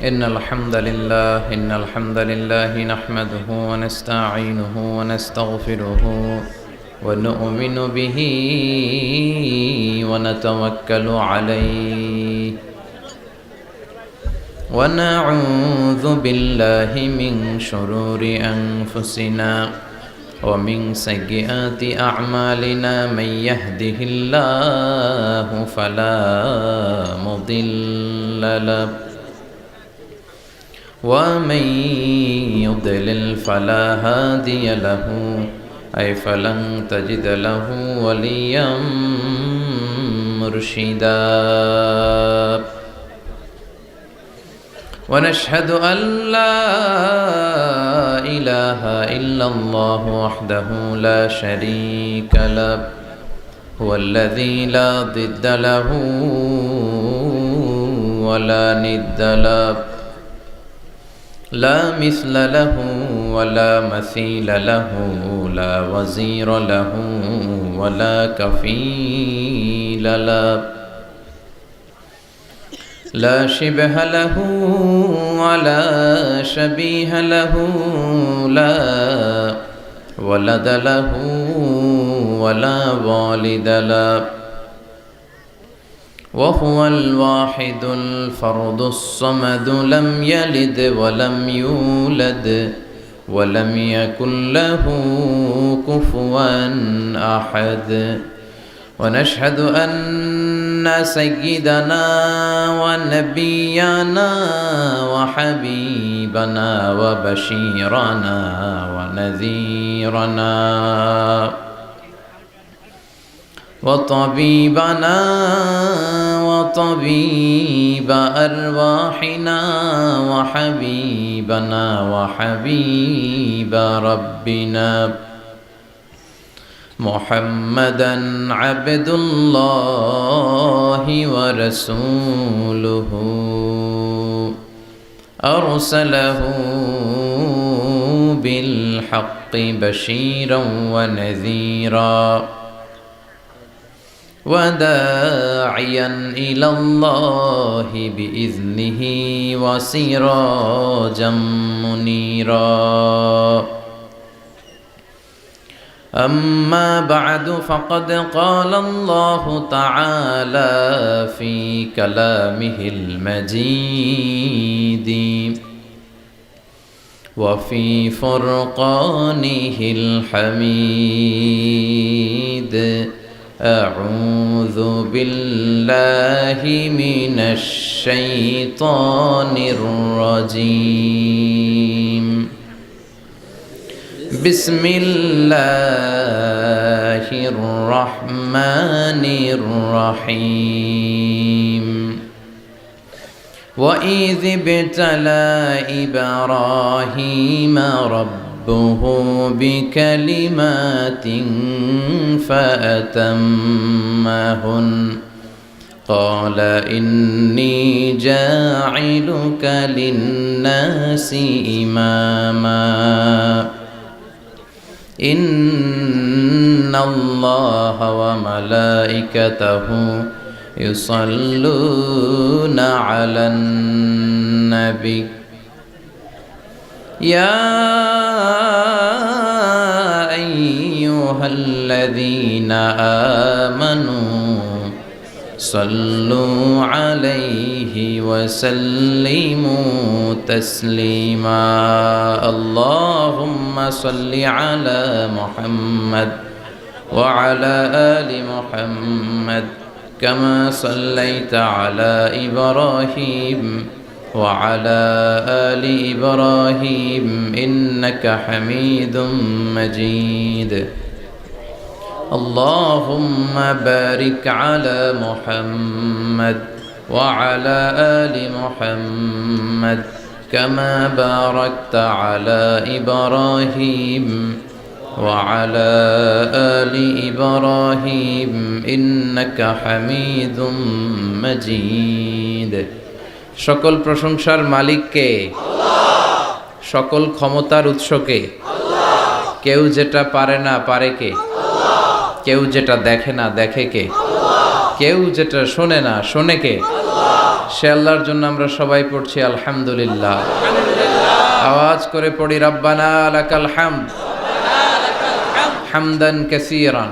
إن الحمد لله نحمده ونستعينه ونستغفره ونؤمن به ونتوكل عليه ونعوذ بالله من شرور أنفسنا ومن سيئات أعمالنا من يهده الله فلا مضل له ومن يضلل فلا هادي له أي فلن تجد له وليا مرشدا ونشهد أن لا إله إلا الله وحده لا شريك له هو الذي لا ضد له ولا ند له لا مثل له ولا مثيل له لا وزير له ولا كفيل له لا شبه له ولا شبيه له لا ولد له ولا والد له وهو الواحد الفرد الصمد لم يلد ولم يولد ولم يكن له كفوا أحد ونشهد أن سيدنا ونبينا وحبيبنا وبشيرنا ونذيرنا وطبيبنا وطبيب أرواحنا وحبيبنا وحبيب ربنا محمدا عبد الله ورسوله أرسله بالحق بشيرا ونذيرا وداعيا إلى الله بإذنه وسراجا منيرا أما بعد فقد قال الله تعالى في كلامه المجيد وفي فرقانه الحميد أعوذ بالله من الشيطان الرجيم بسم الله الرحمن الرحيم وإذ ابتلى إبراهيم ربه بكلمات فأتمهن قال إني جاعلك للناس إماما إن الله وملائكته يصلون على النبي يا أيها الذين آمنوا صلوا عليه وسلموا تسليما اللهم صل على محمد وعلى آل محمد كما صليت على إبراهيم وعلى آل إبراهيم إنك حميد مجيد اللهم بارك على محمد وعلى آل محمد كما باركت على إبراهيم وعلى آل إبراهيم إنك حميد مجيد সকল প্রশংসার মালিক কে? আল্লাহ। সকল ক্ষমতার উৎস কে? আল্লাহ। কেউ যেটা পারে না পারে কে? আল্লাহ। কেউ যেটা দেখে না দেখে কে? আল্লাহ। কেউ যেটা শোনে না, শোনে কে? সে আল্লাহর জন্য আমরা সবাই পড়ছি আলহামদুলিল্লাহ। আওয়াজ করে পড়ি রব্বানা লাকাল হামদ হামদান কাসীরান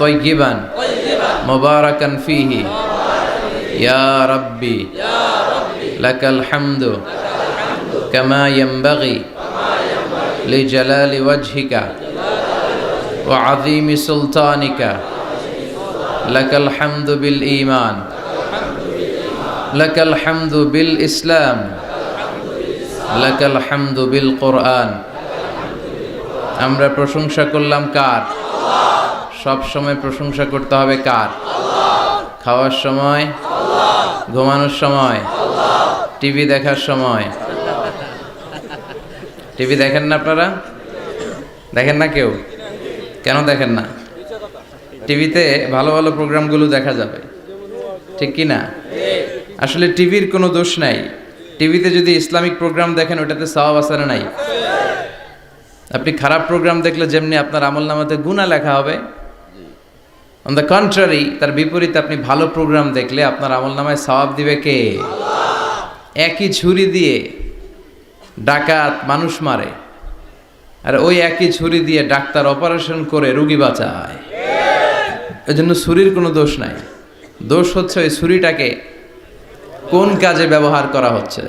তাইয়িবান মুবারাকান ফীহি ইয়া রাব্বি লাকাল হামদু কামা ইয়ানবাগি লিজালালি ওয়াজহিকা ওয়া আযীমি সুলতানিকা লাকাল হামদু বিল ঈমান লাকাল হামদু বিল ইসলাম লাকাল হামদু বিল কোরআন। আমরা প্রশংসা করলাম কার? সব সময় প্রশংসা করতে হবে কার? খাওয়ার সময়, ঘুমানোর সময়, টিভি দেখার সময়। টিভি দেখেন না আপনারা? দেখেন না কেউ? কেন দেখেন না? টিভিতে ভালো ভালো প্রোগ্রামগুলো দেখা যাবে, ঠিক কি না? আসলে টিভির কোনো দোষ নাই। টিভিতে যদি ইসলামিক প্রোগ্রাম দেখেন ওটাতে সওয়াব আছে না নাই? আপনি খারাপ প্রোগ্রাম দেখলে যেমনি আপনার আমলনামাতে গুনাহ লেখা হবে, অন দ্য কন্ট্রারি তার বিপরীতে আপনি ভালো প্রোগ্রাম দেখলে আপনার আমলনামায় সওয়াব দিবে কে? একই ছুরি দিয়ে ডাকাত মানুষ মারে, আর ওই একই ছুরি দিয়ে ডাক্তার অপারেশন করে রোগী বাঁচায়। এজন্য ছুরির কোনো দোষ নাই, দোষ হচ্ছে ওই ছুরিটাকে কোন কাজে ব্যবহার করা হচ্ছে।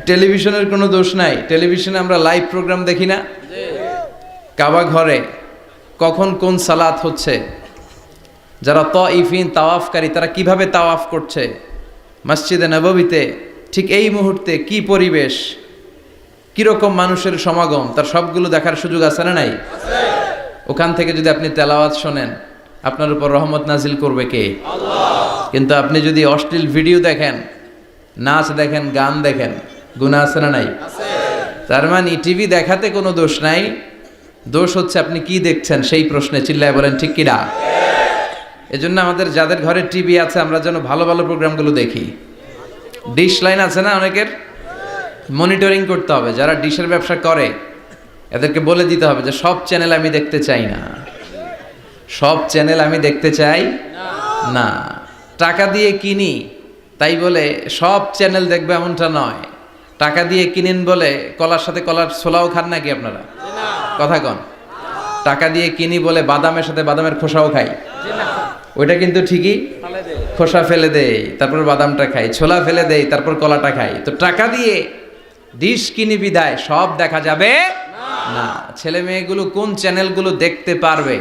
টেলিভিশনের কোনো দোষ নাই, টেলিভিশনে আমরা লাইভ প্রোগ্রাম দেখি না? কাবা ঘরে কখন কোন সালাত হচ্ছে, যারা তাইফিন তাওয়াফকারী তারা কিভাবে তাওয়াফ করছে, মসজিদে নববীতে ঠিক এই মুহূর্তে কি পরিবেশ, কিরকম মানুষের সমাগম, তার সবগুলো দেখার সুযোগ আছে না নাই? ওখান থেকে যদি আপনি তেলাওয়াত শোনেন আপনার উপর রহমত নাজিল করবে কে? কিন্তু আপনি যদি অশ্লীল ভিডিও দেখেন, নাচ দেখেন, গান দেখেন, গুনাহ আছে না নাই? তার মানে টিভি দেখাতে কোনো দোষ নাই, দোষ হচ্ছে আপনি কি দেখছেন সেই প্রশ্নে। চিল্লায় বলেন ঠিক কিনা? এজন্য আমাদের যাদের ঘরে টিভি আছে আমরা যেন ভালো ভালো প্রোগ্রামগুলো দেখি। ডিশ লাইন আছে না অনেকের, মনিটরিং করতে হবে। যারা ডিশের ব্যবসা করে এদেরকে বলে দিতে হবে যে সব চ্যানেল আমি দেখতে চাই না, সব চ্যানেল আমি দেখতে চাই না। টাকা দিয়ে কিনি তাই বলে সব চ্যানেল দেখবে এমনটা নয়। টাকা দিয়ে কিনেন বলে কলার সাথে কলার ছোলাও খান নাকি আপনারা? কথা কন। টাকা দিয়ে কিনি বলে বাদামের সাথে বাদামের খোসাও খাই, ওইটা কিন্তু ঠিকই খোসা ফেলে দেয় তারপর বাদামটা খাই, ছোলা ফেলে দেয় তারপর কলাটা খাই। তো টাকা দিয়ে ডিশ কিনি বিদায় সব দেখা যাবে না। ছেলে মেয়েগুলো কোন চ্যানেলগুলো দেখতে পারবে,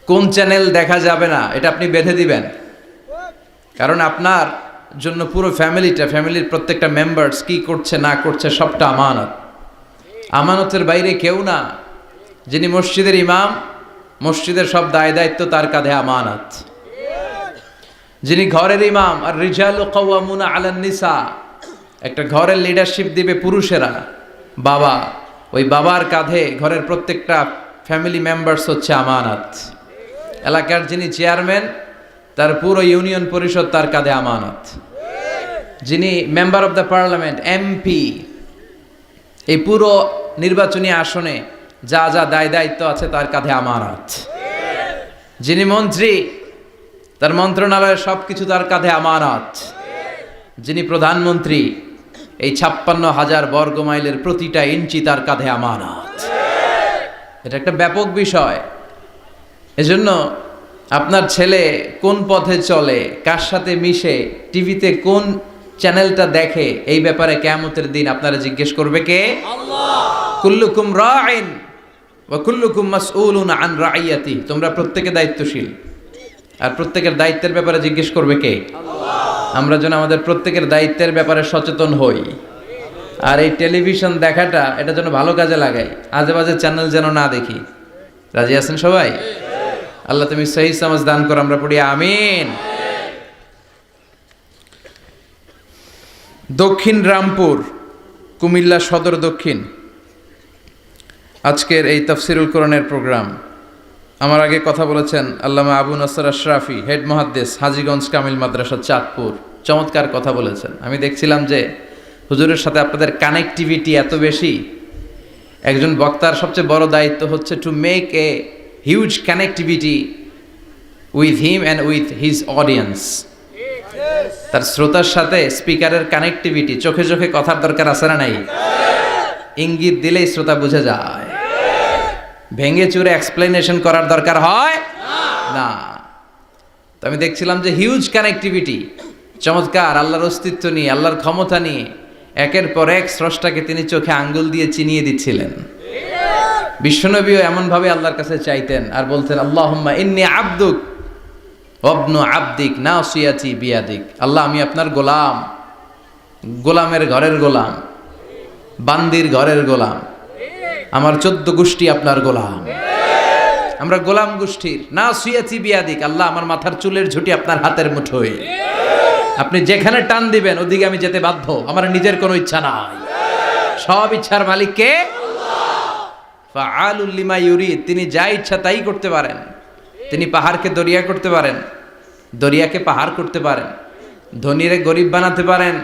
কোন চ্যানেল দেখা যাবে না, এটা আপনি বেঁধে দিবেন। কারণ আপনার জন্য পুরো ফ্যামিলির প্রত্যেকটা মেম্বার্স কি করছে না করছে সবটা আমানত। আমানতের বাইরে কেউ না। যিনি মসজিদের ইমাম, মসজিদের সব দায় দায়িত্ব তার কাঁধে আমানত। যিনি ঘরের ইমাম, আর রিজালু কাওয়ামুনা আলান নিসা, একটা ঘরের লিডারশিপ দিবে পুরুষেরা, বাবা, ওই বাবার কাঁধে ঘরের প্রত্যেকটা ফ্যামিলি মেম্বার্স হচ্ছে আমানত। এলাকার যিনি চেয়ারম্যান তার পুরো ইউনিয়ন পরিষদ তার কাঁধে আমানত। যিনি member of the parliament, MP, এই পুরো নির্বাচনী আসনে যা যা দায় দায়িত্ব আছে তার কাঁধে আমানত। যিনি মন্ত্রী তার মন্ত্রণালয়ের সবকিছু তার কাঁধে আমানত। যিনি প্রধানমন্ত্রী এই 56,000 বর্গ মাইলের প্রতিটা ইঞ্চি তার কাঁধে আমানত। এটা একটা ব্যাপক বিষয়। এজন্য আপনার ছেলে কোন পথে চলে, কার সাথে মিশে, টিভিতে কোন চ্যানেলটা দেখে, এই ব্যাপারে কিয়ামতের দিন আপনারা জিজ্ঞেস করবে কে? আল্লাহ। কুল্লুকুম রাইন ওয়া কুল্লুকুম মাসউলুন আন রাইয়াতি। তোমরা প্রত্যেকে দায়িত্বশীল, আর প্রত্যেকের দায়িত্বের ব্যাপারে জিজ্ঞেস করবে কে? আল্লাহ। আমরা যেন আমাদের প্রত্যেকের দায়িত্বের ব্যাপারে সচেতন হই। আর এই টেলিভিশন দেখাটা এটা যেন ভালো কাজে লাগাই, আজে বাজে চ্যানেল যেন না দেখি। রাজি আছেন সবাই? আল্লাহ তুমি সহি সমাজ দান করো, আমরা পড়ি আমিন। দক্ষিণ রামপুর, কুমিল্লা সদর দক্ষিণ, আজকের এই তাফসিরুল কোরআনের প্রোগ্রাম। আমার আগে কথা বলেছেন আল্লামা আবু নাসর আশরাফি, হেড মুহাদ্দিস, হাজীগঞ্জ কামিল মাদ্রাসা, চাঁদপুর। চমৎকার কথা বলেছেন। আমি দেখছিলাম যে হুজুরের সাথে আপনাদের কানেক্টিভিটি এত বেশি। একজন বক্তার সবচেয়ে বড় দায়িত্ব হচ্ছে to make a huge connectivity with him and with his audience. তার শ্রোতার সাথে স্পিকারের কানেক্টিভিটি, চোখে চোখে কথার দরকার আছে না নাই? ইঙ্গিত দিলেই শ্রোতা বুঝে যায়। ভেঙে চুরে এক্সপ্লেনেশন করার দরকার হয় না। তো আমি দেখছিলাম যে হিউজ কানেক্টিভিটি, চমৎকার আল্লাহর অস্তিত্ব নিয়ে, আল্লাহর ক্ষমতা নিয়ে একের পর এক স্রষ্টাকে তিনি চোখে আঙ্গুল দিয়ে চিনিয়ে দিচ্ছিলেন। বিশ্বনবীও এমনভাবে আল্লাহর কাছে চাইতেন আর বলতেন, আল্লাহুম্মা ইন্নী আবদুক ওয়াবনু আবদিক নাসিয়াতি বিয়াদিক। আল্লাহ, আমি আপনার গোলাম, গোলামের ঘরের গোলাম, বান্দির ঘরের গোলাম, আমার 14 গোষ্ঠী আপনার গোলাম, আমরা গোলাম গোষ্ঠীর। নাসিয়াতি বিয়াদিক, আল্লাহ আমার মাথার চুলের ঝুঁটি আপনার হাতের মুঠোয়, আপনি যেখানে টান দিবেন ওদিকে আমি যেতে বাধ্য, আমার নিজের কোনো ইচ্ছা নাই, সব ইচ্ছার মালিক কে? ফাআলুল লিমা ইউরিদ, তিনি যা ইচ্ছা তাই করতে পারেন। তিনি পাহাড়কে দরিয়া করতে পারেন, দরিয়াকে পাহাড় করতে পারেন, ধনীরে গরিব বানাতে পারেন,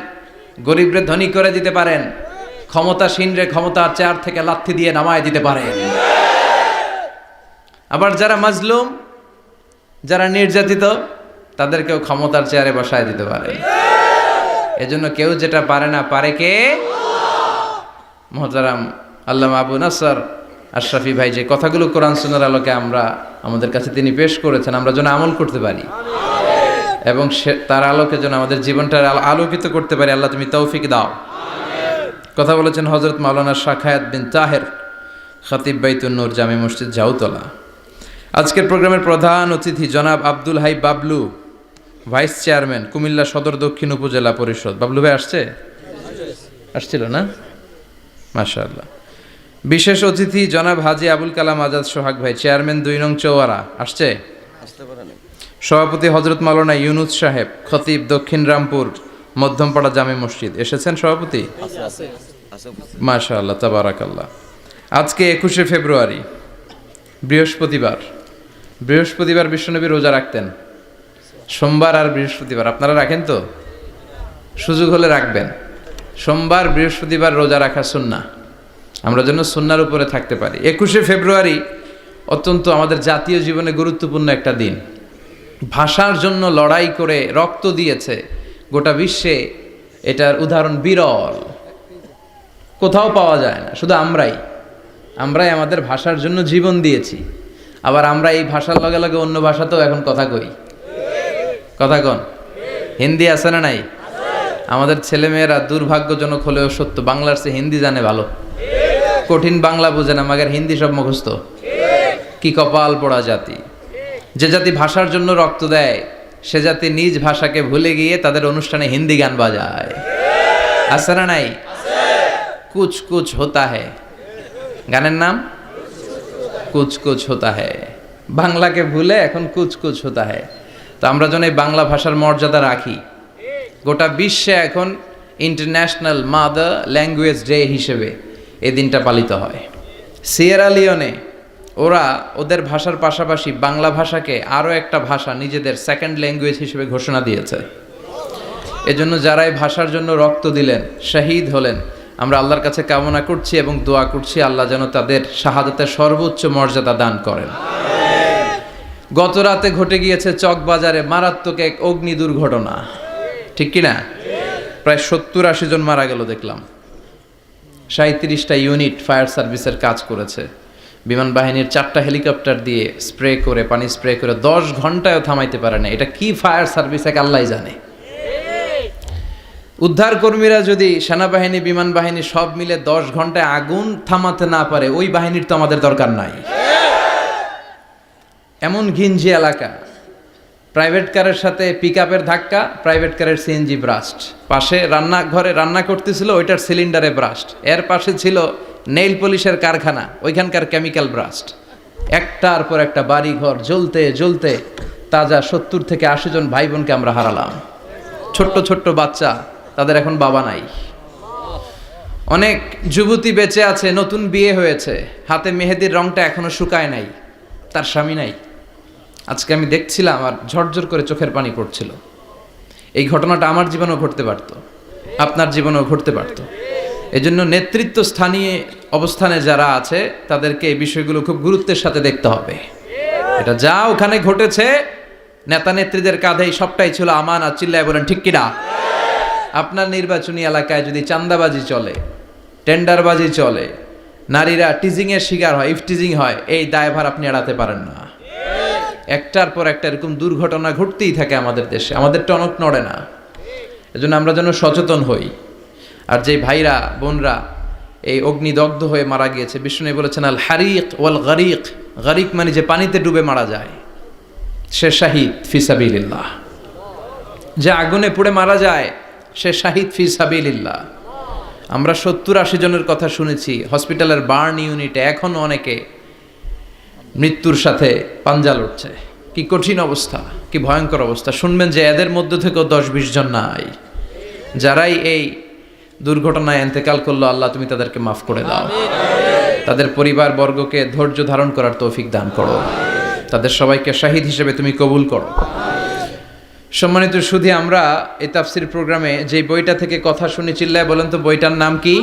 গরিবরে ধনী করে দিতে পারেন, ক্ষমতাসীনরে ক্ষমতার চেয়ার থেকে লাথি দিয়ে নামায় দিতে পারেন। আবার যারা মাজলুম, যারা নির্যাতিত, তাদেরকেও ক্ষমতার চেয়ারে বসায় দিতে পারেন। এজন্য কেউ যেটা পারে না, পারে কে? মুহতারাম আল্লামা আবু নাসর আশরাফি ভাই যে কথাগুলো কোরআন সুন্নাহর আলোকে আমাদের কাছে তিনি পেশ করেছেন, আমরা যেন আমল করতে পারি এবং তার আলোকে যেন আমাদের জীবনটা আলোকিত করতে পারি। আল্লাহ তুমি তৌফিক দাও। কথা বলেছেন হযরত মাওলানা শাখায়াত বিন তাহের, খতিব বাইতুন নূর, জামে মসজিদ, জাউতলা। আজকের প্রোগ্রামের প্রধান অতিথি জনাব আব্দুল হাই বাবলু, ভাইস চেয়ারম্যান, কুমিল্লা সদর দক্ষিণ উপজেলা পরিষদ। বাবলু ভাই আসছিল না? মাশাআল্লাহ। বিশেষ অতিথি জনাব হাজী আবুল কালাম আজাদ সোহাগ ভাই, চেয়ারম্যান 2 নং চৌয়ারা, আসছে? সভাপতি হযরত মাওলানা ইউনুস সাহেব, খতিব দক্ষিণ রামপুর মধ্যমপাড়া জামে মসজিদ, এসেছেন সভাপতি? মাশাআল্লাহ, তাবারাকাল্লাহ। আজকে 21শে ফেব্রুয়ারি, বৃহস্পতিবার বিশ্বনবী রোজা রাখতেন, সোমবার আর বৃহস্পতিবার। আপনারা রাখেন তো? সুযোগ হলে রাখবেন। সোমবার বৃহস্পতিবার রোজা রাখা সুন্নাহ, আমরা যেন সুন্নাহর উপরে থাকতে পারি। 21শে ফেব্রুয়ারি অত্যন্ত আমাদের জাতীয় জীবনে গুরুত্বপূর্ণ একটা দিন। ভাষার জন্য লড়াই করে রক্ত দিয়েছে গোটা বিশ্বে, এটার উদাহরণ বিরল, কোথাও পাওয়া যায় না। শুধু আমরাই আমাদের ভাষার জন্য জীবন দিয়েছি। আবার আমরা এই ভাষার লগে লগে অন্য ভাষাতেও এখন কথা কই। কথা কন, হিন্দি আছে না নাই? আমাদের ছেলেমেয়েরা দুর্ভাগ্যজনক হলেও সত্য, বাংলার চেয়ে হিন্দি জানে ভালো। কঠিন বাংলা বোঝে না, মাগের হিন্দি সব মুখস্থ। কি কপাল পোড়া জাতি! যে জাতি ভাষার জন্য রক্ত দেয়, সে জাতি নিজ ভাষাকে ভুলে গিয়ে তাদের অনুষ্ঠানে হিন্দি গান বাজায়। আছে না নাই? কুছ কুছ হোতা হ্যায়, গানের নাম কুছ কুছ হোতা হ্যায়। বাংলাকে ভুলে এখন কুছ কুছ হোতা হ্যায়। তো আমরা যেন এই বাংলা ভাষার মর্যাদা রাখি। গোটা বিশ্বে এখন ইন্টারন্যাশনাল মাদার ল্যাঙ্গুয়েজ ডে হিসেবে এই দিনটা পালিত হয়। সিয়েরা লিওনে ওরা ওদের ভাষার পাশাপাশি বাংলা ভাষাকে আরও একটা ভাষা নিজেদের সেকেন্ড ল্যাঙ্গুয়েজ হিসেবে ঘোষণা দিয়েছে। এজন্য যারা এই ভাষার জন্য রক্ত দিলেন, শহীদ হলেন, আমরা আল্লাহর কাছে কামনা করছি এবং দোয়া করছি আল্লাহ যেন তাদের শাহাদাতের সর্বোচ্চ মর্যাদা দান করেন। গত রাতে ঘটে গিয়েছে চকবাজারে মারাত্মক এক অগ্নি দুর্ঘটনা, ঠিক কিনা? প্রায় 70-80 জন মারা গেল দেখলাম। 37টা ইউনিট ফায়ার সার্ভিসের কাজ করেছে। বিমান বাহিনীর 4টা হেলিকপ্টার দিয়ে পানি স্প্রে করে 10 ঘন্টায়ও থামাইতে পারে না। এটা কি ফায়ার সার্ভিস এক আল্লাহই জানে। উদ্ধার কর্মীরা যদি সেনাবাহিনী, বিমান বাহিনী সব মিলে 10 ঘন্টায় আগুন থামাতে না পারে, ওই বাহিনীর তো আমাদের দরকার নাই। এমন ঘিঞ্জি এলাকা, প্রাইভেট কারের সাথে পিকআপের ধাক্কা, প্রাইভেট কারের সিএনজি ব্রাস্ট, পাশে রান্নাঘরে রান্না করতেছিল ওইটার সিলিন্ডারে ব্রাস্ট, এর পাশে ছিল নেইল পলিশের কারখানা, ওইখানকার কেমিক্যাল ব্রাস্ট। একটার পর একটা বাড়ি ঘর জ্বলতে জ্বলতে তাজা 70 থেকে 80 জন ভাই বোনকে আমরা হারালাম। ছোট্ট ছোট্ট বাচ্চা, তাদের এখন বাবা নাই। অনেক যুবতী বেঁচে আছে, নতুন বিয়ে হয়েছে, হাতে মেহেদির রংটা এখনো শুকায় নাই, তার স্বামী নাই। আজকে আমি দেখছিলাম আর ঝরঝর করে চোখের পানি পড়ছিল। এই ঘটনাটা আমার জীবনেও ঘটতে পারত, আপনার জীবনেও ঘটতে পারত। এজন্য নেতৃত্ব স্থানীয় অবস্থানে যারা আছে তাদেরকে এই বিষয়গুলো খুব গুরুত্বের সাথে দেখতে হবে। এটা যা ওখানে ঘটেছে নেতা নেত্রীদের কাঁধেই সবটাই ছিল আমানত, চিল্লায় বলেন ঠিক কিনা? আপনার নির্বাচনী এলাকায় যদি চাঁদাবাজি চলে, টেন্ডারবাজি চলে, নারীরা টিজিংয়ের শিকার হয়, ইফটিজিং হয়, এই দায়ভার আপনি এড়াতে পারেন না। একটার পর একটা এরকম দুর্ঘটনা ঘটতেই থাকে আমাদের দেশে, আমাদের টনক নড়ে না। এজন্য আমরা যেন সচেতন হই। আর যে ভাইরা বোনরা এই অগ্নিদগ্ধ হয়ে মারা গিয়েছে, বিষ্ণু বলেছেন আল হারিক ওয়াল গারিক, গারিক মানে যে পানিতে ডুবে মারা যায়, সে শাহিদ ফি সাবিলিল্লাহ। যে আগুনে পুড়ে মারা যায় সে শাহিদ ফি সাবিলিল্লাহ। আমরা 70-80 জনের কথা শুনেছি হসপিটালের বার্ন ইউনিটে, এখনো অনেকে মৃত্যুর সাথে পাঞ্জা লড়ছে। কি কঠিন অবস্থা, কি ভয়ঙ্কর অবস্থা। শুনবেন যে এদের মধ্য থেকেও 10-20 জন নাই, যারাই এই দুর্ঘটনায় ইন্তেকাল করলো, আল্লাহ তুমি তাদেরকে মাফ করে দাও, তাদের পরিবার বর্গকে ধৈর্য ধারণ করার তৌফিক দান করো, তাদের সবাইকে শাহিদ হিসেবে তুমি কবুল করো। সম্মানিত সুধী, আমরা এই তাফসির প্রোগ্রামে যে বইটা থেকে কথা শুনি, চিল্লায় বলেন তো বইটার নাম কি?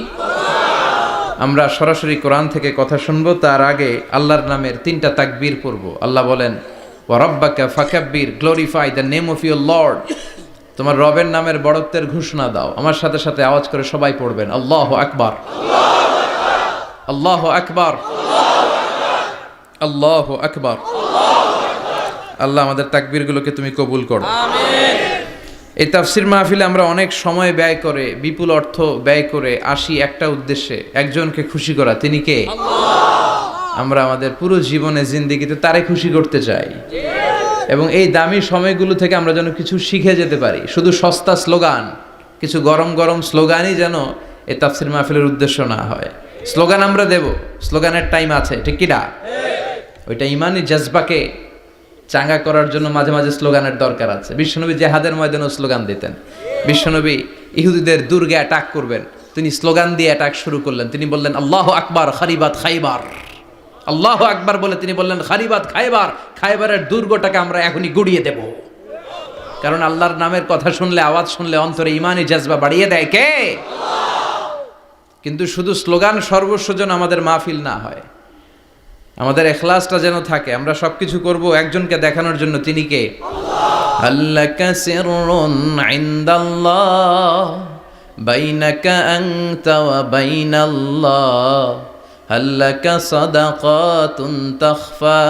আমরা সরাসরি কোরআন থেকে কথা শুনবো। তার আগে আল্লাহর নামের 3টা তাকবীর পড়ব। আল্লাহ বলেন ওয়া রাব্বাকা ফাকাব্বির, glorify the name of your lord. তোমার রবের নামের বড়ত্বের ঘোষণা দাও। আমার সাথে সাথে আওয়াজ করে সবাই পড়বেন আল্লাহু আকবার, আল্লাহু আকবার, আল্লাহু আকবার। আল্লাহ আমাদের তাকবীরগুলোকে তুমি কবুল করো, আমিন। এই তাফসির মাহফিলে আমরা অনেক সময় ব্যয় করে, বিপুল অর্থ ব্যয় করে আসি একটা উদ্দেশ্যে, একজনকে খুশি করা। তিনি কে? আল্লাহ। আমরা আমাদের পুরো জীবনে জিন্দেগিতে তারে খুশি করতে চাই, এবং এই দামি সময়গুলো থেকে আমরা যেন কিছু শিখে যেতে পারি। শুধু সস্তা স্লোগান, কিছু গরম গরম স্লোগানই যেন এই তাফসির মাহফিলের উদ্দেশ্য না হয়। স্লোগান আমরা দেব, স্লোগানের টাইম আছে, ঠিক কি না? ওইটা ইমানি জজবাকে চাঙ্গা করার জন্য মাঝে মাঝে স্লোগানের দরকার আছে। বিশ্বনবী জেহাদের ময়দানেও স্লোগান দিতেন। বিশ্বনবী ইহুদিদের দুর্গে অ্যাটাক করবেন, তিনি স্লোগান দিয়ে অ্যাটাক শুরু করলেন। তিনি বললেন আল্লাহু আকবার খারিবাত খাইবার, আল্লাহু আকবার বলে তিনি বললেন খারিবাত খাইবার, খাইবারের দুর্গটাকে আমরা এখনই গুড়িয়ে দেব। কারণ আল্লাহর নামের কথা শুনলে, আওয়াজ শুনলে অন্তরে ইমানি জজবা বাড়িয়ে দেয় কে? আল্লাহ। কিন্তু শুধু স্লোগান সর্বস্ব যেন আমাদের মাহফিল না হয়, আমাদের ইখলাসটা যেন থাকে। আমরা সবকিছু করব একজনকে দেখানোর জন্য, তিনি কে? আল্লাহ। আল্লাকা সিররুন ইনদাল্লাহ বাইনাকা আনতা ওয়া বাইনাল্লাহ, আল্লাকা সাদাকাতুন তাখফা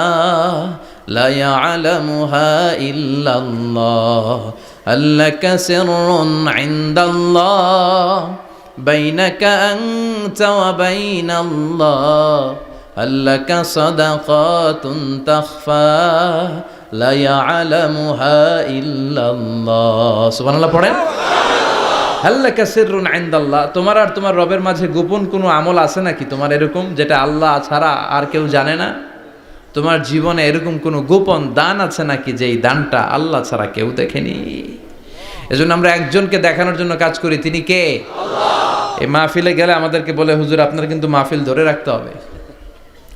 লা ইয়ালামুহা ইল্লাল্লাহ, আল্লাকা সিররুন ইনদাল্লাহ বাইনাকা আনতা ওয়া বাইনাল্লাহ, আল্লাকা সাদাকাতুন তাখফা লা ইয়ালামুহা ইল্লাল্লাহ। সুবহানাল্লাহ পড়েন। আল্লাকা সিররুন ইনদাল্লাহ, তোমার আর তোমার রবের মাঝে গোপন কোনো আমল আছে নাকি তোমার এরকম, যেটা আল্লাহ ছাড়া আর কেউ জানে না? তোমার জীবনে এরকম কোনো গোপন দান আছে নাকি, যেই দানটা আল্লাহ ছাড়া কেউ দেখেনি? এজন্য আমরা একজনকে দেখানোর জন্য কাজ করি, তিনি কে? আল্লাহ। এই মাহফিলে গেলে আমাদেরকে বলে হুজুর আপনার কিন্তু মাহফিল ধরে রাখতে হবে।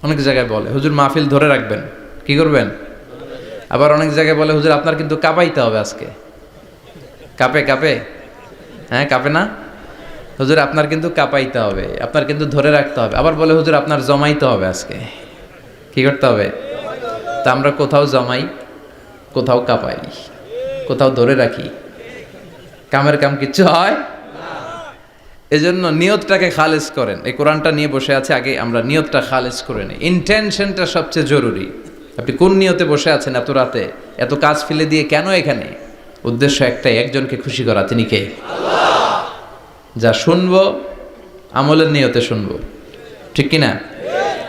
অনেক জায়গায় বলে হুজুর মাহফিল ধরে রাখবেন, কি করবেন? আবার অনেক জায়গায় বলে হুজুর আপনার কিন্তু কাঁপাইতে হবে আজকে। কাঁপে কাঁপে, হ্যাঁ কাঁপে না? হুজুর আপনার কিন্তু কাঁপাইতে হবে, আপনার কিন্তু ধরে রাখতে হবে। আবার বলে হুজুর আপনার জমাইতে হবে আজকে। কি করতে হবে? তা আমরা কোথাও জমাই, কোথাও কাঁপাই, কোথাও ধরে রাখি, কামের কাম কিচ্ছু হয়। এজন্য নিয়তটাকে খালেজ করেন। এই কোরআনটা নিয়ে বসে আছে, আগে আমরা নিয়তটা খালেজ করে নিই। ইন্টেনশনটা সবচেয়ে জরুরি। আপনি কোন নিয়তে বসে আছেন এত রাতে, এত কাজ ফেলে দিয়ে কেন এখানে? উদ্দেশ্য একটাই, একজনকে খুশি করা। তিনি কে? আল্লাহ। যা শুনবো আমলের নিয়তে শুনবো, ঠিক কিনা?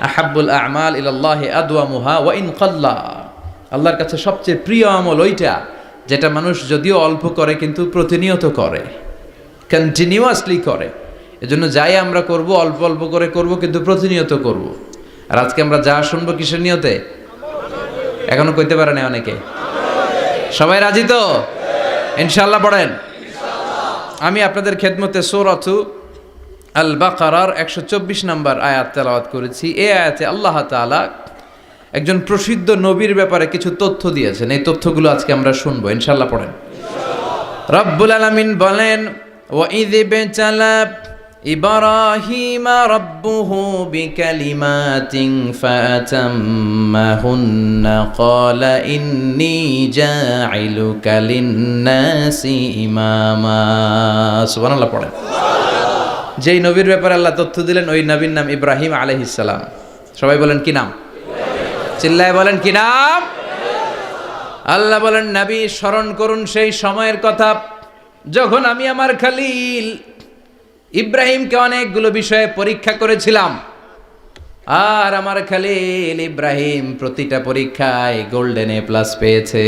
আহাব্বুল আমাল ইলাল্লাহি আদওয়ামুহা ওয়া ইন কাল্লা। আল্লাহর কাছে সবচেয়ে প্রিয় আমল ওইটা যেটা মানুষ যদিও অল্প করে কিন্তু প্রতিনিয়ত করে, কন্টিনিউয়াসলি করে। এজন্য যাই আমরা করব অল্প অল্প করে করব, কিন্তু প্রতিনিয়ত করব। আর আজকে আমরা যা শুনবো কিসের নিয়তে? এখনো কইতে পারে না অনেকে। সবাই রাজি তো? ইনশাআল্লাহ পড়েন। আমি আপনাদের খেদমতে সূরাতু আল বাকারার 124 নম্বর আয়াত তেলাওয়াত করেছি। এই আয়াতে আল্লাহ তাআলা একজন প্রসিদ্ধ নবীর ব্যাপারে কিছু তথ্য দিয়েছেন। এই তথ্যগুলো আজকে আমরা শুনবো, ইনশাআল্লাহ পড়েন। রব্বুল আলামিন বলেন ওয়াইয ইবতালা ইব্রাহিমা রাব্বুহু বিকালিমাতিন ফাতাম্মাহুন্না ক্বালা ইন্নী জাইলুকা লিন-নাসি ইমামা। সুবহানাল্লাহ পড়েন। যেই নবীর ব্যাপারে আল্লাহ তথ্য দিলেন ওই নবীর নাম ইব্রাহিম আলাইহিস সালাম। সবাই বলেন কি নাম? চিল্লায় বলেন কি নাম? আল্লাহ বলেন নবী স্মরণ করুন সেই সময়ের কথা যখন আমি আমার খলিল ইব্রাহিমকে অনেকগুলো বিষয়ে পরীক্ষা করেছিলাম, আর আমার খলিল ইব্রাহিম প্রতিটা পরীক্ষায় গোল্ডেন এ প্লাস পেয়েছে।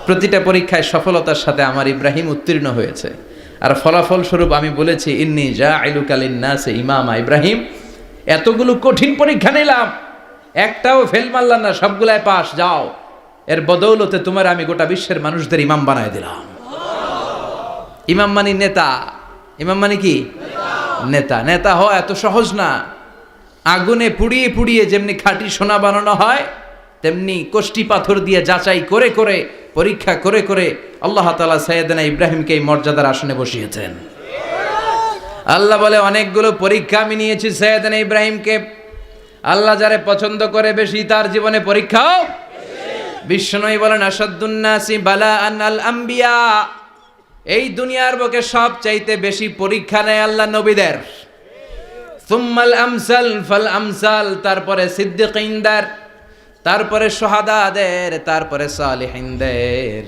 প্রতিটা পরীক্ষায় সফলতার সাথে আমার ইব্রাহিম উত্তীর্ণ হয়েছে। আর ফলাফল স্বরূপ আমি বলেছি ইন্নী জাইলুকা লিন-নাসি ইমামা। ইব্রাহিম এতগুলো কঠিন পরীক্ষা নিলাম, একটাও ফেল মারলাম না, সবগুলাই পাস। যাও, এর বদৌলতে তোমার আমি গোটা বিশ্বের মানুষদের ইমাম বানায় দিলাম। ইমাম মানে নেতা। ইমাম মানে কি? নেতা। নেতা হওয়া এত সহজ না। আগুনে পুড়িয়ে পুড়িয়ে যেমনি খাঁটি সোনা বানানো হয়, তেমনি কষ্টি পাথর দিয়ে যাচাই করে করে পরীক্ষা করে করে আল্লাহ তাআলা সাইয়েদনা ইব্রাহিমকে এই মর্যাদার আসনে বসিয়েছেন। আল্লাহ বলে অনেকগুলো পরীক্ষা আমি নিয়েছি সাইয়েদনা ইব্রাহিমকে। আল্লাহ যারে পছন্দ করে বেশি তার জীবনে পরীক্ষাও। বিশ্বনবী বলেন আসাদ্দুন নাসি বালাআন আল আম্বিয়া। এই দুনিয়ার বুকে সব চাইতে বেশি পরীক্ষা নেয় আল্লাহ নবীদের। সুম্মাল আমসাল ফাল আমসাল, তারপরে সিদ্দিকিনদের, তারপরে শুহাদাদের, তারপরে সালিহিনদের।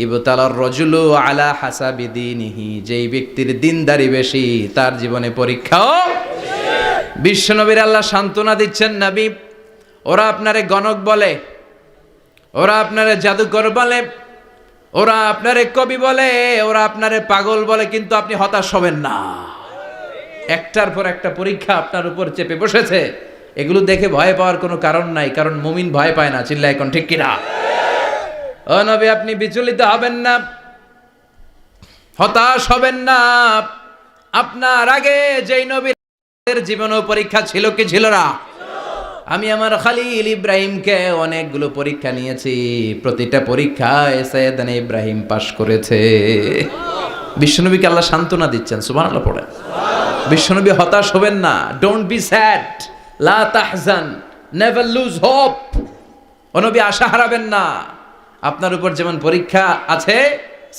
ইবতালার রাজুলু আলা হাসাবি দীনিহি, যেই ব্যক্তির দিনদারি বেশি তার জীবনে পরীক্ষাও। বিশ্বনবীর আল্লাহ সান্ত্বনা দিচ্ছেন, নবী ওরা আপনারে গণক বলে, ওরা আপনারে জাদুকর বলে, ওরা আপনারে কবি বলে, ওরা আপনারে পাগল বলে, কিন্তু আপনি হতাশ হবেন না। একটার পর একটা পরীক্ষা আপনার উপর চেপে বসেছে, এগুলো দেখে ভয় পাওয়ার কোনো কারণ নাই, কারণ মুমিন ভয় পায় না। চিল্লায় এখন ঠিক কিনা? ও নবী আপনি বিচলিত হবেন না, হতাশ হবেন না। আপনার আগে যেই নবীর জীবনেও পরীক্ষা ছিল কি ছিল না? আমি আমার খলিল ইব্রাহিমকে অনেকগুলো পরীক্ষা নিয়েছি, প্রতিটা পরীক্ষায় সাইয়েদনা ইব্রাহিম পাশ করেছে। বিশ্বনবীকে আল্লাহ সান্ত্বনা দিচ্ছেন। সুবহানাল্লাহ পড়েন। বিশ্বনবী হতাশ হবেন না। ডোন্ট বি স্যাড, লা তাহজান, নেভার লুজ হোপ। ও নবী আশা হারাবেন না। আপনার উপর যেমন পরীক্ষা আছে,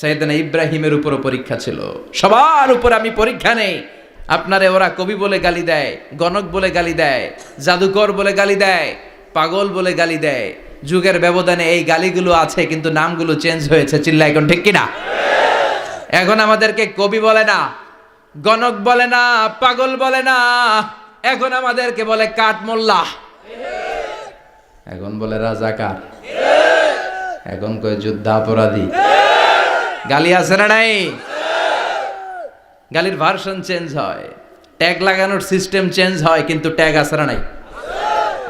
সাইয়েদনা ইব্রাহিমের উপরও পরীক্ষা ছিল। সবার উপর আমি পরীক্ষা নেই। আপনারে ওরা কবি বলে গালি দেয়, গণক বলে গালি দেয়, জাদুকর বলে গালি দেয়, পাগল বলে গালি দেয়। যুগের ব্যবধানে এই গালিগুলো আছে, কিন্তু নামগুলো চেঞ্জ হয়েছে। চিল্লা এখন ঠিক কিনা? এখন আমাদেরকে কবি বলে না, গণক বলে না, পাগল বলে না, এখন আমাদেরকে বলে কাঠ মোল্লা, এখন বলে রাজাকার, এখন কয় যুদ্ধাপরাধী। গালি আছে না নাই? গালির ভার্সন চেঞ্জ হয়, ট্যাগ লাগানোর সিস্টেম চেঞ্জ হয়, কিন্তু ট্যাগ আছে না নাই?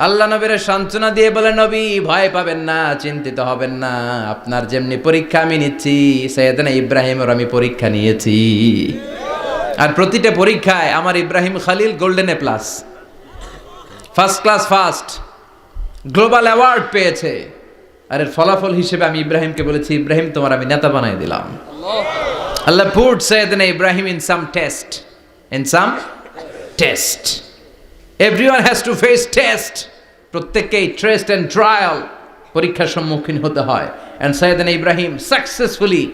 আল্লাহ নবীর সান্ত্বনা দিয়ে বলে নবী ভয় পাবেন না, চিন্তিত হবেন না। আপনার যেমনি পরীক্ষা আমি নিচ্ছি, সাইয়েদনা ইব্রাহিমের আমি পরীক্ষা নিয়েছি। আর প্রতিটা পরীক্ষায় আমার Ibrahim Khalil golden A plus, first class first, global award পেয়েছে। আর এর ফলাফল হিসেবে আমি ইব্রাহিমকে বলেছি, ইব্রাহিম তোমার আমি নেতা বানাই দিলাম। Allah put Sayyidina Ibrahim in some test. In some test. Everyone has to face test. প্রত্যেককেই টেস্ট এন্ড ট্রায়াল, পরীক্ষার সম্মুখীন হতে হয়। And Sayyidina Ibrahim successfully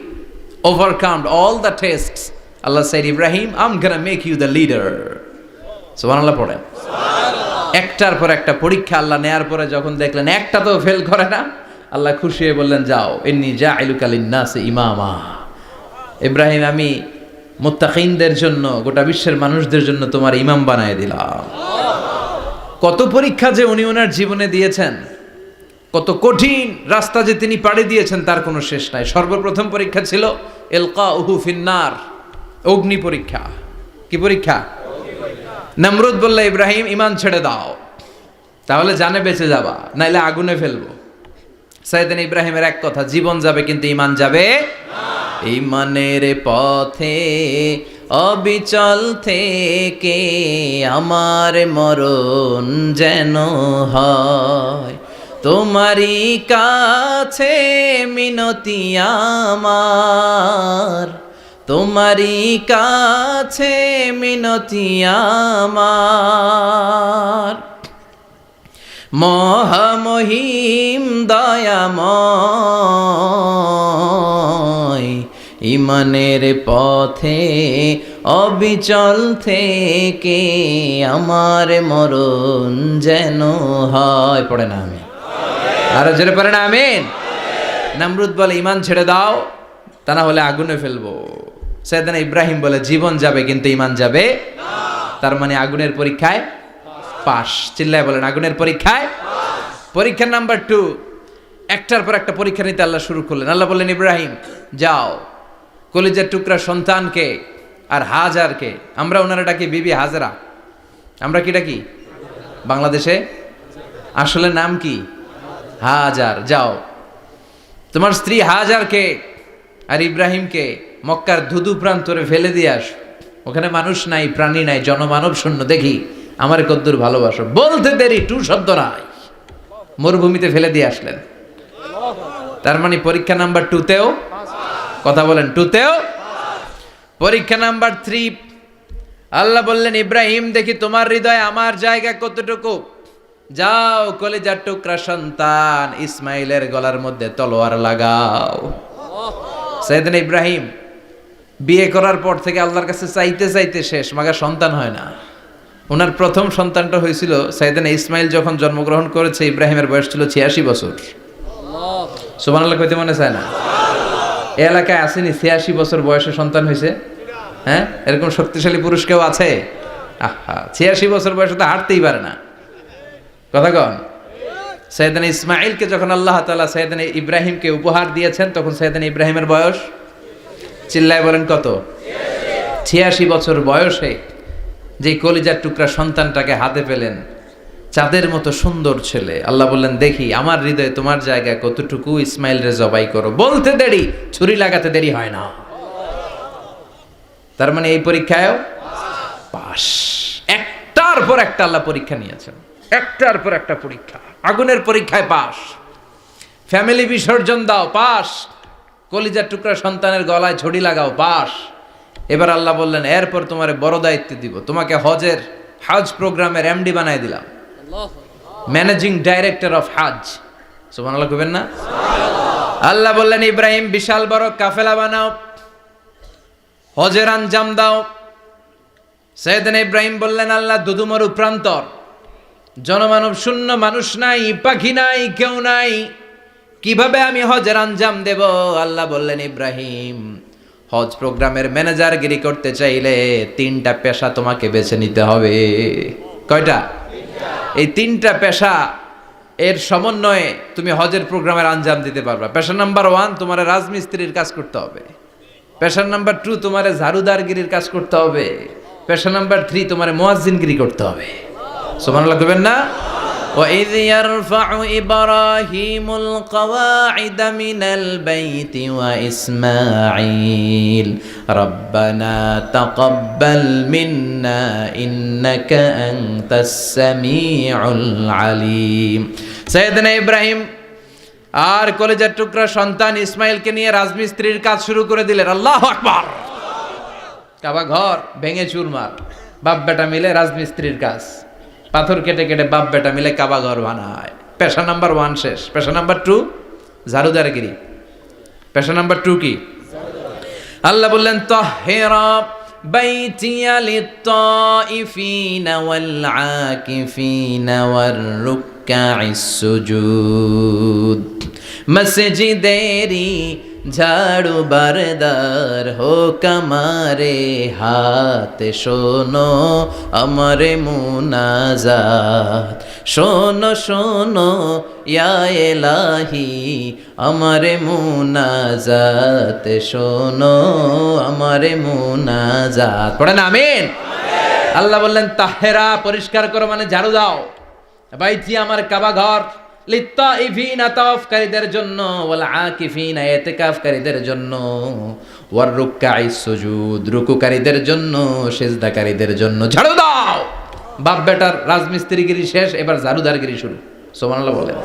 overcome all the tests. Allah said, Ibrahim, I'm gonna make you the leader. সুবহানাল্লাহ পড়েন। একটার পর একটা পরীক্ষা আল্লাহ নেয়ার পরে যখন দেখলেন একটা তো ফেল করে না, আল্লাহ খুশি হয়ে বললেন, যাও, ইন্নী জাইলুকা লিন-নাসি ইমামা। ইব্রাহিম আমি মুত্তাকিনদের জন্য, গোটা বিশ্বের মানুষদের জন্য তোমার ইমাম বানায় দিলাম। কত পরীক্ষা যে উনি ওনার জীবনে দিয়েছেন, কত কঠিন রাস্তা যে তিনি পাড়ি দিয়েছেন তার কোনো শেষ নাই। সর্বপ্রথম পরীক্ষা ছিল ইলকাউহু ফিন্নার, অগ্নি পরীক্ষা। কি পরীক্ষা? নমরুদ বলল, ইব্রাহিম ঈমান ছেড়ে দাও, তাহলে জানে বেঁচে যাবা, নাইলে আগুনে ফেলবো। সাইয়েদনা ইব্রাহিমের এক কথা, জীবন যাবে কিন্তু ঈমান যাবে না। ঈমানের পথে অবিচল থেকে আমার মরণ যেন হয়, তোমারই কাছে মিনতি আমার, তোমারই কাছে মিনতি আমার, মহামহিম দয়াময়, ইমানের পথে অবিচল থেকে আমার মরণ যেন হয়। পড়ে না আমিন? আরো জোরে পড়ে না আমিন? নমরুদ বলে ইমান ছেড়ে দাও, তা না হলে আগুনে ফেলবো। সাইয়েদনা ইব্রাহিম বলে জীবন যাবে কিন্তু ইমান যাবে না। তার মানে আগুনের পরীক্ষায় পাস। চিল্লায় বলেন আগুনের পরীক্ষায়। পরীক্ষা নাম্বার 2, একটার পর একটা পরীক্ষা নিতে আল্লাহ শুরু করলেন। আল্লাহ বললেন ইব্রাহিম যাও, কলিজার টুকরা সন্তানকে আর হাজারকে, আমরা ওনারা ডাকি বিবি হাজরা, আমরা কি ডাকি বাংলাদেশে? আসলে নাম কি? হাজার। যাও তোমার স্ত্রী হাজারকে আর ইব্রাহিমকে মক্কার ধুধু প্রান্তরে ফেলে দিয়ে আস, ওখানে মানুষ নাই, প্রাণী নাই, জনমানব শূন্য, দেখি আমার কদ্দুর ভালোবাসো। বলতে দেরি, টু শব্দ নাই, মরুভূমিতে ফেলে দিয়ে আসলেন। তার মানে পরীক্ষা নাম্বার 2তেও, কথা বলেন 2তেও। পরীক্ষা নাম্বার 3, আল্লাহ বললেন ইব্রাহিম দেখি তোমার হৃদয়ে আমার জায়গা কতটুকু, যাও কলিজার টুকরা সন্তান ইসমাইলের গলার মধ্যে তলোয়ার লাগাও। সাইয়েদনা ইব্রাহিম বিয়ে করার পর থেকে আল্লাহর কাছে চাইতে চাইতে শেষ, মাগার সন্তান হয় না। ওনার প্রথম সন্তানটা হয়েছিল সাইয়েদনা ইসমাইল যখন জন্মগ্রহণ করেছে, ইব্রাহিমের বয়স ছিল 86 বছর। সুবহানাল্লাহ কইতে মনে চায় না? এই এলাকায় আসেনি 86 বছর বয়সে সন্তান হয়েছে? হ্যাঁ, এরকম শক্তিশালী পুরুষ কেউ আছে? আহা, 86 বছর বয়সে তো হাঁটতেই পারে না। কথা কন। সাইয়েদনা ইসমাইলকে যখন আল্লাহ তাআলা সাইয়েদনা ইব্রাহিমকে উপহার দিয়েছেন, তখন সাইয়েদনা ইব্রাহিমের বয়স, চিল্লায় বলেন কত? 86 বছর বয়সে যে কলিজার টুকরা সন্তানটাকে হাতে পেলেন, চাঁদের মতো সুন্দর ছেলে। আল্লাহ বললেন দেখি আমার হৃদয়ে তোমার জায়গা কতটুকু, ইসমাইল রে জবাই করো। বলতে দেরি, ছুরি লাগাতে দেরি হয় না। তার মানে এই পরীক্ষায়ও পাস। একটার পর একটা আল্লাহ পরীক্ষা নিয়েছেন, একটার পর একটা পরীক্ষা। আগুনের পরীক্ষায় পাস, ফ্যামিলি বিসর্জন দাও পাস, কলিজার টুকরা সন্তানের গলায় ছড়ি লাগাও পাস। এবার আল্লাহ বললেন এরপর তোমারে বড় দায়িত্ব দিব, তোমাকে হজ প্রোগ্রামের এমডি বানাই দিলাম, ম্যানেজিং ডাইরেক্টর অফ হজ। সুবহানাল্লাহ কইবেন না? আল্লাহ বললেন ইব্রাহিম বিশাল বড় কাফেলা বানাও, হজের আঞ্জাম দাও। সাইয়েদনা ইব্রাহিম বললেন আল্লাহ দুদুমরু প্রান্তর, জনমানব শূন্য, মানুষ নাই, পাখি নাই, কেউ নাই, কিভাবে আমি হজের আঞ্জাম দেব? আল্লাহ বললেন ইব্রাহিম হজ প্রোগ্রামের ম্যানেজারগিরি করতে চাইলে 3টা পেশা তোমাকে বেছে নিতে হবে। কয়টা? এই 3টা পেশা এর সমন্বয়ে তুমি হজের প্রোগ্রামের আঞ্জাম দিতে পারবা। পেশা নাম্বার 1 তোমার রাজমিস্ত্রির কাজ করতে হবে। পেশা নাম্বার 2 তোমার ঝাড়ুদারগিরির কাজ করতে হবে। পেশা নাম্বার 3 তোমার মুয়াজ্জিনগিরি করতে হবে। সুবহানাল্লাহ কইবেন না? وَإِذْ يَرْفَعُ إِبْرَاهِيمُ الْقَوَاعِدَ مِنَ الْبَيْتِ وَإِسْمَاعِيلُ رَبَّنَا تَقَبَّلْ مِنَّا إِنَّكَ أَنْتَ السَّمِيعُ الْعَلِيمُ। সাইয়েদনা ইব্রাহিম আর কলেজের টুকরা সন্তান ইসমাইলকে নিয়ে রাজমিস্ত্রির কাজ শুরু করে দিলেন। আল্লাহু আকবার। কাবা ঘর ভেঙে চুরমার, বাপ বেটা মিলে রাজমিস্ত্রির কাজ, পাথর কেটে কেটে বাপ বেটা মিলে কাবা ঘর বানায়। পেশা নাম্বার 1 শেষ। পেশা নাম্বার 2 ঝাড়ুদারগিরি। পেশা নাম্বার 2 কি? আল্লাহ বললেন তাহহিরা বাইতিয়া লিত-তাইফিনা ওয়াল আকিফিনা ওয়ার রুকআইস সুজুদ। মসজিদেরি ঝাড়ু বারদার হোক আমারে হাত, শোনো আমারে মুনাজাত, শোনো শোনো ইয়া এলাহি আমারে মুনাজাত, শোনো আমারে মুনাজাত। পড়েন আমিন। আল্লাহ বললেন তাহেরা পরিষ্কার করো, মানে ঝাড়ু দাও। বাইতি আমার কাবা ঘর, লিত্তাইফিনা তাওয়াফকারীদের জন্য, ওয়াল আকিফিনা ইতিকাফকারীদের জন্য, ওয়ার রুকআইস সুজুদ রুকুকারীদের জন্য, সিজদাকারীদের জন্য। ঝাড়ু দাও। বাপ বেটার রাজমিস্ত্রিগিরি শেষ, এবার ঝাড়ুদারগিরি শুরু। সুবহানাল্লাহ বলেন।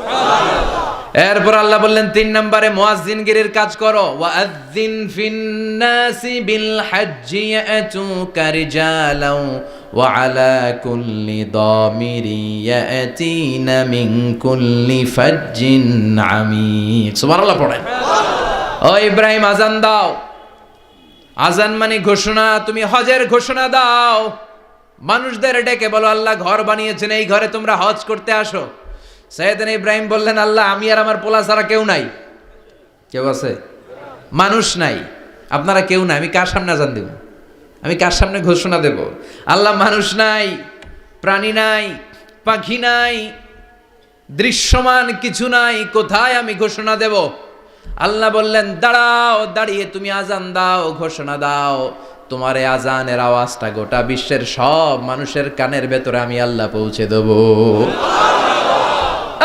এরপর আল্লাহ বললেন 3 নম্বরে মুয়াজ্জিনগিরির কাজ করো, ওয়াআযযিন ফিন-নাসি বিল হাজ্জি ইয়াতুকা রিজালাও ওয়া আলা কুল্লি দামিরি ইয়াতিনা মিন কুল্লি ফাজ্জিন আমিক। সুবহানাল্লাহ পড়েন। ও ইব্রাহিম আজান দাও। আজান মানে ঘোষণা, তুমি হজের ঘোষণা দাও। মানুষদের ডেকে বলো আল্লাহ ঘর বানিয়েছেন, এই ঘরে তোমরা হজ করতে আসো। সাইয়েদনা ইব্রাহিম বললেন আল্লাহ আমি আর আমার পোলা ছাড়া কেউ নাই। কেউ আছে? মানুষ নাই, আপনারা কেউ নাই, আমি কার সামনে আজান দেব? আমি কার সামনে ঘোষণা দেব? আল্লাহ মানুষ নাই, প্রাণী নাই, পাখি নাই, দৃশ্যমান কিছু নাই, কোথায় আমি ঘোষণা দেব? আল্লাহ বললেন দাঁড়াও, দাঁড়িয়ে তুমি আজান দাও, ঘোষণা দাও। তোমার এই আজানের আওয়াজটা গোটা বিশ্বের সব মানুষের কানের ভেতরে আমি আল্লাহ পৌঁছে দেব।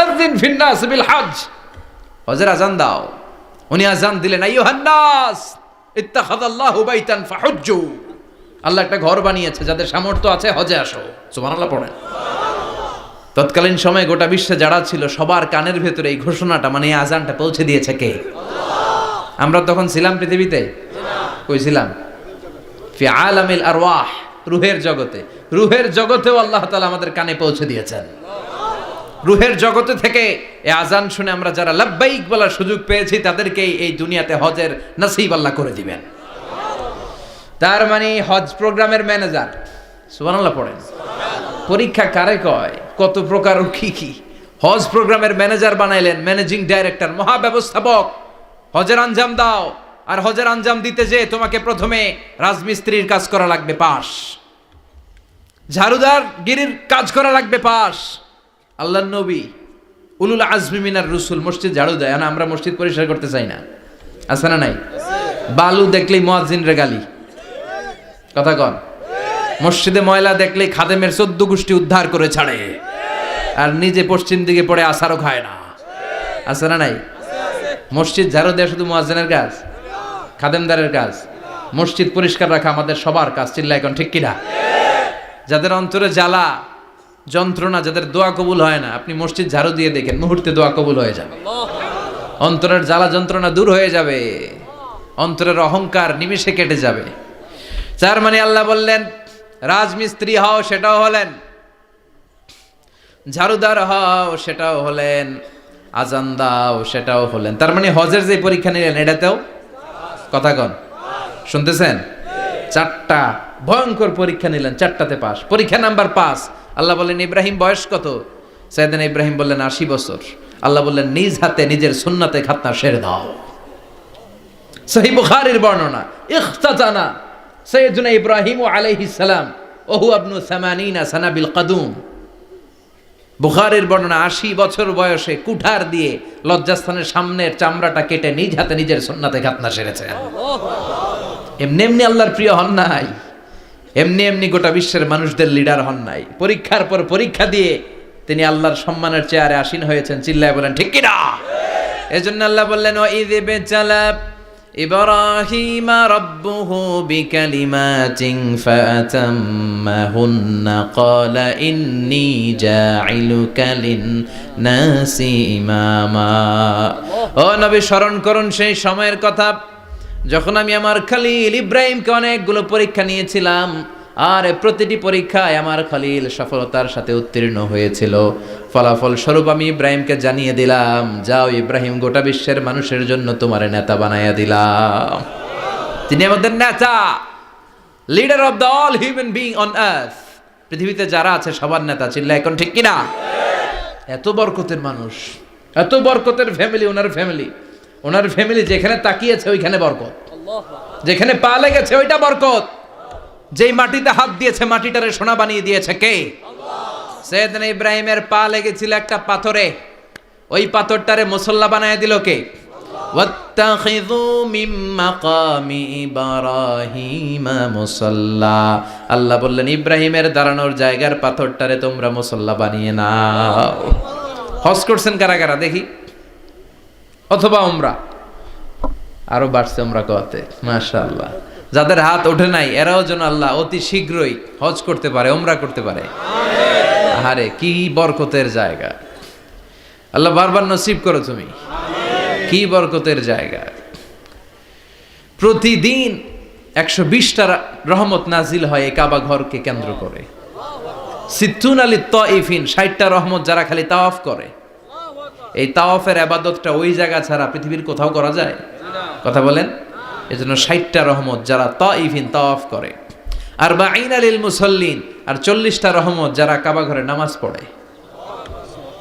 আযিন ফিন-নাস বিল হজ, হজের আজান দাও। উনি আজান দিলেন আইয়ুহান নাস ইত্তাখাযাল্লাহু বাইতান ফাহুজ্জু, আল্লাহ একটা ঘর বানিয়েছে, যাদের সামর্থ্য আছে হজে আসো। সুবহানাল্লাহ পড়েন। তৎকালীন সময়ে গোটা বিশ্বে যারা ছিল সবার কানের ভেতরে এই ঘোষণাটা মানে এই আজানটা পৌঁছে দিয়েছে কে? আমরা তখন ছিলাম পৃথিবীতে? কই ছিলাম? ফি আলামিল আরওয়াহ, রূহের জগতে। রূহের জগতেও আল্লাহ তাআলা আমাদের কানে পৌঁছে দিয়েছেন। রূহের জগতে থেকে এই আজান শুনে আমরা যারা লাব্বাইক বলার সুযোগ পেয়েছি তাদেরকে এই দুনিয়াতে হজের নসিব আল্লাহ করে দিবেন। তার মানে হজ প্রোগ্রামের ম্যানেজার। সুবহানাল্লাহ পড়েন। পরীক্ষা কারে কয়? কত প্রকার কি কি। হজ প্রোগ্রামের ম্যানেজার বানাইলেন, ম্যানেজিং ডাইরেক্টর, মহাব্যবস্থাপক। হজের আঞ্জাম দাও, আর হজের আঞ্জাম দিতে যে তোমাকে প্রথমে রাজমিস্ত্রির কাজ করা লাগবে পাস, ঝাড়ুদার গিরির কাজ করা লাগবে পাস। আল্লাহর নবী উলুল আজমি মিনার রসুল মসজিদ ঝাড়ু দেয় না, আমরা মসজিদ পরিষ্কার করতে চাই না, আছে না নাই? বালু দেখলেই মুয়াজ্জিনরে গালি, কথা কন। মসজিদে ময়লা দেখলেই খাদেমের 14 গোষ্ঠী উদ্ধার করে ছাড়ে, আর নিজে পশ্চিম দিকে পড়ে আসারও খায় না, আছে না নাই? মসজিদ ঝাড়ু দেওয়া শুধু মুয়াজ্জিনের কাজ? খাদেমদারের কাজ? মসজিদ পরিষ্কার রাখা আমাদের সবার কাজ। চিল্লা এখন ঠিক কিনা? যাদের অন্তরে জ্বালা যন্ত্রণা, যাদের দোয়া কবুল হয় না, আপনি মসজিদ ঝাড়ু দিয়ে দেখেন মুহূর্তে দোয়া কবুল হয়ে যাবে। অন্তরের জ্বালা যন্ত্রণা দূর হয়ে যাবে, অন্তরের অহংকার নিমেষে কেটে যাবে। তার মানে আল্লাহ বললেন রাজমিস্ত্রি হও, সেটাও হলেন, ঝাড়ুদার হও, সেটাও হলেন, আজান দাও, সেটাও হলেন। তার মানে হজের যে পরীক্ষা নিলেন এটাতেও, কথা কন, শুনতেছেন? 4টা ভয়ঙ্কর পরীক্ষা নিলেন, 4টাতে পাস। পরীক্ষা নাম্বার 5। আল্লাহ বললেন ইব্রাহিম বয়স কত? সাইয়েদনা ইব্রাহিম বললেন 80 বছর। আল্লাহ বললেন নিজ হাতে নিজের সুন্নাতে খাতনা সেরে দাও। সহিহ বুখারীর বর্ণনা, ইখতাতানা সাইয়েদনা ইব্রাহিম আলাইহিস সালাম ওহু ইবনু 80 সানা বিল কদুম। বুখারীর বর্ণনা 80 বছর বয়সে কুঠার দিয়ে লজ্জাস্থানের সামনের চামড়াটা কেটে নিজ হাতে নিজের সুন্নাতে খাতনা সেরেছেন। এমনি এমনি আল্লাহর প্রিয় হন নাই, এমনি এমনি গোটা বিশ্বের মানুষদের লিডার হন নাই। পরীক্ষার পর পরীক্ষা দিয়ে তিনি আল্লাহর সম্মানের চেয়ারে আসীন হয়েছেন। চিল্লায় বলেন ঠিক কিনা? এজন্য আল্লাহ বললেন ওয়াইয ইবতালা ইব্রাহিমা রাব্বুহু বিকালিমাতিন ফাআতাম্মাহুন্না ক্বালা ইন্নী জাঈলুকা লিন-নাসি ইমামা। ও নবী স্মরণ করুন সেই সময়ের কথা যখন আমি আমার খলিল ইব্রাহিমকে অনেকগুলো পরীক্ষা নিয়েছিলাম, আর প্রতিটি পরীক্ষায় আমার খলিল সফলতার সাথে উত্তীর্ণ হয়েছিল। ফলাফল স্বরূপ আমি ইব্রাহিমকে জানিয়ে দিলাম, যাও ইব্রাহিম, গোটা বিশ্বের মানুষের জন্য তোমার নেতা বানাইয়া দিলাম। তিনি আমাদের নেতা, leader of the all human being on earth. পৃথিবীতে যারা আছে সবার নেতা। চিল্লা এখন ঠিক কিনা? এত বরকতের মানুষ, এত বরকতের ফ্যামিলি, ওনার ফ্যামিলি, ওনার ফ্যামিলি যেখানে তাকিয়েছে ওইখানে বরকত, যেখানে পা লেগেছে ওইটা বরকত। যেই মাটিতে হাত দিয়েছে মাটিটারে সোনা বানিয়ে দিয়েছে কে? সাইয়েদনা ইব্রাহিমের পা লেগেছিল একটা পাথরে, ওই পাথরটারে মুসল্লা বানায় দিল কে? ওয়াত্তাখিযু মিন মাকামি ইব্রাহিমা মুসাল্লা। আল্লাহ বললেন ইব্রাহিমের দাঁড়ানোর জায়গার পাথরটারে তোমরা মুসল্লা বানিয়ে নাও। হজ করছেন কারা কারা দেখি? অথবা উমরা? আরো বাড়ছে উমরা করতে, মাশাআল্লাহ। যাদের হাত ওঠে নাই এরাও যেন আল্লাহ অতি শীঘ্রই হজ করতে পারে, উমরা করতে পারে। আরে কি বরকতের জায়গা! আল্লাহ বারবার নসিব করো তুমি। কি বরকতের জায়গা। প্রতিদিন 120টা রহমত নাজিল হয় এই কাবা ঘরকে কেন্দ্র করে। সিত্তুন আলী তাইফিন, 60টা রহমত যারা খালি তাওয়াফ করে। এই তাওয়াফের ইবাদতটা ওই জায়গা ছাড়া পৃথিবীর কোথাও করা যায়? কথা বলেন। এজন্য 60টা রহমত যারা তাইফিন তাওয়াফ করে। আর বাঈনা লিল মুসাল্লিন, আর 40টা রহমত যারা কাবা ঘরে নামাজ পড়ে।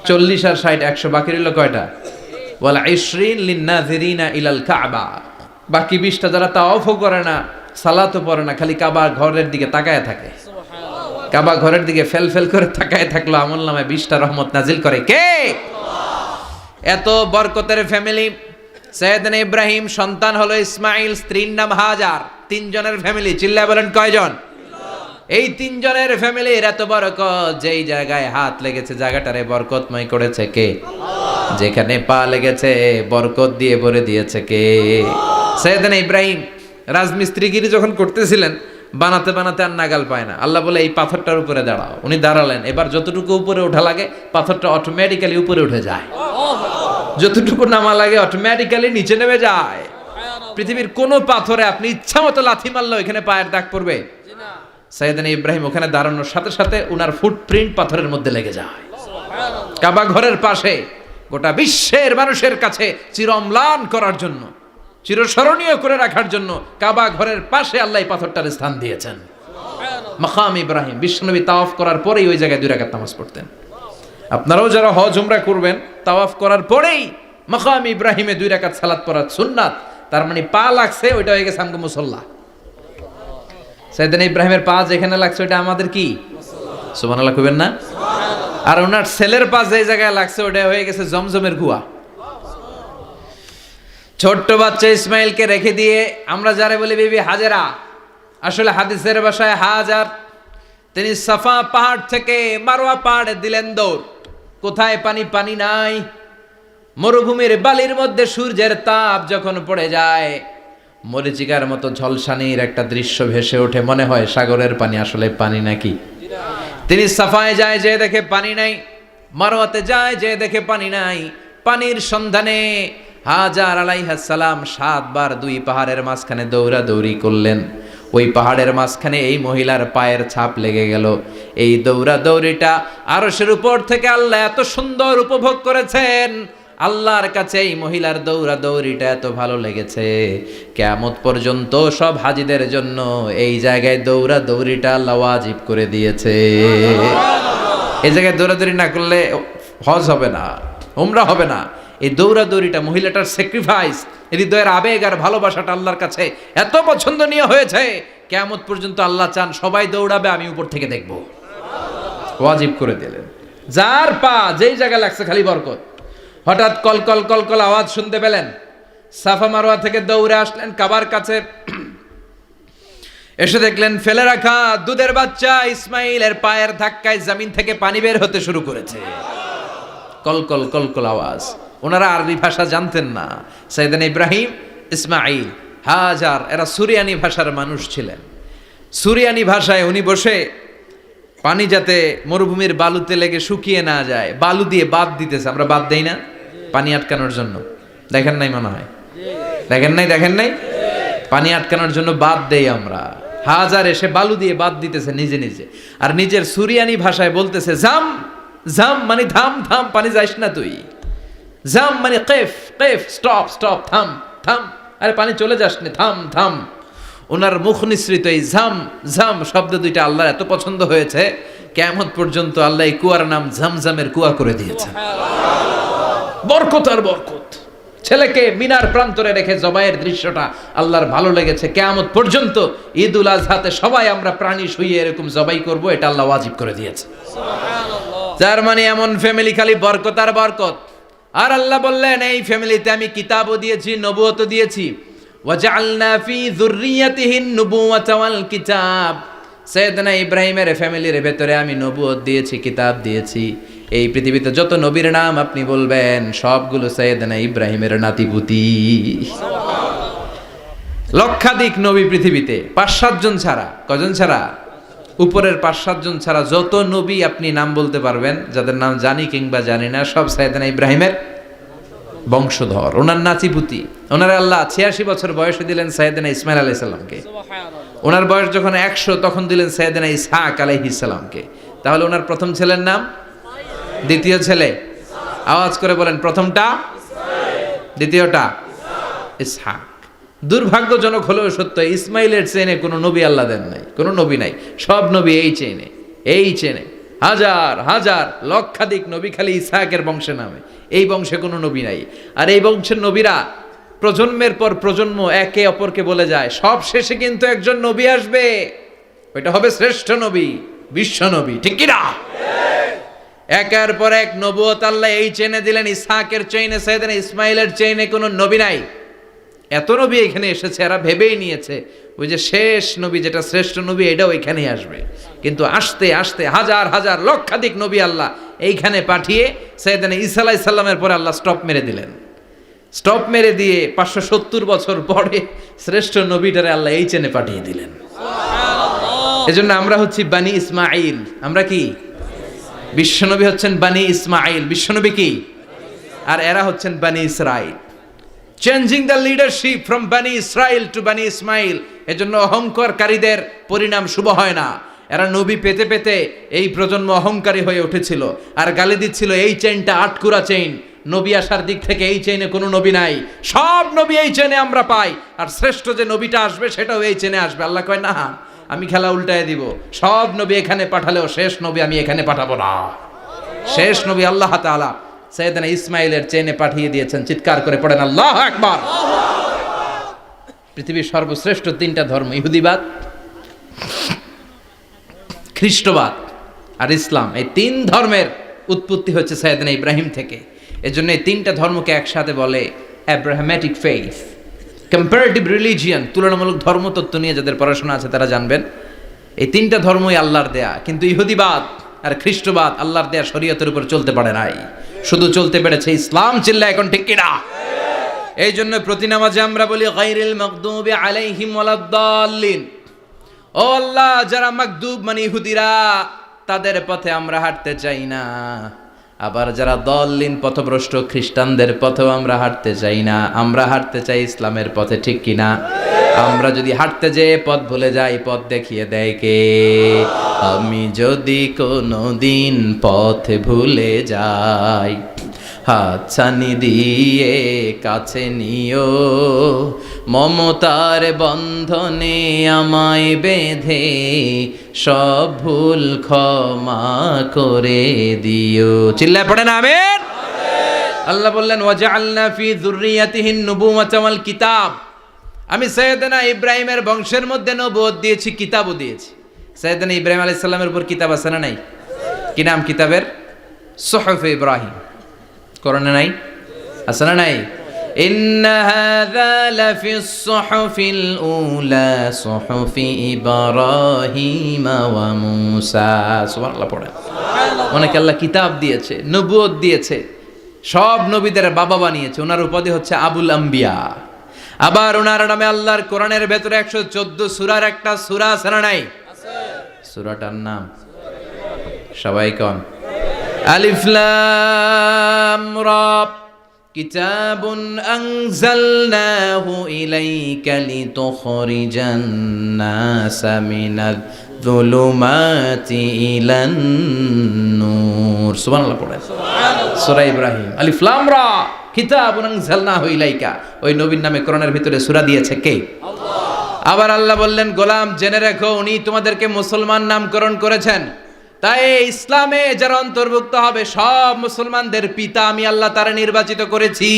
40 আর 60 100, বাকি রইল কয়টা? ওয়াল 20 লিন-নাযিরিনা ইলাল কাবা। বাকি 20টা যারা তাওয়াফও করে না, সালাতও পড়ে না, খালি কাবা ঘরের দিকে তাকায় থাকে। কাবা ঘরের দিকে ফেল ফেল করে তাকায় থাকলো, আমলনামায় 20টা রহমত নাজিল করে কে? এত বরকতের ফ্যামিলি। সাইয়েদনা ইব্রাহিম সন্তান হলো ইসমাইল, স্ত্রীর নাম হাজার। 3 জনের ফ্যামিলি, চিল্লায় বলেন কয়জন? এই 3 জনের ফ্যামিলির এত বরকত, যেই জায়গায় হাত লেগেছে জায়গাটারে বরকতময় করেছে কে? যেখানে পা লেগেছে বরকত দিয়ে ভরে দিয়েছে কে? সাইয়েদনা ইব্রাহিম রাজমিস্ত্রিগিরি যখন করতেছিলেন, বানাতে বানাতে আর নাগাল পায় না। আল্লাহ বলে এই পাথরটার উপরে দাঁড়াও। উনি দাঁড়ালেন। এবার যতটুকু উপরে ওঠা লাগে পাথরটা অটোমেটিক্যালি উপরে উঠে যায়, যতটুকু নামা লাগে অটোমেটিক্যালি নিচে নেমে যায়। পৃথিবীর কোনো পাথরে আপনি ইচ্ছা মতো লাথি মারলেও এখানে পায়ের দাগ পড়বে? সাইয়েদনা ইব্রাহিম ওখানে দাঁড়ানোর সাথে সাথে উনার ফুটপ্রিন্ট পাথরের মধ্যে লেগে যায়। কাবা ঘরের পাশে গোটা বিশ্বের মানুষের কাছে চিরম্লান করার জন্য, চিরস্মরণীয় করে রাখার জন্য কাবা ঘরের পাশে আল্লাহ এই পাথরটার স্থান দিয়েছেন। মাকাম ইব্রাহিম। বিশ্বনবী তাওয়াফ করার পরেই ওই জায়গায় 2 রাকাত নামাজ পড়তেন। আপনারাও যারা হজ উমরা করবেন, তাওয়াফ করার পরেই মাকাম ইব্রাহিমে 2 রাকাত সালাত পড়া সুন্নাত। তার মানে পা লাগছে, ওইটা হয়ে গেছে আমগো মুসাল্লা। সাইয়েদনা ইব্রাহিমের পা যেখানে লাগছে ওইটা আমাদের কি? সুবহানাল্লাহ কইবেন না? আর ওনার ছেলের পা যে জায়গায় লাগছে ওটা হয়ে গেছে জমজমের কুয়া। ছোট্ট বাচ্চা ইসমাইলকে রেখে দিয়ে আমরা যারা বলি বিবি হাজেরা, আসলে হাদিসের ভাষায় হাজার, তিনি সাফা পাহাড় থেকে মারওয়া পাহাড়ে দিলেন দৌড়। কোথায় পানি? পানি নাই। মরুভূমির বালির মধ্যে সূর্যের তাপ যখন পড়ে যায়, মরিচিকার মতো ঝলসানির একটা দৃশ্য ভেসে ওঠে, মনে হয় সাগরের পানি, আসলে পানি নাকি? তিনি সাফায় যায়, যে দেখে পানি নাই। মারওয়াতে যায়, যে দেখে পানি নাই। পানির সন্ধানে হাজার আলাইহিস সালাম 7 বার 2 পাহাড়ের মাঝখানে দৌড়াদৌড়ি করলেন। ওই পাহাড়ের মাঝখানে এই মহিলার পায়ের ছাপ লেগে গেল। এই দৌড়াদৌড়িটা আরশের উপর থেকে আল্লাহ এত সুন্দর উপভোগ করেছেন। আল্লাহর কাছে এই মহিলার দৌড়াদৌড়িটা এত ভালো লেগেছে, কিয়ামত পর্যন্ত সব হাজীদের জন্য এই জায়গায় দৌড়াদৌড়িটা আল্লাহ ওয়াজিব করে দিয়েছে। এই জায়গায় দৌড়াদৌড়ি না করলে হজ হবে না, উমরা হবে না। এই দৌড়াদৌড়িটা, মহিলাটার স্যাক্রিফাইস, হৃদয়ের আবেগ আর ভালোবাসাটা আল্লাহর কাছে এত পছন্দনীয় হয়েছে, কিয়ামত পর্যন্ত আল্লাহ চান সবাই দৌড়াবে, আমি উপর থেকে দেখব। ওয়াজিব করে দিলেন। যার পা যেই জায়গায় লাগছে খালি বরকত। হঠাৎ কলকল কলকল আওয়াজ শুনতে পেলেন। সাফা মারওয়া থেকে দৌড়ে আসলেন কাবার কাছে। এসে দেখলেন ফেলে রাখা দুধের বাচ্চা ইসমাইলের পায়ের ধাক্কায় জমিন থেকে পানি বের হতে শুরু করেছে। কলকল কলকল আওয়াজ। ওনারা আরবি ভাষা জানতেন না। সাইয়েদনা ইব্রাহিম, ইসমাইল, হাজার এরা সুরিয়ানি ভাষার মানুষ ছিলেন। সুরিয়ানি ভাষায় উনি বসে পানি যাতে মরুভূমির বালুতে লেগে শুকিয়ে না যায়, বালু দিয়ে বাঁধ দিতেছে। আমরা বাঁধ দেই না পানি আটকানোর জন্য? দেখেন নাই মনে হয়? দেখেন নাই? পানি আটকানোর জন্য বাঁধ দেই আমরা। হাজার এসে বালু দিয়ে বাঁধ দিতেছে নিজে নিজে, আর নিজের সুরিয়ানি ভাষায় বলতেছে জাম জাম, মানে থাম থাম, পানি যাইস না তুই। জাম মানে কেফ কেফ, স্টপ স্টপ, থাম থাম, আরে পানি চলে যাস না, থাম থাম। ওনার মুখ নিঃসৃত এই ঝাম ঝাম শব্দ দুইটা আল্লাহর এত পছন্দ হয়েছে, কিয়ামত পর্যন্ত আল্লাহ এই কুয়ার নাম ঝমঝমের কুয়া করে দিয়েছেন। বরকত আর বরকত। ছেলেকে মিনার প্রান্তরে রেখে জবাইয়ের দৃশ্যটা আল্লাহর ভালো লেগেছে। কিয়ামত পর্যন্ত ঈদুল আজহাতে সবাই আমরা প্রাণী শুইয়ে এরকম জবাই করব, এটা আল্লাহ ওয়াজিব করে দিয়েছে। যার মানে এমন ফ্যামিলি খালি বরকত আর বরকত। আর আল্লাহ বললেন এই ফ্যামিলিতে আমি কিতাবও দিয়েছি, নবুয়তও দিয়েছি। ওয়াজআলনা ফি যুররিয়াতিহিন নুবুওয়াতা ওয়াল কিতাব। সাইয়েদনা ইব্রাহিমের ফ্যামিলির ভেতরে আমি নবুয়ত দিয়েছি, কিতাব দিয়েছি। এই পৃথিবীতে যত নবীর নাম আপনি বলবেন সবগুলো সাইয়েদনা ইব্রাহিমের নাতিপুতি। লক্ষাধিক নবী পৃথিবীতে, 5-7 জন ছাড়া। কজন ছাড়া? উপরের 5-7 জন ছাড়া যত নবী আপনি নাম বলতে পারবেন, যাদের নাম জানি কিংবা জানি না, সব সাইয়েদনা ইব্রাহিমের বংশধর, ওনার নাতিপুতি। ওনার আল্লাহ 86 বছর বয়সে দিলেন সাইয়েদনা ইসমাইল আলাইহিস সালামকে। ওনার বয়স যখন 100 তখন দিলেন সাইয়েদনা ইসহাক আলাইহিস সালামকে। তাহলে ওনার প্রথম ছেলের নাম, দ্বিতীয় ছেলে আওয়াজ করে বলেন, প্রথমটা দ্বিতীয়টা ইসহাক। দুর্ভাগ্যজনক হলেও সত্য, ইসমাইলের চেনে কোনো নবী আল্লাহ দেন নাই, কোনো নবী নাই। সব নবী এই চেনে হাজার হাজার লক্ষাধিক নবী খালি ইসহাকের বংশে নামে, এই বংশে কোনো নবী নাই। আর এই বংশের নবীরা প্রজন্মের পর প্রজন্ম একে অপরকে বলে যায়, সব শেষে কিন্তু একজন নবী আসবে, ওইটা হবে শ্রেষ্ঠ নবী, বিশ্ব নবী, ঠিক কিনা? একের পর এক নবুয়ত আল্লাহ এই চেনে দিলেন। ইসহাকের চেইনে, সাইয়েদনা ইসমাইলের চেইনে কোনো নবী নাই। এত নবী এখানে এসেছে, এরা ভেবেই নিয়েছে ওই যে শেষ নবী যেটা শ্রেষ্ঠ নবী এটাও এখানেই আসবে। কিন্তু আস্তে আস্তে হাজার হাজার লক্ষাধিক নবী আল্লাহ এইখানে পাঠিয়ে সাইয়েদনা ঈসা আলাইহিস সালামের পরে আল্লাহ স্টপ মেরে দিলেন। স্টপ মেরে দিয়ে 570 বছর পরে শ্রেষ্ঠ নবীটারে আল্লাহ এই চেনে পাঠিয়ে দিলেন। এজন্য আমরা হচ্ছি বানি ইসমাইল। আমরা কি? বিশ্বনবী হচ্ছেন বানি ইসমাইল, বিশ্বনবী কি? আর এরা হচ্ছেন বানি Israil. Changing the leadership from বানি ইসরাইল টু বানি ইসমাইল। এজন্য অহংকারকারীদের পরিণাম শুভ হয় না। এরা নবী পেতে পেতে এই প্রজন্ম অহংকারী হয়ে উঠেছিল আর গালি দিচ্ছিল এই চেইনটা আটকুরা চেইন, নবী আসার দিক থেকে এই চেইনে কোনো নবী নাই, সব নবী এই চেইনে আমরা পাই, আর শ্রেষ্ঠ যে নবীটা আসবে সেটাও এই চেইনে আসবে। আল্লাহ কয় না, আমি খেলা উল্টায় দিব, সব নবী এখানে পাঠালেও শেষ নবী আমি এখানে পাঠাবো না। শেষ নবী আল্লাহ তাআলা সাইয়েদনা ইসমাইলের চেইনে পাঠিয়ে দিয়েছেন। চিৎকার করে পড়েন আল্লাহু আকবার। পৃথিবীর সর্বশ্রেষ্ঠ 3টা ধর্ম, ইহুদিবাদ, খ্রিস্টবাদ আর ইসলাম, এই 3 ধর্মের উৎপত্তি হচ্ছে সাইয়েদনা ইব্রাহিম থেকে। এজন্য এই 3টা ধর্মকে একসাথে বলে অ্যাব্রাহামেটিক ফেইথ, কম্পারেটিভ রিলিজিয়ান। তুলনামূলক ধর্মতত্ত্ব নিয়ে যাদের পড়াশোনা আছে তারা জানবেন এই 3টা ধর্মই আল্লাহর দেয়া। কিন্তু ইহুদিবাদ আর খ্রিস্টবাদ আল্লাহর দেয়া শরীয়তের উপর চলতে পারে নাই, শুধু চলতে পেরেছে ইসলাম। চিল্লা এখন ঠিক কিনা? এই জন্য প্রতি নামাজে আমরা বলি গায়রিল মাগদুবি আলাইহিম ওয়ালাদ-দাল্লিন। ও আল্লাহ, যারা মাগদুব মানে ইহুদিরা, তাদের পথে আমরা হাঁটতে চাই না। আবার যারা দল্লিন পথভ্রষ্ট খ্রিস্টানদের পথেও আমরা হাঁটতে চাই না, আমরা হাঁটতে চাই ইসলামের পথে, ঠিক কিনা? আমরা যদি হাঁটতে যেয়ে পথ ভুলে যাই, পথ দেখিয়ে দেয় কে? আমি যদি কোনো দিন পথ ভুলে যাই, হাতছানি দিয়ে কাছে নিও, মমতার বন্ধনে আমায় বেঁধে সব ভুল ক্ষমা করে দিও। চিল্লায় পড়েন আমিন। আল্লাহ বললেন ওয়াজআলনা ফি যুররিয়াতিহিন নুবুওয়াতা ওয়াল কিতাব। আমি সাইয়েদনা ইব্রাহিমের বংশের মধ্যে নবুয়ত দিয়েছি, কিতাবও দিয়েছি। সাইয়েদনা ইব্রাহিম আলাইহিস সালামের উপর কিতাব আছে না নাই? কি নাম কিতাবের? সুহুফে ইব্রাহিম। কোরআনে নাই? আছে না নাই? ইন্না হাযা লাফিস সুহুফিল উলা সুহুফি ইব্রাহিম ওয়া মূসা। সুবহানাল্লাহ পড়েন। অনেকে আল্লাহ কিতাব দিয়েছে, নবুয়ত দিয়েছে, সব নবীদের বাবা বানিয়েছে। ওনার উপাধি হচ্ছে আবুল আম্বিয়া। আবার ওনার নামে আল্লাহর কোরআনের ভেতরে 114 সূরার একটা সূরা আছে না নাই? আছে। সূরাটার নাম সবাই কোন? আলিফ লাম রা। কিতাবুন আনজালনাহু ইলাইকা লিতুখরিজান নাসা মিনাজ যুলুমাতি ইলান নূর। সুবহানাল্লাহ পড়েন। সূরা ইব্রাহিম আলিফ লাম রা কিতাবুন আনজালনাহু ইলাইকা। ওই নবীর নামে কোরআনের ভিতরে সূরা দিয়েছে কে? আল্লাহ। আবার আল্লাহ বললেন, গোলাম জেনে রাখো, উনি তোমাদেরকে মুসলমান নামকরণ করেছেন। তাই ইসলামে যারা অন্তর্ভুক্ত হবে সব মুসলমানদের পিতা আমি আল্লাহ তারা নির্বাচিত করেছি।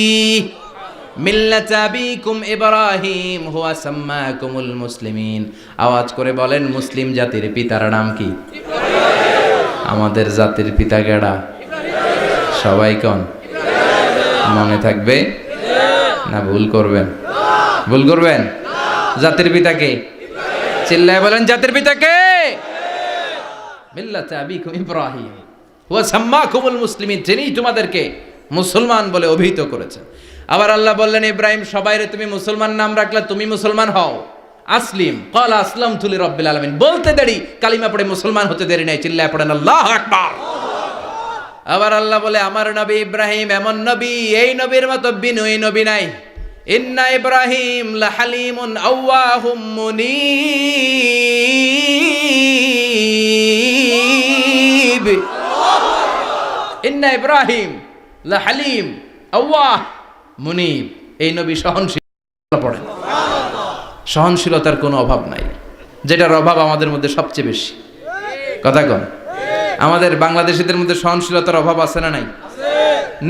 মিল্লাত আবিকুম ইব্রাহিম হুয়া সাম্মাকুমুল মুসলিমিন। আওয়াজ করে বলেন, মুসলিম জাতির পিতার নাম কি? ইব্রাহিম। আমাদের জাতির পিতা কেডা? ইব্রাহিম। সবাই কোন? ইব্রাহিম। মনে থাকবে না ভুল করবেন? ভুল করবেন? জাতির পিতা কে? ইব্রাহিম। চিল্লায় বলেন, জাতির পিতা কে? মিল্লাত আবিকুম ইব্রাহিম ওয়া সাম্মাকুমুল মুসলিমিন। যিনি তোমাদেরকে মুসলমান বলে অভিহিত করেছেন। আবার আল্লাহ বললেন, ইব্রাহিম সবাইরে তুমি মুসলমান নাম রাখলে, তুমি মুসলমান হও। আসলিম ক্বালা আসলামতু লিরাব্বিল আলামিন, বলতে দেরি, কালিমা পড়ে মুসলমান হতে দেরি নাই, চিল্লায় পড়েন আল্লাহু আকবার। আবার আল্লাহ বলে আমার নবী ইব্রাহিম এমন নবী, এই নবীর মতো বিনয়ী নবী নাই। ইন্না ইব্রাহিম লাহালিমুন আওয়াহুম মুনীব। ইন্না ইব্রাহিম লাহালিম আওয়াহ মুনীব, এই নবী সহনশীল। পড়েন সহনশীলতার কোনো অভাব নাই, যেটার অভাব আমাদের মধ্যে সবচেয়ে বেশি। কথা কন, আমাদের বাংলাদেশিদের মধ্যে সহনশীলতার অভাব আছে না নাই?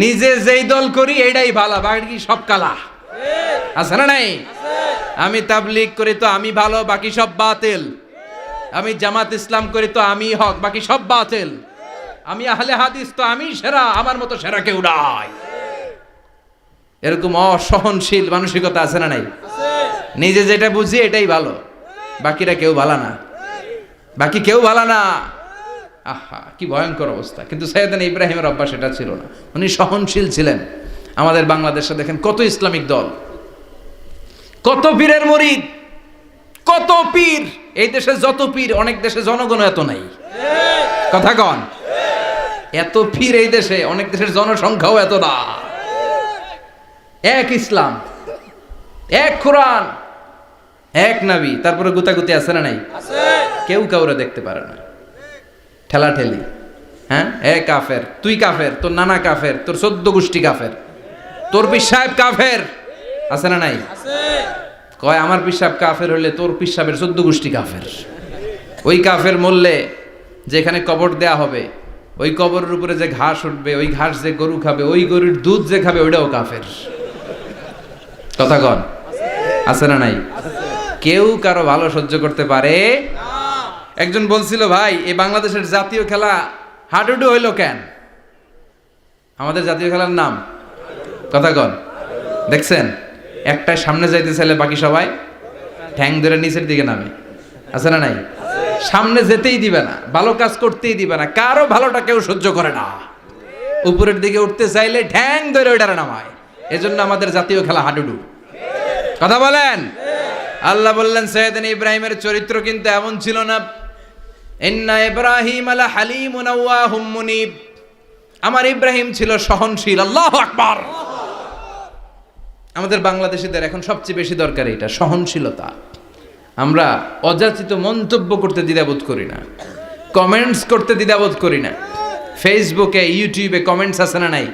নিজে যেই দল করি এইটাই ভালো, বাকি সব কালা, আছে না নাই? আমি তাবলীগ করি তো আমি ভালো, বাকি সব বাতিল। আমি জামাত ইসলাম করি তো আমি হক, বাকি সব বাতিল। আমি আহলে হাদিস তো আমি সেরা, আমার মতো সেরা কেউ নাই। এরকম অসহনশীল মানসিকতা আছে না নাই? নিজে যেটা বুঝি এটাই ভালো, বাকিরা কেউ ভালো না, বাকি কেউ ভালো না। আহা কি ভয়ঙ্কর অবস্থা। কিন্তু সাইয়েদনা ইব্রাহিমের অভ্যাস এটা ছিল না, উনি সহনশীল ছিলেন। আমাদের বাংলাদেশে দেখেন কত ইসলামিক দল, কত পীরের মুরিদ, কত পীর। এই দেশে যত পীর, অনেক দেশে জনগণ এত নাই। কথা কন, এত পীর এই দেশে, অনেক দেশের জনসংখ্যাও এত না। এক ইসলাম, এক কোরআন, এক নবী, তারপরে গুতাগুতি আছে না নাই? কেউ কাউরে দেখতে পারে না, ঠেলা ঠেলি। হ্যাঁ, এ কাফের, তুই কাফের, তোর নানা কাফের, তোর 14 গোষ্ঠী কাফের, তোর পীর সাহেব কাফের, আছে না নাই? কয় আমার পীর সাহেব কাফের হলে তোর পীর সাহেবের 14 গোষ্ঠী কাফের। ওই কাফের মরলে যেখানে কবর দেয়া হবে, ওই কবরের উপরে যে ঘাস উঠবে, ওই ঘাস যে গরু খাবে, ওই গরুর দুধ যে খাবে, ওইটাও কাফের। কথা কন, আছে না নাই? কেউ কারো ভালো সহ্য করতে পারে না। একজন বলছিল, ভাই এই বাংলাদেশের জাতীয় খেলা হাডুডু হইল কেন? আমাদের জাতীয় খেলার নাম, কথা কন, দেখছেন একটাই সামনে যাইতে চাইলে বাকি সবাই ঠ্যাং ধরে নিচের দিকে নামে, আছে না নাই? সামনে যেতেই দিবে না, ভালো কাজ করতেই দিবে না, কারো ভালোটা কেউ সহ্য করে না। উপরের দিকে উঠতে চাইলে ঠ্যাং ধরে ওইটারে নামায়। এজন্য আমাদের জাতীয় খেলা হাডুডু। কথা বলেন। আল্লাহ বললেন সাইয়েদনা ইব্রাহিমের চরিত্র কিন্তু এমন ছিল না। ইন্না ইব্রাহিম আলা হালিমুন আওয়াহুম মুনীব, আমার ইব্রাহিম ছিল সহনশীল। আল্লাহু আকবার। আমাদের বাংলাদেশিদের এখন সবচেয়ে বেশি দরকার এটা, সহনশীলতা। আমরা অযাচিত মন্তব্য করতে দ্বিধাবোধ করি না, কমেন্টস করতে দ্বিধাবোধ করি না। ফেসবুকে ইউটিউবে কমেন্টস আছে না নাই?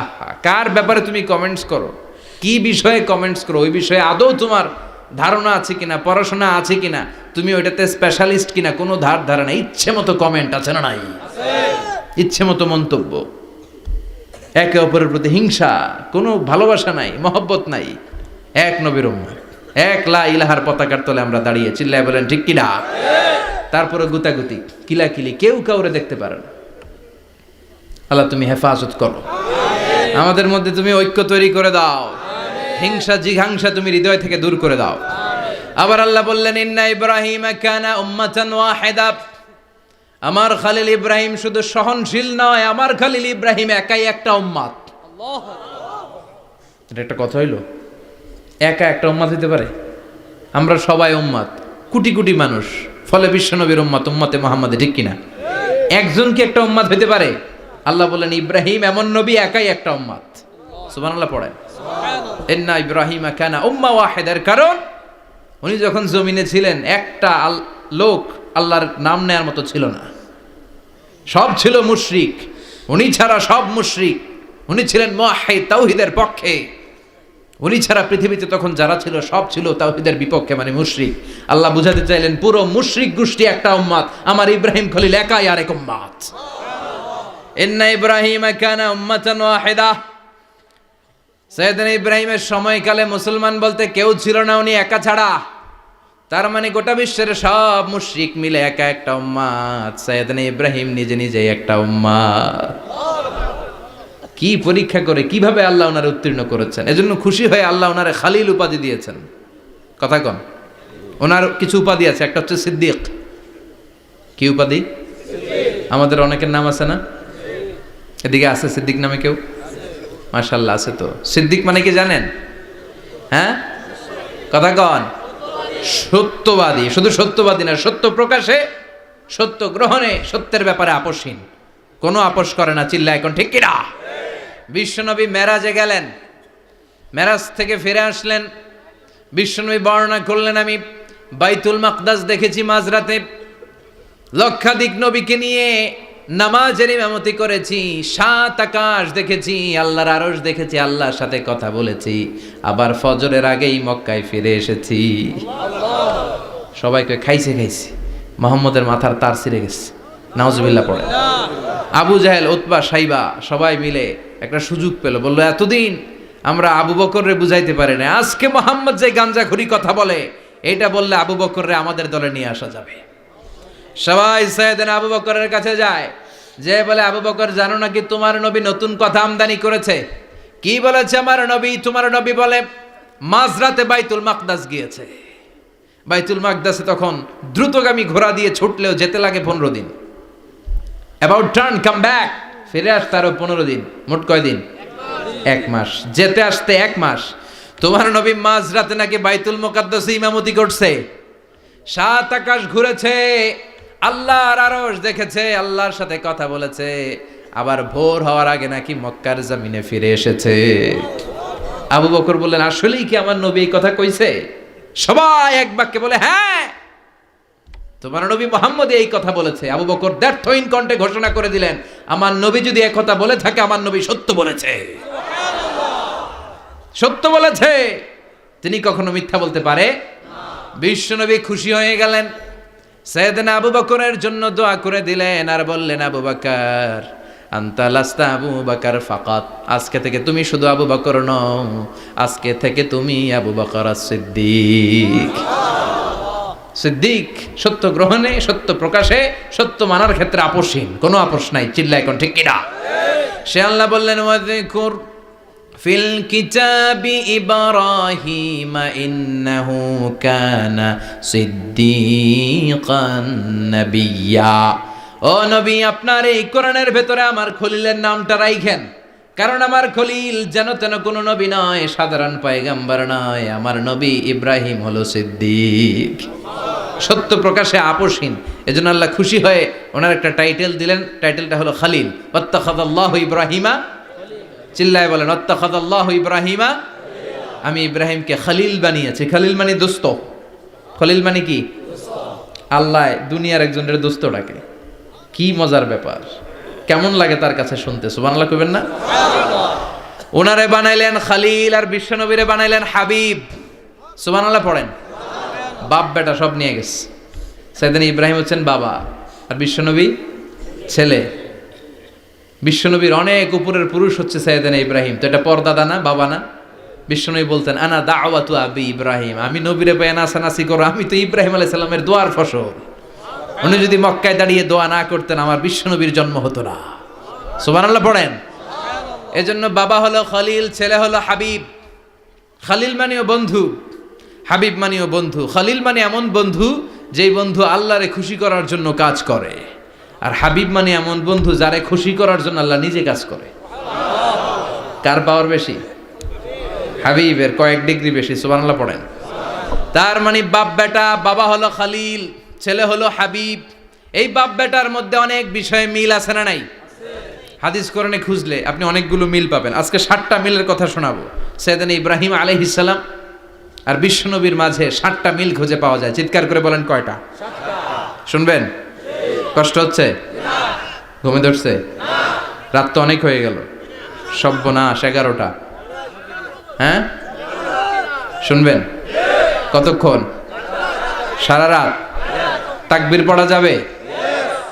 আহা, কার ব্যাপারে তুমি কমেন্টস করো, কি বিষয়ে কমেন্টস করো, ওই বিষয়ে আদৌ তোমার ধারণা আছে কিনা, পড়াশোনা আছে কিনা, তুমি ওইটাতে স্পেশালিস্ট কিনা, কোনো ধারণা। ইচ্ছে মতো কমেন্ট আছে না নাই? ইচ্ছে মতো মন্তব্য, একে অপরের প্রতি হিংসা, কোনো ভালোবাসা নাই, মহব্বত নাই। এক নবীর উম্মত, এক লা ইলাহার পতাকার তলে আমরা দাঁড়িয়ে, চিল্লায় বলেন ঠিক কিনা? তারপরে গুতাগুতি, কিলাকিলি, কেউ কাউরে দেখতে পারে না। আল্লাহ তুমি হেফাজত করো, আমাদের মধ্যে তুমি ঐক্য তৈরি করে দাও, হিংসা জিঘাংসা তুমি হৃদয় থেকে দূর করে দাও। আবার আল্লাহ বললেন ইন্না ইব্রাহিম কানা উম্মাতান ওয়াহিদা, আমার খলিল ইব্রাহিম শুধু সহনশীল নয়, আমার খলিল ইব্রাহিম একাই একটা উম্মত। এটা একটা কথা হইলো, একা একটা উম্মত হইতে পারে? আমরা সবাই উম্মত, কোটি কোটি মানুষ, ফলে বিশ্বনবীর উম্মত, উম্মতে মুহাম্মাদে, ঠিক কিনা? একজন কি একটা উম্মত হইতে পারে? আল্লাহ বললেন ইব্রাহিম এমন নবী, একাই একটা উম্মত। সুবহানাল্লাহ পড়েন। ইন্না ইব্রাহিম কানা উম্মাহ ওয়াহিদার, কারণ উনি যখন জমিনে ছিলেন একটা লোক আল্লাহর নাম নেয়ার মতো ছিল না, সব ছিল মুশরিক। উনি ছাড়া সব মুশরিক। উনি ছিলেন মুওয়াহহিদ, তাওহীদের পক্ষে। উনি ছাড়া পৃথিবীতে তখন যারা ছিল সব ছিল তাওহীদের বিপক্ষে, মানে মুশরিক। আল্লাহ বুঝাতে চাইলেন পুরো মুশরিক গোষ্ঠী একটা উম্মত, আমার ইব্রাহিম খলিল একাই আরেক উম্মত। ইন্না ইব্রাহিম কানা উম্মাতান ওয়াহিদা, সাইয়েদনা ইব্রাহিমের সময়কালে মুসলমান বলতে কেউ ছিল না, উনি একা ছাড়া। তার মানে গোটা বিশ্বের সব মুশরিক মিলে একা একটা উম্মত, সাইয়েদনা ইব্রাহিম নিজে নিজে একটা উম্মত। কি পরীক্ষা করে কিভাবে আল্লাহ ওনারে উত্তীর্ণ করেছেন। এজন্য খুশি হয়ে আল্লাহ ওনারে খালিল উপাধি দিয়েছেন। কথা কন, ওনার কিছু উপাধি আছে, একটা হচ্ছে সিদ্দিক। কি উপাধি? আমাদের অনেকের নাম আছে না? এদিকে আছে সিদ্দিক নামে কেউ? মাশাআল্লাহ আছে তো। সিদ্দিক মানে কি জানেন? হ্যাঁ, কথা কন। সত্যবাদী, শুধু সত্যবাদী না, সত্য প্রকাশে, সত্য গ্রহণে, সত্যের ব্যাপারে আপোষহীন, কোনো আপোষ করে না। চিল্লা এখন ঠিক কিনা? বিশ্বনবী মেরাজে গেলেন, মেরাজ থেকে ফিরে আসলেন। বিশ্বনবী বর্ণনা করলেন, আমি বাইতুল মাকদাস দেখেছি মাঝরাতে, লক্ষাধিক নবীকে নিয়ে নামাজের ইমামতি করেছি, 7 আকাশ দেখেছি, আল্লাহর আরশ দেখেছি, আল্লাহর সাথে কথা বলেছি, আবার ফজরের আগেই মক্কায় ফিরে এসেছি। সবাইকে খাইছে খাইছে, মোহাম্মদের মাথার তার ছিঁড়ে গেছে, নাউজুবিল্লাহ পড়ে। আবু জাহেল, উতবা, সাইবা সবাই মিলে একটা সুযোগ পেল, বললো এতদিন আমরা আবু বকররে বুঝাইতে পারি না, আজকে মোহাম্মদ যে গাঞ্জাখুরি কথা বলে এটা বললে আবু বকররে আমাদের দলে নিয়ে আসা যাবে। সবাই সাইয়েদনা আবু বকরের কাছে যায়, যে বলে আবু বকর জানো নাকি তোমার নবী নতুন কথা আমদানি করেছে? কি বলেছে আমার নবী? তোমার নবী বলে মাঝরাতে বাইতুল মাকদাস গিয়েছে। বাইতুল মাকদাসে তখন দ্রুতগামী ঘোড়া দিয়ে ছুটলেও যেতে লাগে 15 দিন। অ্যাবাউট টার্ন কাম ব্যাক, ফিরে আসতে আরো 15 দিন, মোট কয় দিন? 1 মাস, যেতে আসতে 1 মাস। তোমার নবী মাঝরাতে নাকি বাইতুল মুকাদ্দাসে ইমামতি করছে, 7 আকাশ ঘুরেছে, আল্লাহর আরশ দেখেছে, আল্লাহর সাথে কথা বলেছে, আবার ভোর হওয়ার আগে নাকি মক্কার জমিনে ফিরে এসেছে। আবু বকর বললেন আসলেই কি আমার নবী এই কথা কইছে? সবাই এক বাক্যে বলে হ্যাঁ, তোমার নবী মুহাম্মদ এই কথা বলেছে। আবু বকর দ্ব্যর্থহীন কণ্ঠে ঘোষণা করে দিলেন, আমার নবী যদি এই কথা বলে থাকে, আমার নবী সত্য বলেছে, সত্য বলেছে, তিনি কখনো মিথ্যা বলতে পারে না। বিশ্বনবী খুশি হয়ে গেলেন, সাইয়েদনা আবু বকরের জন্য দোয়া করে দিলেন, আর বললেন আবু বকর আনতা লাস্তা আবু বকর ফাকাত, আজকে থেকে তুমি শুধু আবু বকর নও, আজকে থেকে তুমি আবু বকর as-সিদ্দিক। সিদ্দিক, সত্য গ্রহণে, সত্য প্রকাশে, সত্য মানার ক্ষেত্রে আপোষহীন, কোনো আপোষ নাই। চিল্লা এখন ঠিক কিনা? সে আল্লাহ বললেন ওয়াযকুর ফিল কিতাবি ইব্রাহিম ইন্নাহু কানা সিদ্দিকান নাবিয়্যা। ও নবী, আপনার এই কোরআনের ভেতরে আমার খলিলের নামটা রাখেন, কারণ আমার খলিল যেন তেন কোনো নবী নয়, সাধারণ পয়গম্বর নয়, আমার নবী ইব্রাহিম হলো সিদ্দিক, সত্য প্রকাশে আপোষহীন। এজন্য আল্লাহ খুশি হয়ে ওনার একটা টাইটেল দিলেন, টাইটেলটা হলো খলিল। ওয়াত্তাখাযাল্লাহু ইব্রাহিমা, চিল্লায় বলেন ওয়াত্তাখাযাল্লাহু ইব্রাহিমা, আমি ইব্রাহিমকে খলিল বানিয়েছি। খলিল মানে দোস্ত, খলিল মানে কি? আল্লাহ দুনিয়ার একজনের দোস্ত ডাকে, কি মজার ব্যাপার, কেমন লাগে তার কাছে শুনতে? সুবহানাল্লাহ কইবেন না? ওনারে বানাইলেন খলিল, আর বিশ্বনবীরে বানাইলেন হাবিব। সুবহানাল্লাহ পড়েন। বাপ বেটা সব নিয়ে গেছে। সাইয়েদনা ইব্রাহিম হচ্ছেন বাবা, আর বিশ্বনবী ছেলে। বিশ্বনবীর অনেক উপরের পুরুষ হচ্ছে সাইয়েদনা ইব্রাহিম, তো এটা পরদাদা না, বাবা না? বিশ্বনবী বলতেন আনা দাওয়াতু আবি ইব্রাহিম, আমি নবীরে পেয়ে নাচানাচি করো, আমি তো ইব্রাহিম আলাইহিস সালামের দোয়ার ফসল। উনি যদি মক্কায় দাঁড়িয়ে দোয়া না করতেন, আমার বিশ্বনবীর জন্ম হতো না। সুবহানাল্লাহ পড়েন। এজন্য বাবা হলো খলিল, ছেলে হলো হাবিব। খলিল মানেও বন্ধু, হাবিব মানেও বন্ধু। খলিল মানে এমন বন্ধু যেই বন্ধু আল্লাহরে খুশি করার জন্য কাজ করে, আর হাবিব মানে এমন বন্ধু যারে খুশি করার জন্য আল্লাহ নিজে কাজ করে। কার পাওয়ার বেশি? হাবিবের কয়েক ডিগ্রি বেশি। সুবহানাল্লাহ পড়েন। তার মানে বাপ বেটা, বাবা হলো খলিল, ছেলে হলো হাবিব। এই বাপ বেটার মধ্যে অনেক বিষয়ে মিল আছে না নাই? হাদিস কোরআনে খুঁজলে আপনি অনেকগুলো মিল পাবেন। আজকে 7টা মিলের কথা শোনাবো। সাইয়েদনা ইব্রাহিম আলাইহিস সালাম আর বিশ্বনবীর মাঝে 7টা মিল খুঁজে পাওয়া যায়। চিৎকার করে বলেন কয়টা? 7টা। শুনবেন? কষ্ট হচ্ছে? ঘুমে ধরছে? রাত তো অনেক হয়ে গেল, সর্বনাশ 11টা। হ্যাঁ শুনবেন? কতক্ষণ? সারা রাত। তাকবীর পড়া যাবে?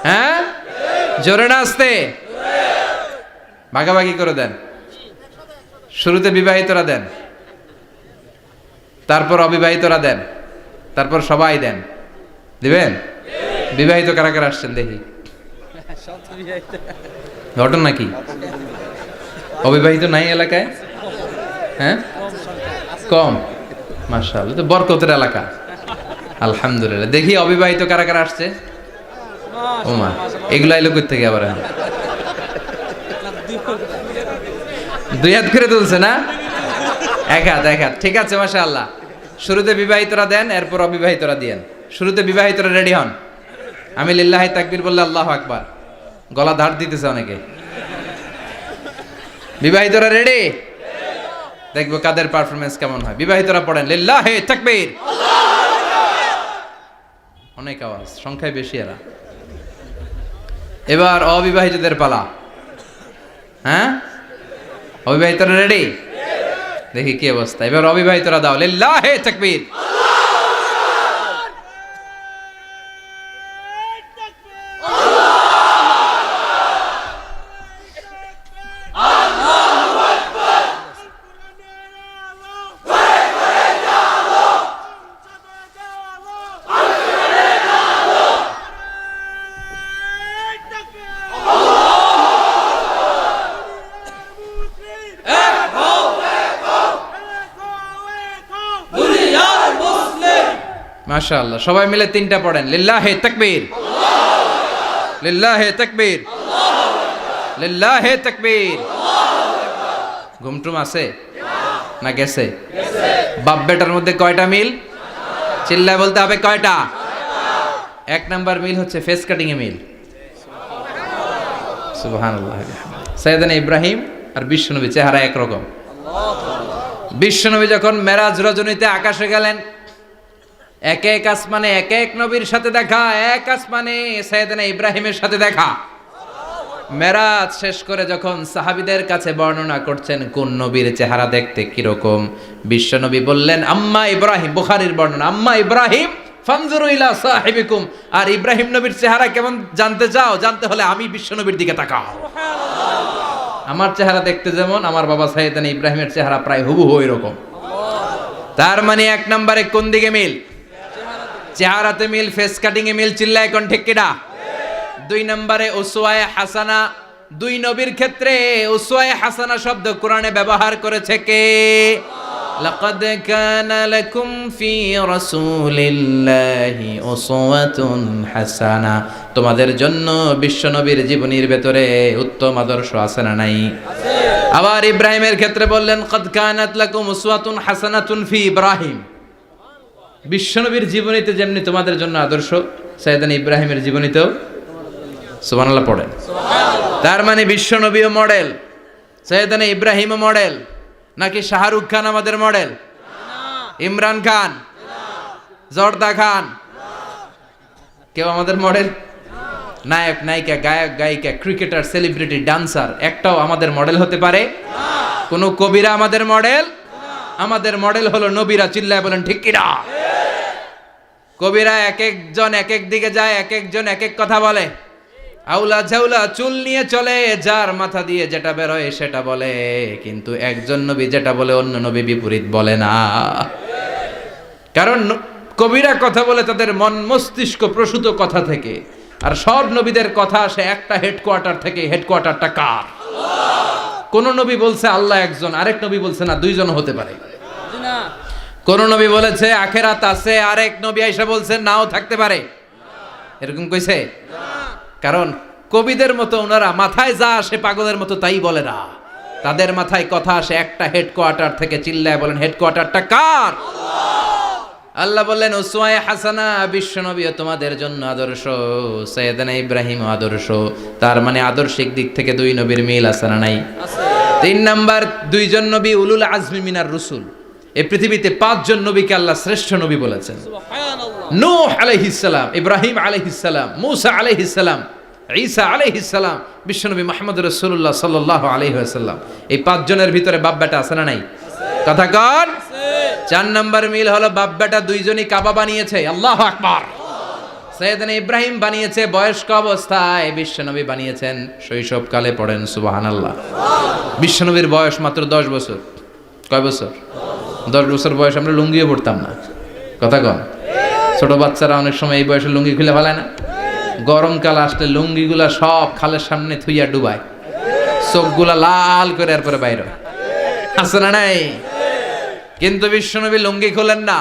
হ্যাঁ জোরে না আসতে? ভাগাভাগি করে দেন। শুরুতে বিবাহিতরা দেন, তারপর অবিবাহিতরা দেন, তারপর সবাই দেন। দিবেন? বিবাহিত কারা কারা আসছেন দেখি? ঘটন নাকি? অবিবাহিত নাই এলাকায়? হ্যাঁ কম, মাশাআল্লাহ, তো বরকতের এলাকা। আলহামদুলিল্লাহ। দেখি অবিবাহিত কারা কারা আসছে? ওমা, এগুলো আইলো কই থেকে আবার? 2 হাত করে তুলছে না? 1 হাত, 1 হাত, ঠিক আছে মাশাআল্লাহ। শুরুতে বিবাহিতরা দেন, এরপর অবিবাহিতরা দিয়েন। শুরুতে বিবাহিতরা রেডি হন, আমি লিল্লাহি তাকবীর বললে আল্লাহু আকবার, গলা ধার দিতেছে অনেকে। বিবাহিতরা রেডি? দেখবো কাদের পারফরমেন্স কেমন হয়। বিবাহিতরা পড়েন লিল্লাহি তাকবীর। অনেক আওয়াজ, সংখ্যায় বেশি এরা। এবার অবিবাহিতদের পালা। হ্যাঁ, অবিবাহিতরা রেডি? দেখি কি অবস্থা। এবার অবিবাহিতরা দাও লিল্লাহি তাকবীর। মাশাআল্লাহ, সবাই মিলে তিনটা পড়েন লিল্লাহি তাকবীর, লিল্লাহি তাকবীর, লিল্লাহি তাকবীর। ঘুমটুম আছে না গেছে? বাপ বেটার মধ্যে কয়টা মিল? চিল্লায় বলতে হবে কয়টা? এক নাম্বার মিল হচ্ছে ফেস কাটিং এ মিল। সুবহানাল্লাহ। সাইয়েদনা ইব্রাহিম আর বিশ্বনবী চেহারা একরকম। বিশ্বনবী যখন মেরাজ রজনীতে আকাশে গেলেন, এক এক আসমানে এক এক নবীর সাথে দেখা, এক আসমানে সাইয়েদনা ইব্রাহিমের সাথে দেখা। মেরাজ শেষ করে যখন সাহাবীদের কাছে বর্ণনা করছেন কোন নবীর চেহারা দেখতে কিরকম, বিশ্বনবী বললেন আম্মা ইব্রাহিম, বুখারীর বর্ণনা, আম্মা ইব্রাহিম ফানজুরু ইলা সাহিবিকুম। আর ইব্রাহিম নবীর চেহারা কেমন জানতে চাও? জানতে হলে আমি বিশ্বনবীর দিকে তাকাও। আমার চেহারা দেখতে যেমন, আমার বাবা সাইয়েদনা ইব্রাহিমের চেহারা প্রায় হুবহু এরকম। তার মানে এক নম্বরে কোন দিকে মিল? চেহারাতে মিল, ফেস কাটিং এ মিল। চিল্লায় কোন ঠিক কিনা? দুই নম্বরে উসওয়ায়ে হাসানা। দুই নবীর ক্ষেত্রে উসওয়ায়ে হাসানা শব্দ কোরআনে ব্যবহার করেছে কে? লাকাদ কানা লাকুম ফি রাসূলিল্লাহি উসওয়াতুন হাসানা। তোমাদের জন্য বিশ্বনবীর জীবনীর ভেতরে উত্তম আদর্শ আছে না নাই? আছে। আবার ইব্রাহিমের ক্ষেত্রে বললেন কাদ কানাত লাকুম উসওয়াতুন হাসানাতুন ফি ইব্রাহিম। বিশ্বনবীর জীবনীতে যেমনি তোমাদের জন্য আদর্শ, সাইয়েদনা ইব্রাহিমের জীবনীতেও। সুবহানাল্লাহ পড়েন। তার মানে বিশ্বনবীও মডেল, সাইয়েদনা ইব্রাহিমও মডেল। নাকি শাহরুখ খান আমাদের মডেল? ইমরান খান, জর্দা খান, কেউ আমাদের মডেল? নায়ক নায়িকা, গায়ক গায়িকা, ক্রিকেটার, সেলিব্রিটি, ডান্সার একটাও আমাদের মডেল হতে পারে? কোন কবিরা আমাদের মডেল? আমাদের মডেল হলো নবীরা। চিল্লায় বলেন ঠিক কিনা? কবিরা এক একজন এক এক দিকে যায়, এক একজন এক এক কথা বলে। আউলা ঝাউলা চুল নিয়ে চলে, যার মাথা দিয়ে যেটা বেরোয় সেটা বলে, কিন্তু একজন নবী যেটা বলে অন্য নবী বিপরীত বলে না। কারণ কবিরা কথা বলে তাদের মন মস্তিষ্ক প্রসূত কথা থেকে, আর সব নবীদের কথা আসে একটা হেডকোয়ার্টার থেকে। হেডকোয়ার্টারটা কার? কোন নবী বলছে আল্লাহ একজন, আরেক নবী বলছে না দুইজন হতে পারে। কোন নবী বলেছে আখেরাত আছে, আরেক নবী আইসা বলছে নাও থাকতে পারে। এরকম কইছে? কারণ কবিদের মতো ওনারা মাথায় যা আসে পাগলের মতো তাই বলে না। তাদের মাথায় কথা আসে একটা হেডকোয়ার্টার থেকে। চিল্লায় বলেন হেডকোয়ার্টারটা কার? আল্লাহ বললেন উসওয়ায়ে হাসানা, বিশ্বনবীও তোমাদের জন্য আদর্শ, সাইয়েদনা ইব্রাহিম আদর্শ। তার মানে আদর্শিক দিক থেকে দুই নবীর মিল আছে না নাই? তিন নাম্বার, দুইজন নবী উলুল আজমি মিনার রুসুল। এই পৃথিবীতে পাঁচজন নবীকে আল্লাহ শ্রেষ্ঠ নবী বলেছেন। নূহ আলাইহিস সালাম, ইব্রাহিম আলাইহিস সালাম, মূসা আলাইহিস সালাম, ঈসা আলাইহিস সালাম, বিশ্বনবী মুহাম্মদ রাসূলুল্লাহ সাল্লাল্লাহু আলাইহি ওয়াসাল্লাম। এই পাঁচজনের ভিতরে বাপ বেটা আছে না নাই? কথা কন। চার নাম্বার মিল হলো বাপ বেটা দুইজনই কাবা বানিয়েছে। আল্লাহু আকবার। সাইয়েদনা ইব্রাহিম বানিয়েছে বয়স্ক অবস্থায়, বিশ্বনবী বানিয়েছেন শৈশবকালে। পড়েন সুবহানাল্লাহ। বিশ্বনবীর বয়স মাত্র 10 বছর। কয় বছর? 10 বছর বয়স আমরা লুঙ্গিও পড়তাম না। কথা কন। ছোট বাচ্চারা অনেক সময় এই বয়সে লুঙ্গি খুলে ফেলায় না? গরমকাল আসলে লুঙ্গিগুলা সব খালের সামনে থুইয়া ডুবায়, চোখগুলা লাল করে এরপরে বাইরে আছে না নাই? কিন্তু বিশ্বনবী লুঙ্গি খোলেন না,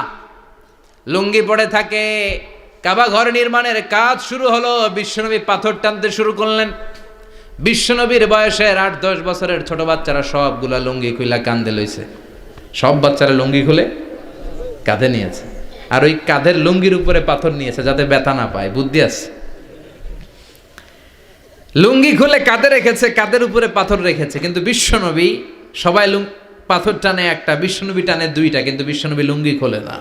লুঙ্গি পড়ে থাকে। কাবা ঘর নির্মাণের কাজ শুরু হলো, বিশ্বনবী পাথর টানতে শুরু করলেন। বিশ্বনবীর বয়সের 8-10 বছরের ছোট বাচ্চারা সবগুলা লুঙ্গি খুইলা কান্দে লইছে। সব বাচ্চারা লুঙ্গি খুলে কাঁধে নিয়েছে, আর ওই কাঁধের লুঙ্গির উপরে পাথর নিয়েছে যাতে ব্যথা না পায়। বুদ্ধি আছে। লুঙ্গি খুলে কাঁধে রেখেছে, কাঁধের উপরে পাথর রেখেছে, কিন্তু বিশ্বনবী সবাই পাথর টানে একটা, বিশ্বনবী টানে দুইটা, কিন্তু বিশ্বনবী লুঙ্গি খোলে না।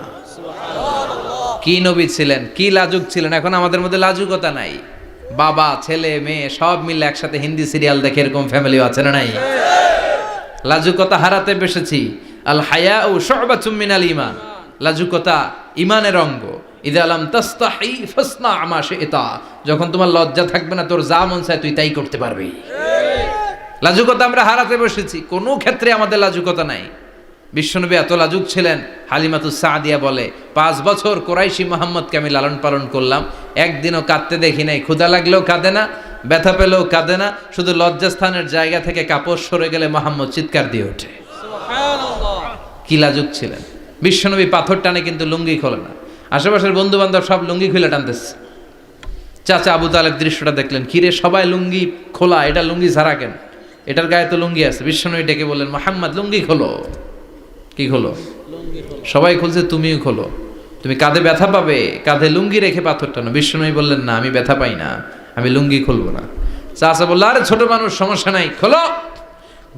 কি নবী ছিলেন, কি লাজুক ছিলেন। এখন আমাদের মধ্যে লাজুকতা নাই, বাবা ছেলে মেয়ে সব মিলে একসাথে হিন্দি সিরিয়াল দেখে এরকম ফ্যামিলি আছে না নাই? লাজুকতা হারাতে বসেছি। আল হায়াউ শু'বাতুম মিনাল ঈমান, লাজুকতা ঈমানের অঙ্গ। ইযা লাম তাস্তাহি ফাসনা মা শি'তা, যখন তোমার লজ্জা থাকবে না, তোর যা মন চায় তুই তাই করতে পারবি। লাজুকতা আমরা হারাতে বসেছি, কোনো ক্ষেত্রে আমাদের লাজুকতা নাই। বিশ্বনবী এত লাজুক ছিলেন, হালিমাতুস সাদিয়া বলে 5 বছর কোরাইশি মুহাম্মদকে আমি লালন পালন করলাম, একদিনও কাঁদতে দেখি নাই। ক্ষুধা লাগলেও কাঁদে না, ব্যথা পেলেও কাঁদে না, শুধু লজ্জাস্থানের জায়গা থেকে কাপড় সরে গেলে মুহাম্মদ চিৎকার দিয়ে ওঠে। কি লাজুক ছিলেন বিশ্বনবী। পাথর টানে কিন্তু লুঙ্গি খোলে না। আশেপাশের বন্ধু বান্ধব সব লুঙ্গি খুলে টানতেছে। চাচা আবু তালেব দৃশ্যটা দেখলেন, কিরে সবাই লুঙ্গি খোলা, এটা লুঙ্গি ছাড়া কেন? এটার গায়ে তো লুঙ্গি আছে। বিশ্বনবী ডেকে বললেন, মুহাম্মদ লুঙ্গি খোলো। কি খোলো? সবাই খুলছে, তুমিও খোলো। তুমি কাঁধে ব্যথা পাবে, কাঁধে লুঙ্গি রেখে পাথর টানো। বিশ্বনবী বললেন, না আমি ব্যথা পাই না, আমি লুঙ্গি খুলবো না। চাচা বললো, আরে ছোট মানুষ, সমস্যা নাই, খোলো।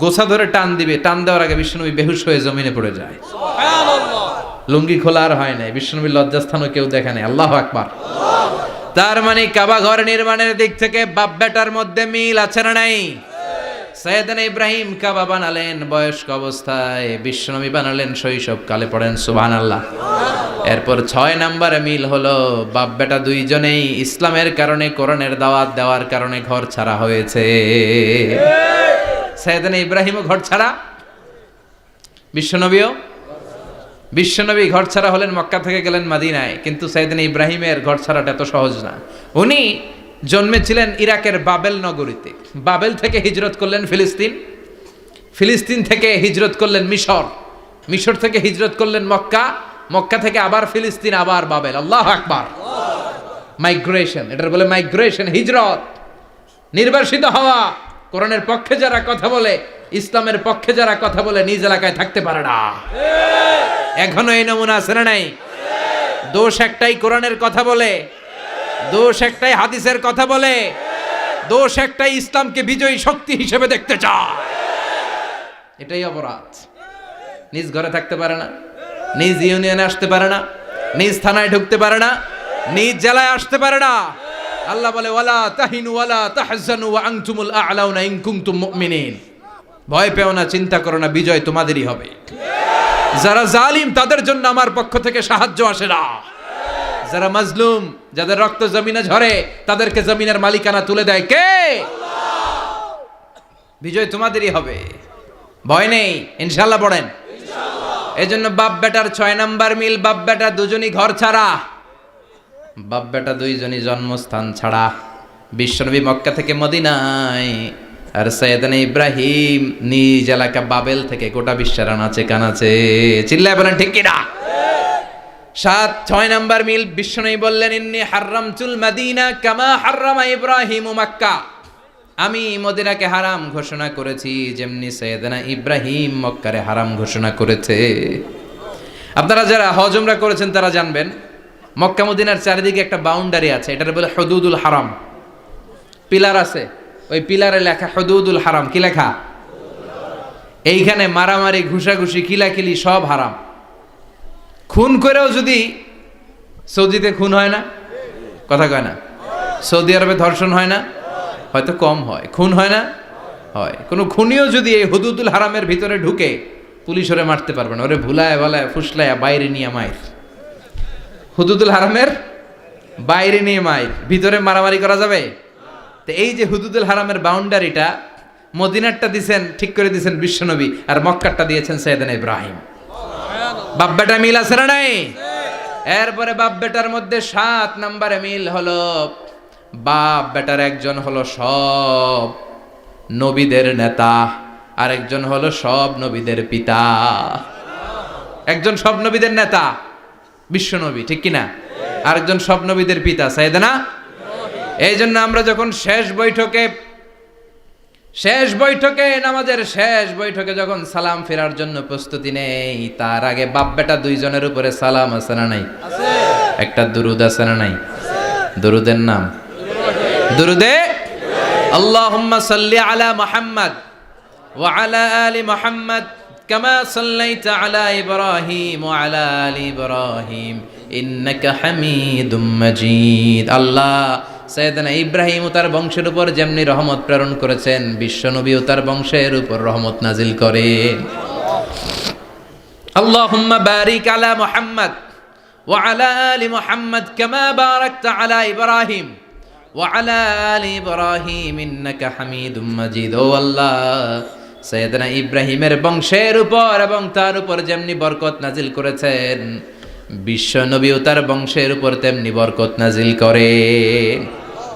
গোছা ধরে টান দিবে, টান দেওয়ার আগে বিশ্বনবী বেহুশ হয়ে জমিনে পড়ে যায়। লুঙ্গি খোলা আর হয় নাই। বিশ্বনবীর লজ্জাস্থানও কেউ দেখে নাই। আল্লাহু আকবার। তার মানে কাবা ঘর নির্মাণের দিক থেকে বাপ বেটার মধ্যে মিল আছে না নাই? সাইয়েদনা ইব্রাহিম কাবা বানালেন বয়স্ক অবস্থায়, বিশ্বনবী বানালেন শৈশবকালে। পড়েন সুবহানাল্লাহ। এরপর 6 নম্বরে মিল হলো, বাপ বেটা দুইজনেই ইসলামের কারণে, কোরআনের দাওয়াত দেওয়ার কারণে ঘর ছাড়া হয়েছে। সাইয়েদনা ইব্রাহিমও ঘর ছাড়া, বিশ্বনবী ঘর ছাড়া হলেন, মক্কা থেকে গেলেন মদিনায়। কিন্তু সাইয়েদনা ইব্রাহিমের ঘর ছাড়াটা এত সহজ না। উনি জন্মেছিলেন ইরাকের বাবেল নগরীতে। বাবেল থেকে হিজরত করলেন ফিলিস্তিন, ফিলিস্তিন থেকে হিজরত করলেন মিশর, মিশর থেকে হিজরত করলেন মক্কা, মক্কা থেকে আবার ফিলিস্তিন, আবার বাবেল। আল্লাহু আকবার। মাইগ্রেশন, এটার বলে মাইগ্রেশন, হিজরত, নির্বাসিত হওয়া। কোরআনের পক্ষে যারা কথা বলে, ইসলামের পক্ষে যারা কথা বলে, নিজ এলাকায় থাকতে পারে না। এখনো এই নমুনা আছে না নাই? দোষ একটাই, কোরআনের কথা বলে। দোষ একটাই, হাদিসের কথা বলে। দোষ একটাই, ইসলামকে বিজয়ী শক্তি হিসেবে দেখতে চায়। এটাই অপরাধ। নিজ ঘরে থাকতে পারে না, নিজ ইউনিয়নে আসতে পারে না, নিজ থানায় ঢুকতে পারে না, নিজ জেলায় আসতে পারে না। আল্লাহ বলে, ওয়ালা তাহিনু ওয়ালা তাহজানু ওয়া আনতুমুল আ'লাউনা ইন কুনতুম মুমিনিন। ভয় পেও না, চিন্তা করো না, বিজয় তোমাদেরই হবে। যারা জালিম তাদের জন্য আমার পক্ষ থেকে সাহায্য আসে না। যারা মাজলুম, যাদের রক্ত জমিনে ঝরে, তাদেরকে জমিনের মালিকানা তুলে দেয় কে? আল্লাহ। বিজয় তোমাদেরই হবে, ভয় নেই, ইনশাআল্লাহ। পড়েন ইনশাআল্লাহ। এজন্য বাপ বেটার 6 নাম্বার মিল, বাপ বেটা দুজনই ঘর ছাড়া, বাপ বেটা দুইজনই জন্মস্থান ছাড়া। বিশ্বনবী মক্কা থেকে মদিনায়, আর সাইয়েদনা ইব্রাহিম নিজ এলাকা বাবেল থেকে গোটা বিশ্বের আনাচে কানাচে। চিল্লায় বলেন ঠিক কিনা? 6 নাম্বার মিল, বিশ্বনবী বললেন, ইন্নী হাররামতুল মাদিনা কামা হাররামা ইব্রাহিম মক্কা। আমি মদিনাকে হারাম ঘোষণা করেছি যেমনি সাইয়েদনা ইব্রাহিম মক্কারে হারাম ঘোষণা করেছে। আপনারা যারা হজ উমরা করেছেন তারা জানবেন, মক্কা মদিনার চারিদিকে একটা বাউন্ডারি আছে, এটার বলে হুদুদুল হারাম। পিলার আছে, ওই পিলারে লেখা হুদুদুল হারাম। কি লেখা? এইখানে মারামারি, ঘুষাঘুষি, কিলাকিলি সব হারাম। খুন করেও যদি, সৌদিতে খুন হয় না, কথা কয় না? সৌদি আরবে ধর্ষণ হয় না? হয়তো কম হয়, খুন হয় না? হয়। কোনো খুনিও যদি এই হুদুদুল হারামের ভিতরে ঢুকে, পুলিশ ওরে মারতে পারবে না। ওরে ভুলায় ভালায় ফুসলায় বাইরে নিয়ে মায়ের। হুদুদুল হারামের বাইরে নিয়ে মায়ের, ভিতরে মারামারি করা যাবে? তো এই যে হুদুদুল হারামের বাউন্ডারিটা, মদিনারটা দিয়েছেন, ঠিক করে দিয়েছেন বিশ্বনবী, আর মক্কারটা দিয়েছেন সাইয়েদনা ইব্রাহিম। বাপ বেটা মিল আছে না নাই? এরপরে বাপ বেটার মধ্যে 7 নম্বরে মিল হলো, বাপ বেটার একজন হলো সব নবীদের নেতা, আর একজন হলো সব নবীদের পিতা। একজন সব নবীদের নেতা বিশ্বনবী, ঠিক কিনা? আরেকজন সব নবীদের পিতা সাইয়েদনা। এই জন্য আমরা যখন শেষ বৈঠকে শেষ বৈঠকে, নামাজের শেষ বৈঠকে যখন সালাম ফেরার জন্য প্রস্তুতি নেই, তার আগে বাপ বেটা দুইজনের উপরে সালাম আছে না নাই? একটা দুরুদ আছে না নাই? দুরুদের নাম দুরুদে আল্লাহুম্মা সাল্লি আলা মুহাম্মদ ওয়া আলা আলি মুহাম্মদ কামা সাল্লাইতা আলা ইব্রাহিম ওয়া আলা আলি ইব্রাহিম ইন্নাকা হামিদুম মাজিদ। আল্লাহ সাইয়েদনা ইব্রাহিম ও তার বংশের উপর যেমনি রহমত প্রেরণ করেছেন, বিশ্বনবী ও তার বংশের উপর রহমত নাজিল করেন। আল্লাহুম্মা বারিক আলা মুহাম্মদ ওয়া আলা আলি মুহাম্মদ কামা বারাকতা আলা ইব্রাহিম ওয়া আলা আলি ইব্রাহিম ইন্নাকা হামিদুম মাজিদ। ও আল্লাহ, সাইয়েদনা ইব্রাহিমের বংশের উপর এবং তার উপর যেমনি বরকত নাজিল করেছেন, বিশ্বনবী ও তার বংশের উপর তেমনি বরকত নাজিল করে।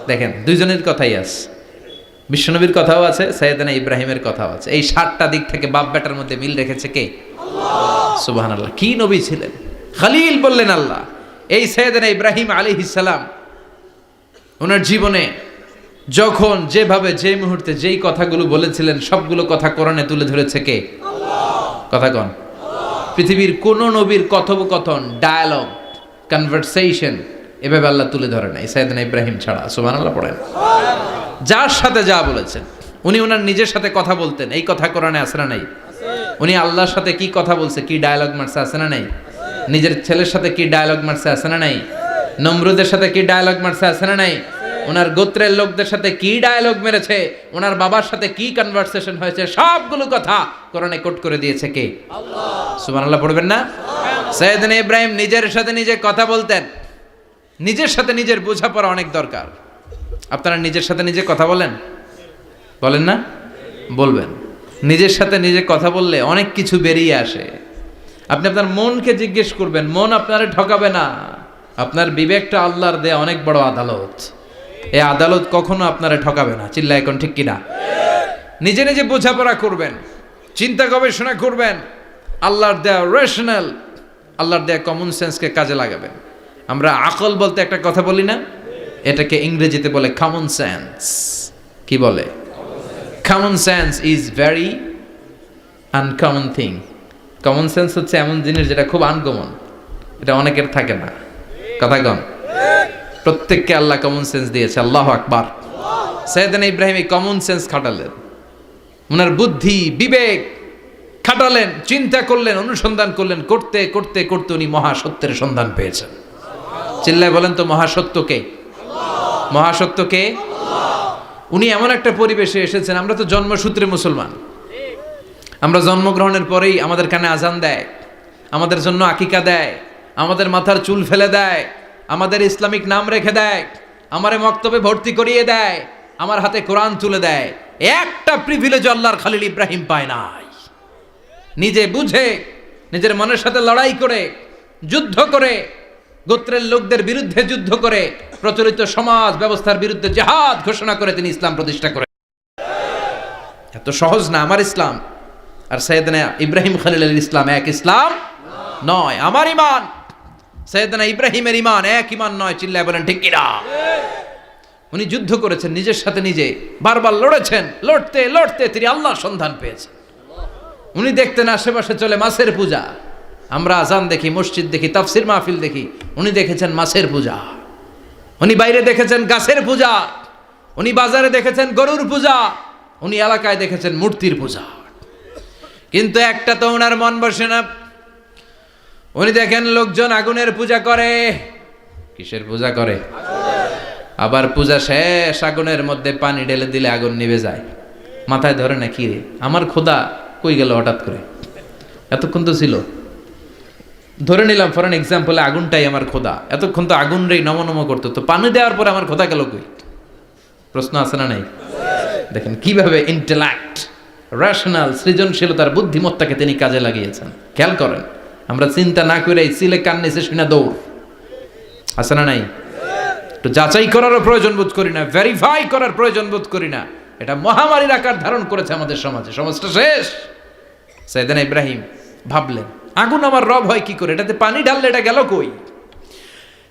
দেখেন, দুইজনের কথাই আছে, বিশ্বনবীর কথাও আছে, সাইয়েদনা ইব্রাহিমের কথাও আছে। এই 7টা দিক থেকে বাপ বেটার মধ্যে মিল রেখেছে কে? আল্লাহ। সুবহানাল্লাহ। কি নবী ছিলেন! খলিল বললেন আল্লাহ। এই সাইয়েদনা ইব্রাহিম আলাইহিস সালাম ওনার জীবনে যখন যেভাবে যে মুহূর্তে যেই কথাগুলো বলেছিলেন, সবগুলো কথা কোরআনে তুলে ধরেছে কে? আল্লাহ। কথা কন। পৃথিবীর কোন নবীর কথোপকথন, ডায়ালগ, কনভারসেশন এভাবে আল্লাহ তুলে ধরে নাই সাইয়েদনা ইব্রাহিম ছাড়া। সুবহানাল্লাহ পড়েন। যার সাথে যা বলেছেন, উনি ওনার নিজের সাথে কথা বলতেন, এই কথা কোরআনে আছে না নাই? উনি আল্লাহর সাথে কি কথা বলছে, কি ডায়ালগ মারছে, আছে না নাই? নিজের ছেলের সাথে কি ডায়ালগ মারছে, আছে না নাই? নমরুদের সাথে কি ডায়ালগ মারছে, আছে না নাই? ওনার গোত্রের লোকদের সাথে কি ডায়ালগ মেরেছে, ওনার বাবার সাথে কি কনভারসেশন হয়েছে, সবগুলো কথা কোরআনে কোট করে দিয়েছে কে? আল্লাহ। সুবহানাল্লাহ পড়বেন না? সাইয়েদনা ইব্রাহিম নিজের সাথে নিজে কথা বলতেন। নিজের সাথে নিজের বোঝাপড়া অনেক দরকার। আপনারা নিজের সাথে নিজে কথা বলেন? বলেন না? বলবেন। নিজের সাথে নিজে কথা বললে অনেক কিছু বেরিয়ে আসে। আপনি আপনার মনকে জিজ্ঞেস করবেন, মন আপনারে ঠকাবে না। আপনার বিবেকটা আল্লাহর দেয়া অনেক বড় আদালত। এই আদালত কখনো আপনারে ঠকাবে না। চিল্লা এখন ঠিক কিনা? নিজে নিজে বোঝাপড়া করবেন, চিন্তা গবেষণা করবেন, আল্লাহর দেয়া রেশনাল, আল্লাহর দেয়া কমন সেন্সকে কাজে লাগাবেন। আমরা আকল বলতে একটা কথা বলি না, এটাকে ইংরেজিতে বলে কমন সেন্স। কি বলে? Common sense is very uncommon thing. Common sense হচ্ছে এমন জিনিস যেটা খুব আনকমন, এটা অনেকের থাকে না। কথা কন। প্রত্যেককে আল্লাহ কমন সেন্স দিয়েছে। আল্লাহু আকবার। সাইয়েদনা ইব্রাহিম এই কমন সেন্স খাটালেন, ওনার বুদ্ধি বিবেক খাটালেন, চিন্তা করলেন, অনুসন্ধান করলেন, করতে করতে করতে উনি মহাসত্যের সন্ধান পেয়েছেন। চিল্লায় বলেন তো, মহাসত্যকে? মহাসত্যকে? উনি এমন একটা পরিবেশে এসেছেন, আমরা তো জন্মসূত্রে মুসলমান। আমরা জন্মগ্রহণের পরেই আমাদের কানে আজান দেয়, আমাদের জন্য আকিকা দেয়, আমাদের মাথার চুল ফেলে দেয়, আমাদের ইসলামিক নাম রেখে দেয়, আমারে মক্তবে ভর্তি করিয়ে দেয়, আমার হাতে কোরআন তুলে দেয়। একটা প্রিভিলেজ আল্লাহর খলিল ইব্রাহিম পায় নাই। নিজে বুঝে, নিজের মনের সাথে লড়াই করে, যুদ্ধ করে, গোত্রের লোকদের বিরুদ্ধে যুদ্ধ করে, প্রচলিত সমাজ ব্যবস্থার বিরুদ্ধে জিহাদ ঘোষণা করে তিনি ইসলাম প্রতিষ্ঠা করেন। এত সহজ না আমার ইসলাম আর সাইয়েদনা ইব্রাহিম খলিলের ইসলাম এক ইসলাম নয়। আমার ঈমান, সাইয়েদনা ইব্রাহিমের ঈমান এক ঈমান নয়। চিল্লায় বলেন ঠিক কিনা? উনি যুদ্ধ করেছেন, নিজের সাথে নিজে বারবার লড়েছেন। লড়তে লড়তে তিনি আল্লাহর সন্ধান পেয়েছেন। উনি দেখতেন আশেপাশে চলে মাছের পূজা। আমরা আজান দেখি, মসজিদ দেখি, তাফসির মাহফিল দেখি। উনি দেখেছেন মাছের পূজা। উনি বাইরে দেখেছেন গাছের পূজা। উনি বাজারে দেখেছেন গরুর পূজা। উনি এলাকায় দেখেছেন মূর্তির পূজা। কিন্তু একটা তো ওনার মন বসে না। উনি দেখেন লোকজন আগুনের পূজা করে। কিসের পূজা করে? আবার পূজা শেষ, আগুনের মধ্যে পানি ঢেলে দিলে আগুন নিভে যায়। মাথায় ধরে না, কি রে আমার খোদা কই গেল হঠাৎ করে? এতক্ষণ তো ছিল। ধরে নিলাম ফর এন এক্সাম্পলে আগুনটাই আমার খোদা। এতক্ষণ তো আগুন রে নম নম করতো, তো পানি দেওয়ার পরে আমার খোদা গেল কই? প্রশ্ন আছে না নাই? দেখেন কিভাবে ইন্টেলেক্ট, রেশনাল, সৃজনশীলতার বুদ্ধিমত্তাকে তিনি কাজে লাগিয়েছেন। খেয়াল করেন, আমরা চিন্তা না করে সিলে কান নিচে শুনে দৌড়। আছে না নাই? একটু যাচাই করারও প্রয়োজন বোধ করি না, ভেরিফাই করার প্রয়োজন বোধ করি না। এটা মহামারীর আকার ধারণ করেছে আমাদের সমাজে। সমাজটা শেষ। সাইয়েদনা ইব্রাহিম ভাবলেন, আগুন আমার রব হয় কি করে? এটাতে পানি ঢাললে এটা গেল কই?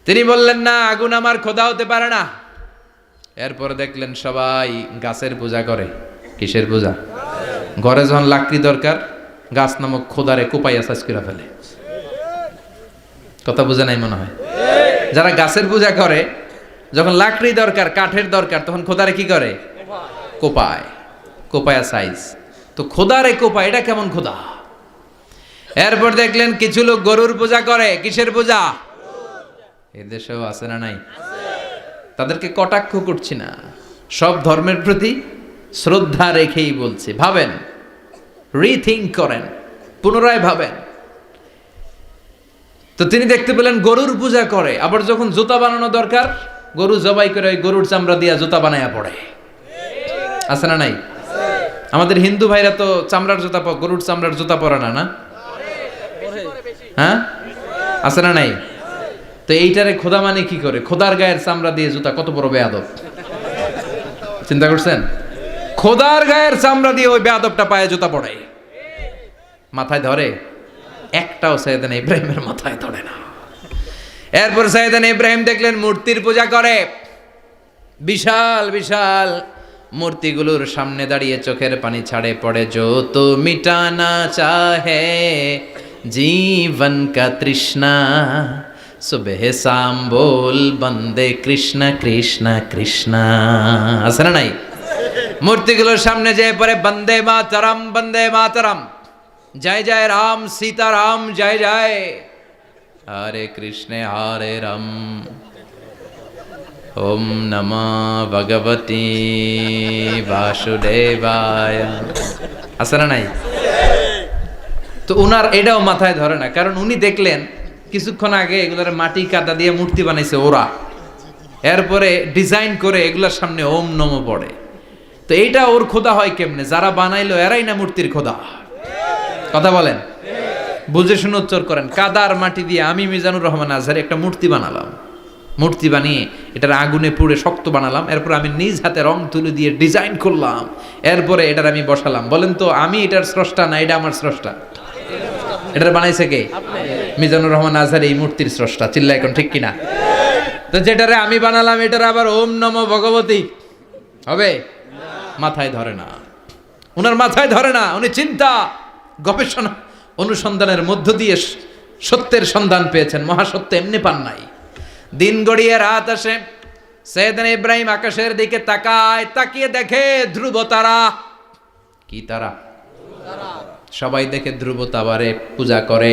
তিনি বললেন, না, আগুন আমার খোদা হতে পারে না। এরপর দেখলেন সবাই গাছের পূজা করে। কিসের পূজা? ঘরে যখন লাকড়ি দরকার, গাছ নামক খোদারে কোপাইয়া সাজ করে ফেলে। কথা বোঝা নাই মনে হয়? যারা গাছের পূজা করে, যখন লাকড়ি দরকার, কাঠের দরকার, তখন খোদারে কি করে? কোপায়, কোপায়া সাইজ। তো খোদারে কোপায়, এটা কেমন খোদা? এরপর দেখলেন কিছু লোক গরুর পূজা করে। কিসের পূজা? এদেশেও আছে না নাই? তাদেরকে কটাক্ষ করছি না, সব ধর্মের প্রতি শ্রদ্ধা রেখেই বলছি। ভাবেন, রিথিঙ্ক করেন, পুনরায় ভাবেন। তো তিনি দেখতে পেলেন গরুর পূজা করে, আবার যখন জুতা বানানো দরকার, গরু জবাই করে ওই গরুর চামড়া দিয়া জুতা বানায়া পড়ে। আছে না নাই? আমাদের হিন্দু ভাইরা তো চামড়ার জুতা, গরুর চামড়ার জুতা পরে না, না? হ্যাঁ, আছে না নাই? তো এইটারে খোদা মানে কি করে? খোদার গায়ের চামড়া দিয়ে জুতা, কত বড় বেয়াদব! চিন্তা করছেন? খোদার গায়ের চামড়া দিয়ে ওই বেয়াদবটা পায়ে জুতা পড়ে, মাথায় ধরে? একটাও সাইয়েদানা ইব্রাহিমের মাথায় ধরে না। এরপর সাইয়েদানা ইব্রাহিম দেখলেন মূর্তির পূজা করে। বিশাল বিশাল মূর্তিগুলোর সামনে দাঁড়িয়ে চোখের পানি ছাড়ে, পড়ে जो तो मिटाना चाहे जीवन का तृष्णा सुबह शाम बोल बंदे कृष्ण कृष्ण कृष्ण। আছে না নাই? মূর্তিগুলোর সামনে যেয়ে পড়ে বন্দে মাতরম, বন্দে মাতরম, জয় জয় রাম সীতারাম, জয় জয় হরে কৃষ্ণ হরে রাম, ওম নমঃ ভগবতে বাসুদেবায়। আছে না নাই? তো উনার এটাও মাথায় ধরে না, কারণ উনি দেখলেন কিছুক্ষণ আগে এগুলোর মাটি কাদা দিয়ে মূর্তি বানাইছে ওরা, এরপরে ডিজাইন করে এগুলোর সামনে ওম নমঃ পড়ে। তো এইটা ওর খোদা হয় কেমনে? যারা বানাইলো এরাই না মূর্তির খোদা? কথা বলেন, বুঝে শুনে উচ্চার করেন। কাদার মাটি দিয়ে আমি মিজানুর রহমান আজহারি একটা মূর্তি বানালাম, মূর্তি বানিয়ে এটার আগুনে পুড়ে শক্ত বানালাম, এরপর আমি নিজ হাতে রং তুলে দিয়ে ডিজাইন করলাম, এরপরে এটার আমি বসালাম। বলেন তো আমি এটার স্রষ্টা না এটা আমার স্রষ্টা? এটার বানাইছে কে? মিজানুর রহমান আজহারি এই মূর্তির স্রষ্টা। চিল্লা এখন ঠিক কিনা? তো যেটারে আমি বানালাম এটার আবার ওম নমঃ ভগবতী হবে? মাথায় ধরে না, উনার মাথায় ধরে না। উনি চিন্তা, গবেষণা, অনুসন্ধানের মধ্য দিয়ে সত্যের সন্ধান পেয়েছেন। মহাসত্য এমনি পান নাই। দিন গড়িয়ে রাত আসে, সাইয়েদনা ইব্রাহিম আকাশের দিকে তাকায়, তাকিয়ে দেখে ধ্রুব তারা। কি তারা? সবাই দেখে ধ্রুব তারারে পূজা করে।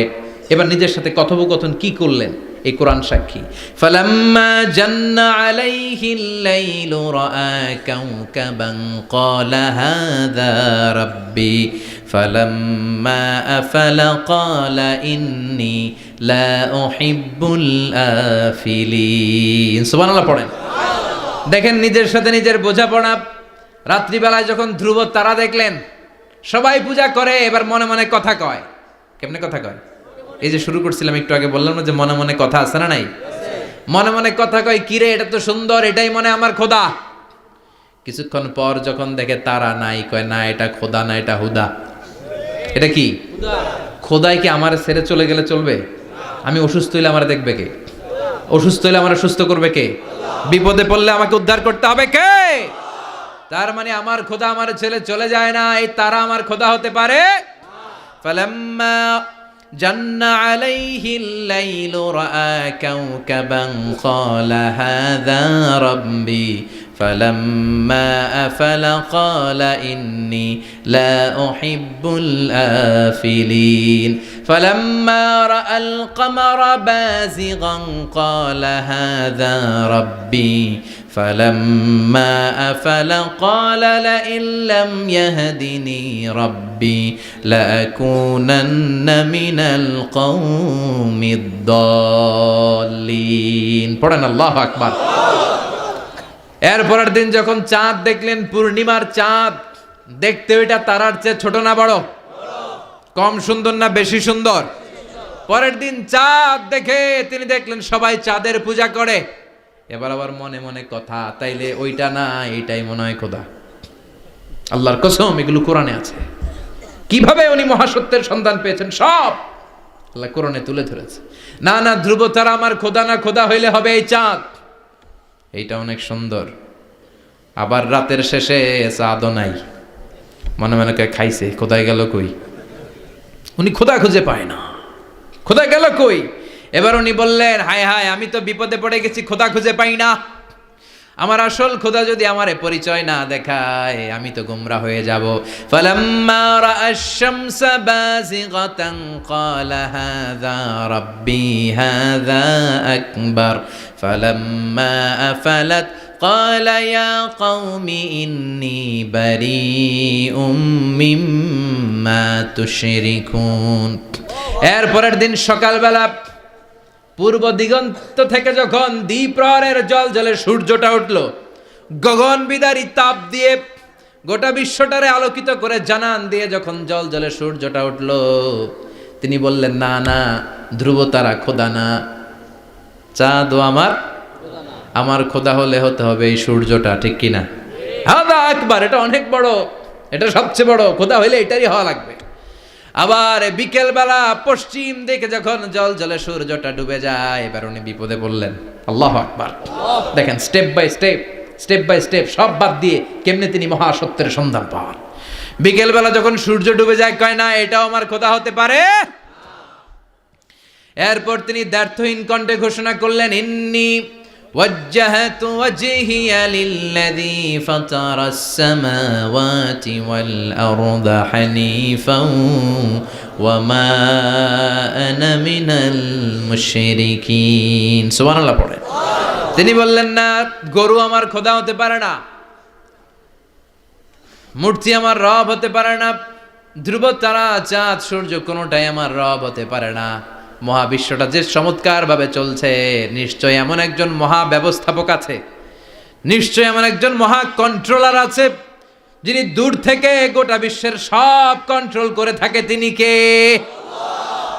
এবার নিজের সাথে কথোপকথন কি করলেন এই কোরআন সাক্ষী। ফালাম্মা জান্না আলাইহিল লাইলু রাআ কাওকাবান ক্বালা হাযা রাব্বি ফালাম্মা আফালা ক্বালা ইন্নী লা উহিব্বুল আফিলিন। সুবহানাল্লাহ পড়েন। দেখেন নিজের সাথে নিজের বোঝাপড়া। রাত্রিবেলায় যখন ধ্রুব তারা দেখলেন, সবাই পূজা করে, এবার মনে মনে কথা কয়। কেমনে কথা কয়? এই যে শুরু করছিলাম একটু আগে, বললাম না যে মনে মনে কথা আছে না নাই? মনে মনে কথা কয়, কিরে এটা তো সুন্দর, এটাই মনে আমার খোদা। কিছুক্ষণ পর যখন দেখে তারা নাই, কয় না এটা খোদা না, এটা হুদা। এটা কি? খোদাই কি আমার ছেড়ে চলে গেলে চলবে? আমি অসুস্থ হইলে আমার দেখবে কে? অসুস্থ হইলে আমার সুস্থ করবে কে? বিপদে পড়লে আমাকে উদ্ধার করতে হবে কে? তার মানে আমার খোদা আমার ছেলে চলে যায় না, এই তারা আমার খোদা হতে পারে? ফালাম্মা জান্না আলাইহিল লাইলু রাআ কাওকাবান ক্বালা হাযা রাব্বি ফালাম্মা আফালা ক্বালা ইন্নী লা উহিব্বুল আফিলিন ফালাম্মা রাআল কমারা বাযিগান ক্বালা হাযা রাব্বি فلما أفل قال لئن لم يهدني ربي لأكونن من القوم الضالين। পড়েন আল্লাহু আকবার। এরপরের দিন যখন চাঁদ দেখলেন, পূর্ণিমার চাঁদ, দেখতে ওইটা তারার চেয়ে ছোট না বড়? কম সুন্দর না বেশি সুন্দর? পরের দিন চাঁদ দেখে তিনি দেখলেন সবাই চাঁদের পূজা করে। এবার আবার মনে মনে কথা, তাইলে ওইটা না এইটাই মনে হয় খোদা। আল্লাহর কসম এগুলো কোরআনে আছে। কিভাবে উনি মহাসত্যের সন্ধান পেয়েছেন সব আল্লাহ কোরআনে তুলে ধরেছে। না না, ধ্রুব তারা আমার খোদা না, খোদা হইলে হবে এই চাঁদ। এইটা অনেক সুন্দর। আবার রাতের শেষে চাঁদও নাই, মনে মনে কয় খাইছে, খোদায় গেল কই? উনি খোদা খুঁজে পায় না, খোদা গেল কই? এবার উনি বললেন, হায় হায়, আমি তো বিপদে পড়ে গেছি, খোদা খুঁজে পাই না। আমার আসল খোদা যদি আমারে পরিচয় না দেখায়, আমি তো গোমরা হয়ে যাব। ফালাম্মা রাআশ শামসা বাযিগাতান ক্বালা হাযা রাব্বি হাযা আকবার ফালাম্মা আফালাত ক্বালা ইয়া কওমি ইন্নী বারীউম মিম্মা তুশরিকুন। এর পরের দিন সকালবেলা পূর্ব দিগন্ত থেকে যখন দ্বিপ্রহরের জলে সূর্যটা উঠল, গগন বিদারী তাপ দিয়ে গোটা বিশ্বটারে আলোকিত করে জানান দিয়ে যখন জলে সূর্যটা উঠল, তিনি বললেন, না না, ধ্রুব তারা খোদা না, চাঁদও আমার খোদা হলে হতে হবে এই সূর্যটা, ঠিক কিনা? হাদা আকবার, এটা অনেক বড়, এটা সবচেয়ে বড়, খোদা হইলে এটারই হওয়া লাগবে। আবার বিকেল বেলা পশ্চিম দিকে যখন জলে সূর্যটা ডুবে যায়, এবার উনি বিপদে পড়লেন। আল্লাহু আকবার। দেখেন, স্টেপ বাই স্টেপ সব বাদ দিয়ে কেমনে তিনি মহাসত্যের সন্ধান পান। বিকেল বেলা যখন সূর্য ডুবে যায়, কয় না এটাও আমার খোদা হতে পারে। এরপর তিনি দ্ব্যর্থহীন কণ্ঠে ঘোষণা করলেন, ইন্নী وجهت وجهي للذي فطر السماوات والأرض حنيفا وما أنا من المشركين। সুবহান আল্লাহ পড়ে। তিনি বললেন, না, গরু আমার খোদা হতে পারে না, মূর্তি আমার রব হতে পারে না, ধ্রুব তারা চাঁদ সূর্য কোনোটাই আমার রব হতে পারে না। মহাবিশ্বটা যে চমৎকার ভাবে চলছে, নিশ্চয় এমন একজন মহা ব্যবস্থাপক আছে, নিশ্চয় এমন একজন মহা কন্ট্রোলার আছে, যিনি দূর থেকে গোটা বিশ্বের সব কন্ট্রোল করে থাকে। তিনি কে?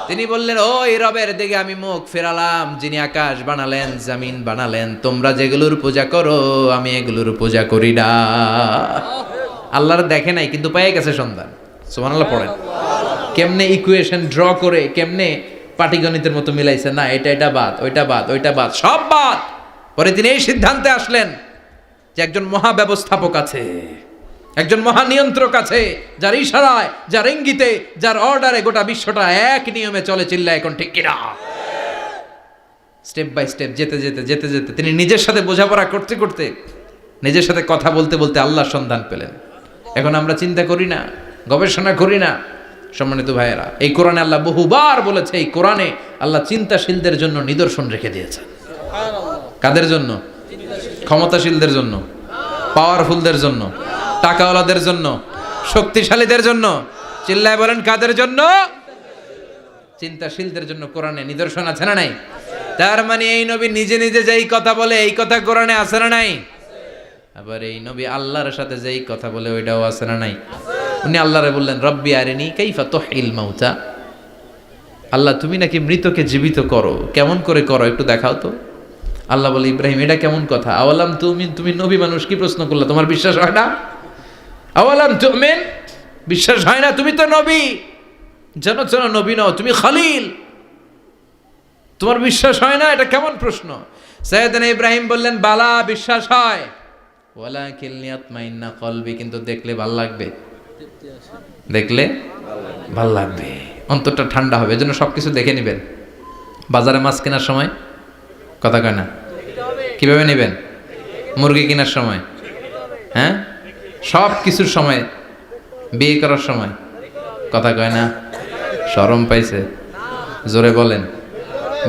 তিনি বললেন, ওই রবের দিকে আমি মুখ ফেরালাম, যিনি আকাশ বানালেন, জমিন বানালেন। তোমরা যেগুলোর পূজা করো, আমি এগুলোর পূজা করি না। আল্লাহর দেখে নাই, কিন্তু পেয়ে গেছে সন্ধান। সুবহানাল্লাহ পড়েন। কেমনে ইকুয়েশন ড্র করে, কেমনে পাটিগণিতের মতো মিলাইছে, না এটা বাদ, ওইটা বাদ, সব বাদ। পরে তিনি এই সিদ্ধান্তে আসলেন যে একজন মহা ব্যবস্থাপক আছে, একজন মহা নিয়ন্ত্রক আছে, যার ইশারায়, যার ইঙ্গিতে, যার অর্ডারে গোটা বিশ্বটা এক নিয়মে চলে। চিল্লায় এখন ঠিক কিনা? স্টেপ বাই স্টেপ যেতে তিনি নিজের সাথে বোঝাপড়া করতে করতে, নিজের সাথে কথা বলতে বলতে আল্লাহর সন্ধান পেলেন। এখন আমরা চিন্তা করি না, গবেষণা করি না। সম্মানিত ভাইয়েরা, এই কোরআনে আল্লাহ বহুবার বলেছে, এই কোরআনে আল্লাহ চিন্তাশীলদের জন্য নিদর্শন রেখে দিয়েছে। কাদের জন্য? ক্ষমতাশীলদের জন্য, পাওয়ারফুলদের জন্য, টাকাওয়ালাদের জন্য, শক্তিশালীদের জন্য। চিল্লায় বলেন, কাদের জন্য? চিন্তাশীলদের জন্য কোরআনে নিদর্শন আছে না নাই? তার মানে এই নবী নিজে নিজে যেই কথা বলে, এই কথা কোরআনে আছে না নাই? আবার এই নবী আল্লাহর সাথে যেই কথা বলে, ওইটাও আছে না নাই? উনি আল্লাহরে বললেন, রব্বি আরিনি কাইফা তুহিল মাউতা। আল্লাহ, তুমি নাকি মৃতকে জীবিত করো, কেমন করে করো একটু দেখাও তো। আল্লাহ বলে, ইব্রাহিম, এটা কেমন কথা? আওয়ালাম তুমি নবী মানুষ, কি প্রশ্ন করলা? তোমার বিশ্বাস হয় না? আওয়ালাম তুমিন, বিশ্বাস হয় না? তুমি তো নবী, জানো নবী নও, তুমি খলিল, তোমার বিশ্বাস হয় না? এটা কেমন প্রশ্ন? সাইয়েদনা ইব্রাহিম বললেন, বালা, বিশ্বাস হয়, ওয়ালাকিন লিয়াতমাইন্না কলবি, কিন্তু দেখলে ভাল লাগবে, দেখলে ভাল লাগবে, অন্তরটা ঠান্ডা হবে। এজন্য সবকিছু দেখে নেবেন। বাজারে মাছ কেনার সময় কথা কয় না, কিভাবে নেবেন? মুরগি কেনার সময়, হ্যাঁ, সব কিছুর সময়, বিয়ে করার সময় কথা কয় না, শরম পাইছে, জোরে বলেন।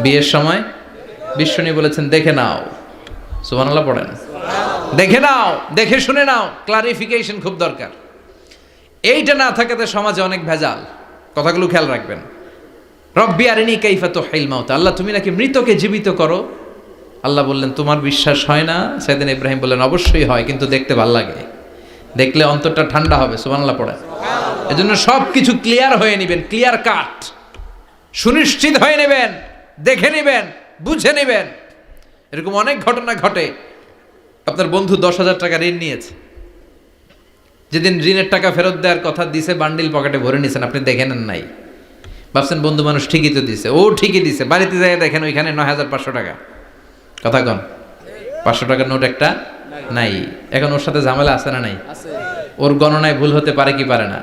বিয়ের সময় বিশ্বনী বলেছেন, দেখে নাও। সুবহানাল্লাহ পড়েন। দেখে নাও, দেখে শুনে নাও, ক্লারিফিকেশন খুব দরকার। এইটা না থাকাতে সমাজে অনেক ভেজাল। কথাগুলো খেয়াল রাখবেন। রব্বি আরিনি কাইফা তুহিল মাউতা, আল্লাহ, তুমি নাকি মৃতকে জীবিত করো। আল্লাহ বললেন, তোমার বিশ্বাস হয় না? সাইয়েদনা ইব্রাহিম বললেন, অবশ্যই হয়, কিন্তু দেখতে ভাল লাগে, দেখলে অন্তরটা ঠান্ডা হবে। সুবহানাল্লাহ পড়েন। এজন্য সব কিছু ক্লিয়ার হয়ে নেবেন, ক্লিয়ার কাট, সুনিশ্চিত হয়ে নেবেন, দেখে নেবেন, বুঝে নেবেন। এরকম অনেক ঘটনা ঘটে। আপনার বন্ধু 10,000 টাকা ঋণ নিয়েছে, যেদিন ঋণের টাকা ফেরত দেওয়ার কথা দিছে, বান্ডিল পকেটে ভরে নিয়েছেন, আপনি দেখে নেন নাই। ভাবছেন বন্ধু মানুষ ঠিকই তো দিছে, ও ঠিকই দিছে। বাড়িতে যাই দেখেন ওইখানে 9,500 টাকা। কথা কন, 500 টাকার নোট একটা নাই। এখন ওর সাথে ঝামেলা আছে না নাই? ওর গণনায় ভুল হতে পারে কি পারে না?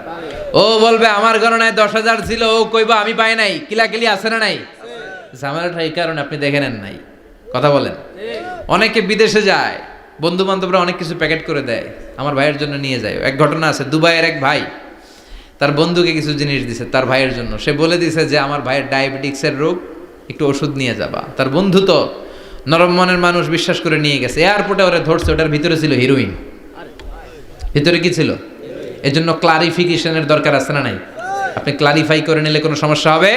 ও বলবে আমার গণনায় 10,000 ছিল, ও কইবা আমি পাই নাই, কিলাকিলি আছে না নাই? ঝামেলাটা এই কারণে আপনি দেখে নেন নাই। কথা বলেন। অনেকে বিদেশে যায়, বন্ধু বান্ধবরা অনেক কিছু প্যাকেট করে দেয়, আমার ভাইয়ের জন্য নিয়ে যায়। এক ঘটনা আছে, দুবাইয়ের এক ভাই তার বন্ধুকে কিছু জিনিস দিছে তার ভাইয়ের জন্য। সে বলে দিছে যে আমার ভাইয়ের ডায়াবেটিক্সের রোগ, একটু ওষুধ নিয়ে যাবা। তার বন্ধু তো নরম মনের মানুষ, বিশ্বাস করে নিয়ে গেছে। এয়ারপোর্টে ওরা ধরছে, ওটার ভিতরে ছিল হিরোইন। ভিতরে কি ছিল? এজন্য ক্লারিফিকেশনের দরকার আছে না নাই? আপনি ক্লারিফাই করে নিলে কোনো সমস্যা হবে?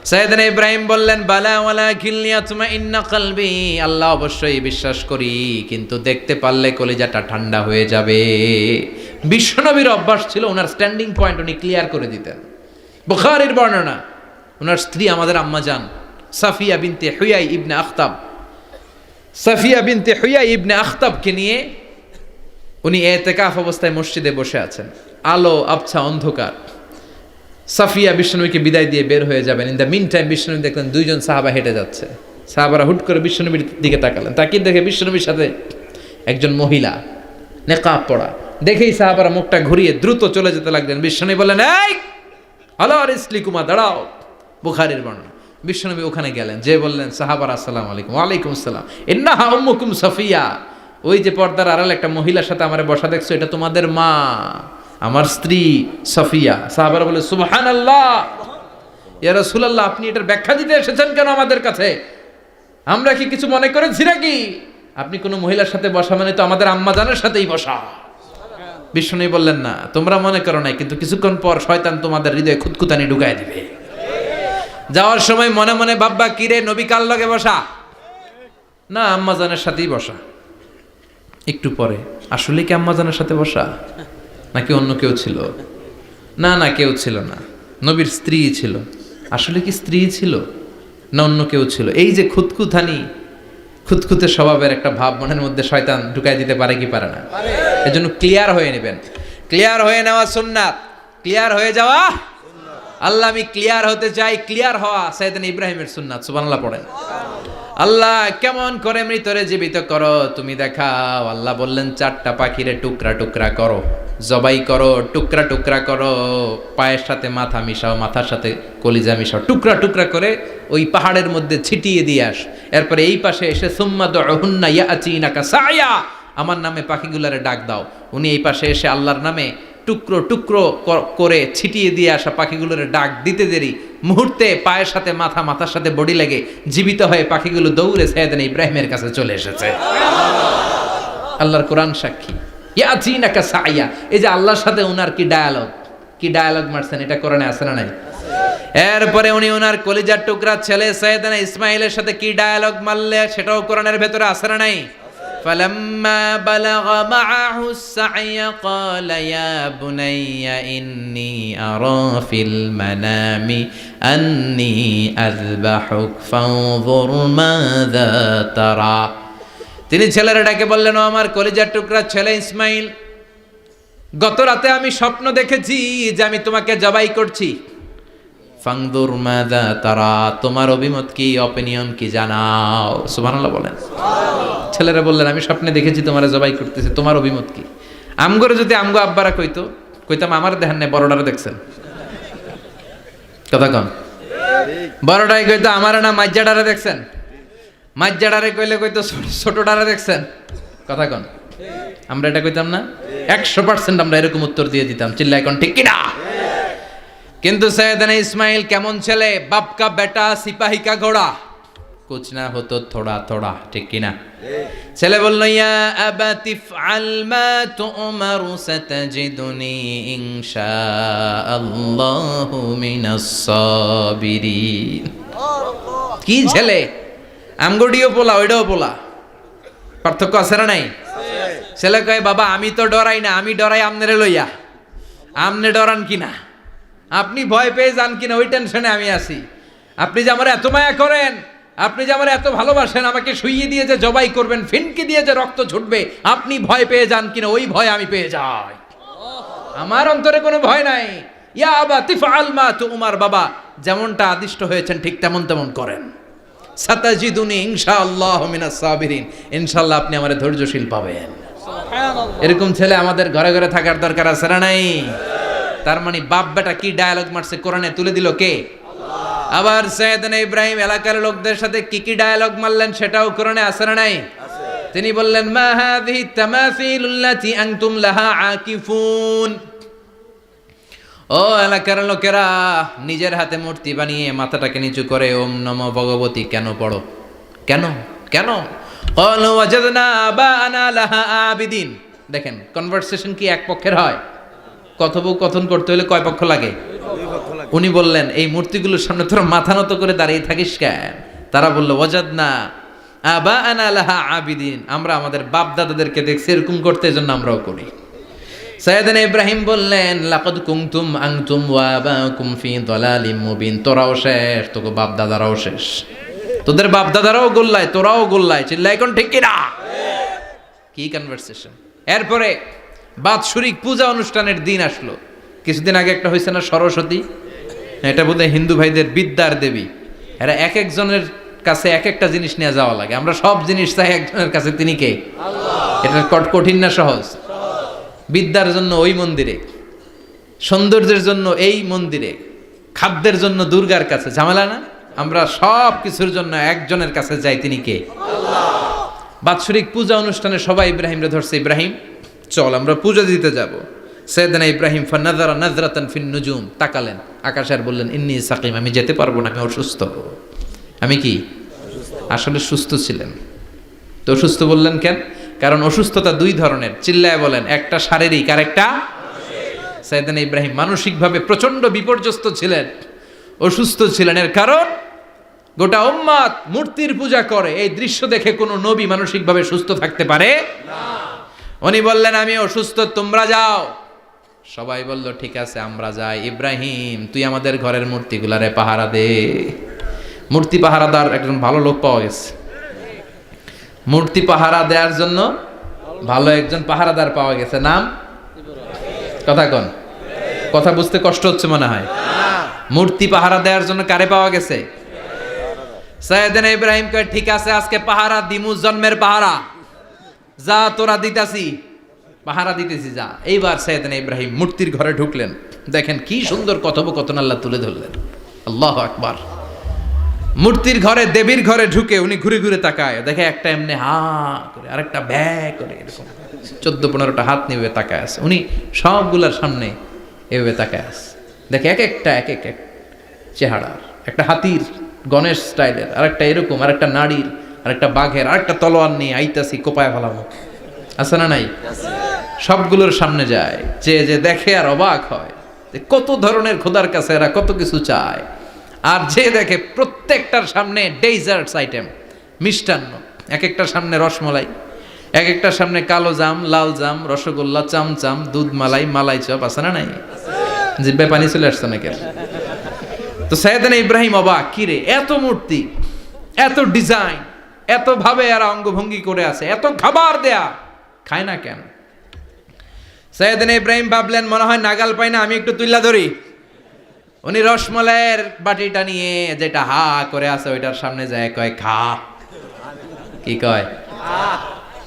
সাইয়েদনা ইব্রাহিম বললেন বালা ওয়ালাকিন লিয়াতমাইন্না কলবি, আল্লাহ অবশ্যই বিশ্বাস করি, কিন্তু দেখতে পারলে কলিজাটা ঠান্ডা হয়ে যাবে। বিশ্বনবীর অভ্যাস ছিল, ওনার স্ট্যান্ডিং পয়েন্ট উনি ক্লিয়ার করে দিতেন। বুখারীর বর্ণনা, ওনার স্ত্রী আমাদের আম্মা জান সাফিয়া বিনতে হুয়াই ইবনে আখতাব, সাফিয়া বিনতে হুয়াই ইবনে আখতাবকে নিয়ে উনি ইতিকাফ অবস্থায় মসজিদে বসে আছেন। আলো আবছা অন্ধকার। সাফিয়া বিশ্বনবীকে বিদায় দিয়ে বের হয়ে যাবেন। ইন দ্য মিন টাইম বিশ্বনবী দেখলেন দুইজন সাহাবা হেঁটে যাচ্ছে। সাহাবারা হুট করে বিশ্বনবীর দিকে তাকালেন। তাকিয়ে দেখে বিশ্বনবীর সাথে একজন মহিলা, নেকাব পরা। দেখেই সাহাবারা মুখটা ঘুরিয়ে দ্রুত চলে যেতে লাগলেন। বিশ্বনবী বললেন, এই আলা রিসলিকুমা, দাঁড়াও। বুখারীর বর্ণনা। বিশ্বনবী ওখানে গেলেন, যে বললেন সাহাবারা আসসালামু আলাইকুম। ওয়ালাইকুম আসসালাম। ইন্নাহা উম্মুকুম সাফিয়া, ওই যে পর্দার আড়াল একটা মহিলার সাথে আমারে বসা দেখছো, এটা তোমাদের মা, আমার স্ত্রী সাফিয়া। সাহাবারা বলে সুবহানাল্লাহ, ইয়া রাসূলুল্লাহ, আপনি এটার ব্যাখ্যা দিতে এসেছেন কেন আমাদের কাছে? আমরা কি কিছু মনে করেছি নাকি? আপনি কোনো মহিলার সাথে বসা মানে তো আমাদের আম্মা জানের সাথেই বসা। বিষ্ণু বললেন, না তোমরা মনে করো নাই, কিন্তু কিছুক্ষণ পর শয়তান তোমাদের হৃদয়ে খুঁতখুঁতানি ঢুকায় দিবে। যাওয়ার সময় মনে মনে ভাববা, কিরে নবী কার লগে বসা? না, আম্মা জানের সাথেই বসা। একটু পরে, আসলে কি আম্মা জানের সাথে বসা নাকি অন্য কেউ ছিল? না না, কেউ ছিল না, নবীর স্ত্রী ছিল। আসলে কি স্ত্রী ছিল না অন্য কেউ ছিল? এই যে খুঁতখুঁতানি, খুঁতখুঁতে স্বভাবের একটা ভাব মনের মধ্যে শয়তান ঢুকাই দিতে পারে কি পারে না? এজন্য ক্লিয়ার হয়ে নেবেন। ক্লিয়ার হয়ে নেওয়া সুন্নাত, ক্লিয়ার হয়ে যাওয়া। আল্লাহ আমি ক্লিয়ার হতে চাই, ক্লিয়ার হওয়া সাইয়েদনা ইব্রাহিমের সুন্নাত। সুবহানাল্লাহ পড়েন। আল্লাহ কেমন করে মৃতরে জীবিত করো তুমি দেখাও। আল্লাহ বললেন, 4টা পাখিরে টুকরা টুকরা করো, জবাই করো, টুকরা টুকরা করো, পায়ের সাথে মাথা মিশাও, মাথার সাথে কলিজা মিশাও, টুকরা টুকরা করে ওই পাহাড়ের মধ্যে ছিটিয়ে দিয়ে আস। এরপরে এই পাশে এসে সুম্মা দুহুন্না ইয়াতিনাকা সায়া, আমার নামে পাখিগুলারে ডাক দাও। উনি এই পাশে এসে আল্লাহর নামে টুকরো টুকরো করে ছিটিয়ে দিয়ে আসা পাখিগুলোর ডাক দিতে দেরি, মুহূর্তে পায়ের সাথে মাথা, মাথার সাথে বডি লেগে জীবিত হয়ে পাখিগুলো দৌড়ে সাইয়েদনা ইব্রাহিমের কাছে চলে এসেছে। আল্লাহর কোরআন সাক্ষী। ইয়াতিনাকা সায়া, এই যে আল্লাহর সাথে উনার কি ডায়ালগ মারছেন, এটা কোরআনে আছে না নাই? এরপরে উনি ওনার কলিজার টুকরা ছেলে সাইয়েদনা ইসমাইলের সাথে কি ডায়ালগ মারলে, সেটাও কোরআনের ভেতরে আছে না নাই? فلما بلغ معه السعي قال يا بني إني أرى في المنام أني أذبحك فانظر ماذا ترى। তিনি ছেলের ডাকে বললেন, ও আমার কলিজার টুকরা ছেলে ইসমাইল, গত রাতে আমি স্বপ্ন দেখেছি যে আমি তোমাকে জবাই করছি। ফাংদুর মাযা তারা, তোমার অভিমত কি, অপিনিয়ন কি জানাও। সুবহানাল্লাহ বলেন। ছেলেরা বললেন, আমি স্বপ্নে দেখেছি তোমার জবাই করতেছে, তোমার অভিমত কি? আমগরে যদি আমগো আব্বারা কইতাম আমার দেখেন না, বড়ডারে দেখছেন। কথা কন। বড়ডাই কইতো আমার না মাজ্জাডারে দেখছেন, মাজ্জাডারে কইলে কইতো ছোটডারে দেখছেন। কথা কন। আমরা এটা কইতাম না? 100% আমরা এরকম উত্তর দিয়ে দিতাম। চিল্লায় কোন ঠিক কিনা? কিন্তু সাইয়েদনা ইসমাইল কেমন ছেলে, বাপ কা বেটা সিপাহী কা ঘোড়া, কুছ না হতো থোড়া থোড়া, ঠিক কিনা? ছেলে বলল, ইয়া আবাতি ফআল মা তুমারু সাতাজিদুনি ইনশাআল্লাহু মিনাস সাবিরিন। কি ছেলে, আমগডিও পোলা ওইটাও পোলা, পার্থক্য আছে না নাই? ছেলে কয়, বাবা আমি তো ডরাই না, আমি ডরাই আমনেরে লইয়া। আমনে ডরান কিনা, আপনি ভয় পেয়ে যান কিনা, ওই টেনশনে আমি আছি। আপনি যে আমার এত মায়া করেন, আপনি যে আমার এত ভালোবাসেন, আমাকে শুইয়ে দিয়ে যে জবাই করবেন, ফিনকি দিয়ে যে রক্ত ছুটবে, আপনি ভয় পেয়ে যান কিনা, ওই ভয় আমি পেয়ে যাই। আমার অন্তরে কোনো ভয় নাই। ইয়া আবাতি ফাআল মা তুমার, বাবা যেমনটা আদিষ্ট হয়েছেন ঠিক তেমন তেমন করেন। সাতাজিদুনি ইনশাআল্লাহু মিনাস সাবিরিন, ইনশাআল্লাহ আপনি আমারে ধৈর্যশীল পাবেন। এরকম ছেলে আমাদের ঘরে ঘরে থাকার দরকার আছে না নাই? তার মানে বাপ বেটা কি ডায়ালগ মারছে কোরআনে তুলে দিল কে? আবার সাইয়েদনা ইব্রাহিম এলাকার লোকদের সাথে কি কি ডায়ালগ মারলেন সেটাও কোরআনে আছে না নাই? তিনি বললেন মা হাযিহি তামাসিলুল্লাতী আনতুম লাহা আকিফুন। ও এলাকার লোকেরা, নিজের হাতে মূর্তি বানিয়ে মাথাটাকে নিচু করে ওম নমো ভগবতী কেন পড়ো? কেন কেন? ক্বালু ওয়াজাদনা আবানা লাহা আবিদিন। দেখেন কনভারসেশন কি এক পক্ষের হয়? কথোপকথন করতে হলে কয় পক্ষ লাগে? উনি বললেন এই মূর্তিগুলোর সামনে তোরা মাথা নত করে দাঁড়িয়ে থাকিস কেন? তারা বলল ওয়াজাদনা আবানা লাহা আবিদিন, আমরা আমাদের বাপ দাদাদেরকে দেখছি এরকম করতে, এজন্য আমরাও করি। সাইয়েদনা ইব্রাহিম বললেন লাকাদ কুনতুম আনতুম ওয়া আবাকুম ফি দালালিম মুবিন। তোরাও শেষ, তোকে বাপ দাদারাও শেষ, তোদের বাপ দাদারাও গোল্লায়, তোরাও গোল্লায়। চিল্লাই কোন ঠিক কিনা? কি কনভারসেশন! এরপরে বাৎসরিক পূজা অনুষ্ঠানের দিন আসলো। কিছুদিন আগে একটা হয়েছে না সরস্বতী, এটা বোধহয় হিন্দু ভাইদের বিদ্যার দেবী। এরা এক একজনের কাছে এক একটা জিনিস নিয়ে যাওয়া লাগে। আমরা সব জিনিস চাই একজনের কাছে, তিনি কে? আল্লাহ। এটা কঠিন না সহজ? বিদ্যার জন্য ওই মন্দিরে, সৌন্দর্যের জন্য এই মন্দিরে, খাদ্যের জন্য দুর্গার কাছে, ঝামেলা না? আমরা সব কিছুর জন্য একজনের কাছে যাই, তিনি কে? আল্লাহ। বাৎসরিক পূজা অনুষ্ঠানে সবাই ইব্রাহিমরে ধরছে, ইব্রাহিম চল আমরা পূজা দিতে যাব। সাইয়েদনা ইব্রাহিম ফানাযারা নাযরাতান ফিন নুজুম, তাকালেন আকাশে আর বললেন ইন্নী সাকিম, আমি যেতে পারবো না, আমি অসুস্থ। আমি কি? আসলে সুস্থ ছিলেন তো। অসুস্থ বললেন কেন? কারণ অসুস্থতা দুই ধরনের, চিল্লায় বলেন। একটা শারীরিক আর একটা মানসিক। সাইয়েদনা ইব্রাহিম মানসিকভাবে প্রচন্ড বিপর্যস্ত ছিলেন, অসুস্থ ছিলেন। এর কারণ গোটা উম্মত মূর্তির পূজা করে, এই দৃশ্য দেখে কোনো নবী মানসিকভাবে সুস্থ থাকতে পারে না। উনি বললেন আমি অসুস্থ, তোমরা যাও। সবাই বলল ঠিক আছে আমরা যাই। ইব্রাহিম তুই আমাদের ঘরের মূর্তিগুলারে পাহারা দে। মূর্তি পাহারাদার একজন ভালো লোক পাওয়া গেছে। মূর্তি পাহারা দেওয়ার জন্য ভালো একজন পাহারাদার পাওয়া গেছে। নাম? কথা কন, কথা বুঝতে কষ্ট হচ্ছে মনে হয়। মূর্তি পাহারা দেওয়ার জন্য কারে পাওয়া গেছে? সাইয়েদনা ইব্রাহিম কয় ঠিক আছে আজকে পাহারা দিমু, জন্মের পাহারা। যা তোরা দিতাছি, পাহারা দিতেছি যা। এইবার সাইয়েদনা ইব্রাহিম মূর্তির ঘরে ঢুকলেন। দেখেন কি সুন্দর কথোপকথন আল্লাহ তুলে ধরলেন। আল্লাহু আকবার। মূর্তির ঘরে, দেবীর ঘরে ঢুকে উনি ঘুরে ঘুরে তাকায়, দেখে একটা এমনি হা করে, আরেকটা ব্যা করে, এরকম 14-15টা হাত নিয়ে তাকায় আছে। উনি সবগুলার সামনে এভাবে তাকায় আছে। দেখে এক একটা এক এক এক চেহারার, একটা হাতির গণেশ স্টাইলের, আরেকটা এরকম, আরেকটা নারীর, আরেকটা বাঘের, আরেকটা তলোয়ার নিয়ে আইতাছি কোপায় ফেলামো। আছে না নাই? সবগুলোর সামনে যায়, যে দেখে আর অবাক হয় কত ধরনের খোদার কাছে এরা কত কিছু চায়। আর যে দেখে প্রত্যেকটার সামনে ডেজার্টস আইটেম, মিষ্টান্ন, এক একটার সামনে রসমলাই, এক একটার সামনে কালো জাম, লাল জাম, রসগোল্লা, চামচাম, দুধ মালাই, মালাই চপ। আছে না নাই? জিব্বায় পানি চলে আসছে নাকি? তো সাইয়েদনা ইব্রাহিম অবাক, কি রে এত মূর্তি, এত ডিজাইন, এত ভাবে এরা অঙ্গভঙ্গি করে আছে, এত খাবার দেয়া, খায় না কেন? সাইয়েদনা ইব্রাহিম ভাবলেন মনে হয় নাগাল পাই না, আমি একটু তুইলা ধরি। উনি রসমলাইয়ের বাটিটা নিয়ে যেটা হা করে আছে ওইটার সামনে যায়, কয় খা। কি কয়?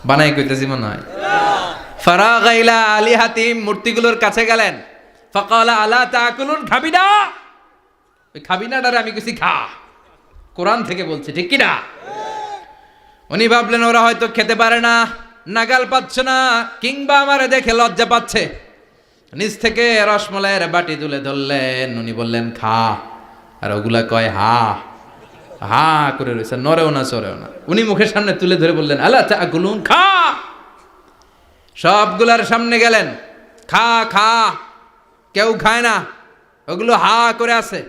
বানাই কইতেছি মনে হয়। ফারাগা ইলা আলিহাতিম, মূর্তিগুলোর কাছে গেলেন। ফাকালা আলা তাকুলুন, খাবি না? ওই খাবি না ডারে আমি কইছি খা। কোরআন থেকে বলছি, ঠিক কি না? উনি ভাবলেন ওরা হয়তো খেতে পারে না, নাগাল পাচ্ছে না, কিংবা আমারে দেখে লজ্জা পাচ্ছে। নিচ থেকে রসমলাইয়ের বাটি তুলে ধরলেন। উনি বললেন খা। আর ওগুলা কয় হা হা করে রয়েছে, নরেও না চড়েও না। উনি মুখের সামনে তুলে ধরে বললেন আলা তাকুলুন, খা। সবগুলার সামনে গেলেন, খা খা। কেউ খায় না, ওগুলো হা করে আছে।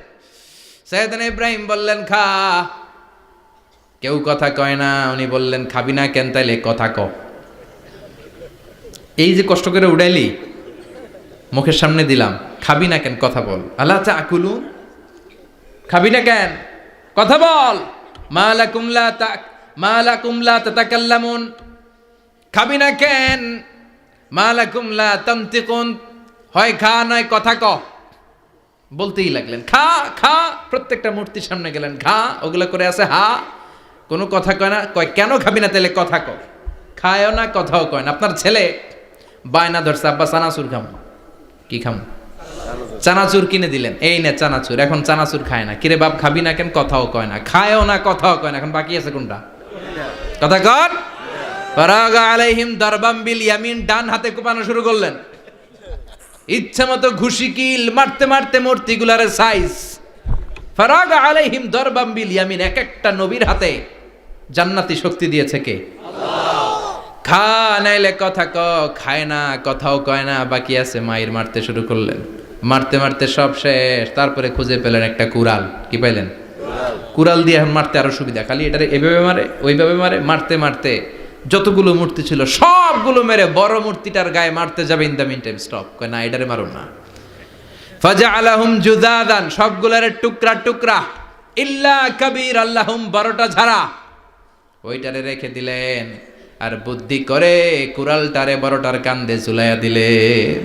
সাইয়েদনা ইব্রাহিম বললেন খা। কেউ কথা কয় না। উনি বললেন খাবি না কেন? তাইলে কথা ক। এই যে কষ্ট করে উড়াইলি, মুখের সামনে দিলাম, খাবি না কেন? কথা বল। আলা তাকুলুন, খাবি না কেন? কথা বল। মা লাকুম লা তাতাকাল্লামুন, খাবি না কেন? মা লাকুম লা তানতিকুন, হয় খা নয় কথা ক। বলতেই লাগলেন খা খা। প্রত্যেকটা মূর্তির সামনে গেলেন, খা। ওগুলো করে আছে হা, কোনো কথা কয় না। কয় কেন খাবি না? তাহলে কথা ক। খায়ও না, কথাও কয় না। আপনার ছেলে বায়না ধরছে, আব্বা চানাচুর খাম। কি খাম? চানাচুর কিনে দিলেন, এই নে চানাচুর। এখন চানাচুর খায় না। কিরে বাপ খাবি না কেন? কথাও কয় না, খায়ও না, কথাও কয় না। এখন বাকি আছে কোনটা? কথা কর। ফারাগা আলাইহিম দারবাম বিল ইয়ামিন, ডান হাতে কোপানো শুরু করলেন। ইচ্ছা মতো ঘুষি কিল মারতে মারতে মূর্তিগুলার সাইজ। ফারাগা আলাইহিম দারবাম বিল ইয়ামিন, এক একটা নবীর হাতে জান্নাতি শক্তি দিয়েছে কে? খা নাইলে কথা ক, খায় না, কথাও কয় না, বাকি আছে। মায়ের মারতে শুরু করলেন, মারতে মারতে সব শেষ। তারপরে খুঁজে পেলেন একটা কুড়াল। কি পাইলেন? কুড়াল দিয়ে এখন মারতে আরো সুবিধা। খালি এটারে এভাবে মারে, ওইভাবে মারে। মারতে মারতে যতগুলো মূর্তি ছিল সবগুলো মেরে বড় মূর্তিটার গায়ে মারতে যাবে। In the meantime stop, কয় না এটারে মারো না। ফাজআলাহুম জুদাদান, সবগুলোরে টুকরা টুকরা। ইল্লা কাবীর আল্লাহুম, 12টা ঝাড়া ওইটারে রেখে দিলেন। আর বুদ্ধি করে কুড়ালটারে বড়টার কাঁধে ঝুলাইয়া দিলেন।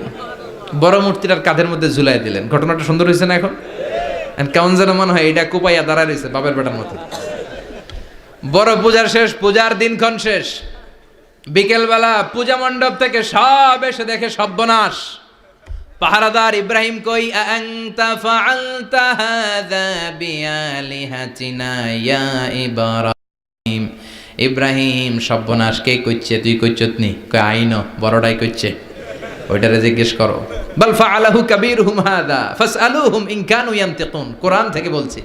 বড় মূর্তিটার কাঁধের মধ্যে ঝুলাইয়া দিলেন। ঘটনাটা সুন্দর হয়েছে না? এখন কেমন যেন মনে হয় এটা কুপাইয়া দাঁড়া রয়েছে বাপের বেটার মতো। বড় পূজার শেষ, পূজার দিনক্ষণ শেষ। বিকেলবেলা পূজা মণ্ডপ থেকে সব এসে দেখে সর্বনাশ। পাহারাদার ইব্রাহিম কই, আনতা ফাআলতা হাযা বিআলিহাতিনা ইয়া ইব্রাহিম। ইব্রাহিম সর্বনাশ কে কইছে? তুই কইছত নি? কয় আইনো, বড়টাই কইছে। ওইটারে জিজ্ঞেস করো। বাল ফাআলাহু কাবীরুহুম হাযা ফাসআলুহুম ইন কানু ইয়ানতিকুন। কোরআন থেকে বলছি,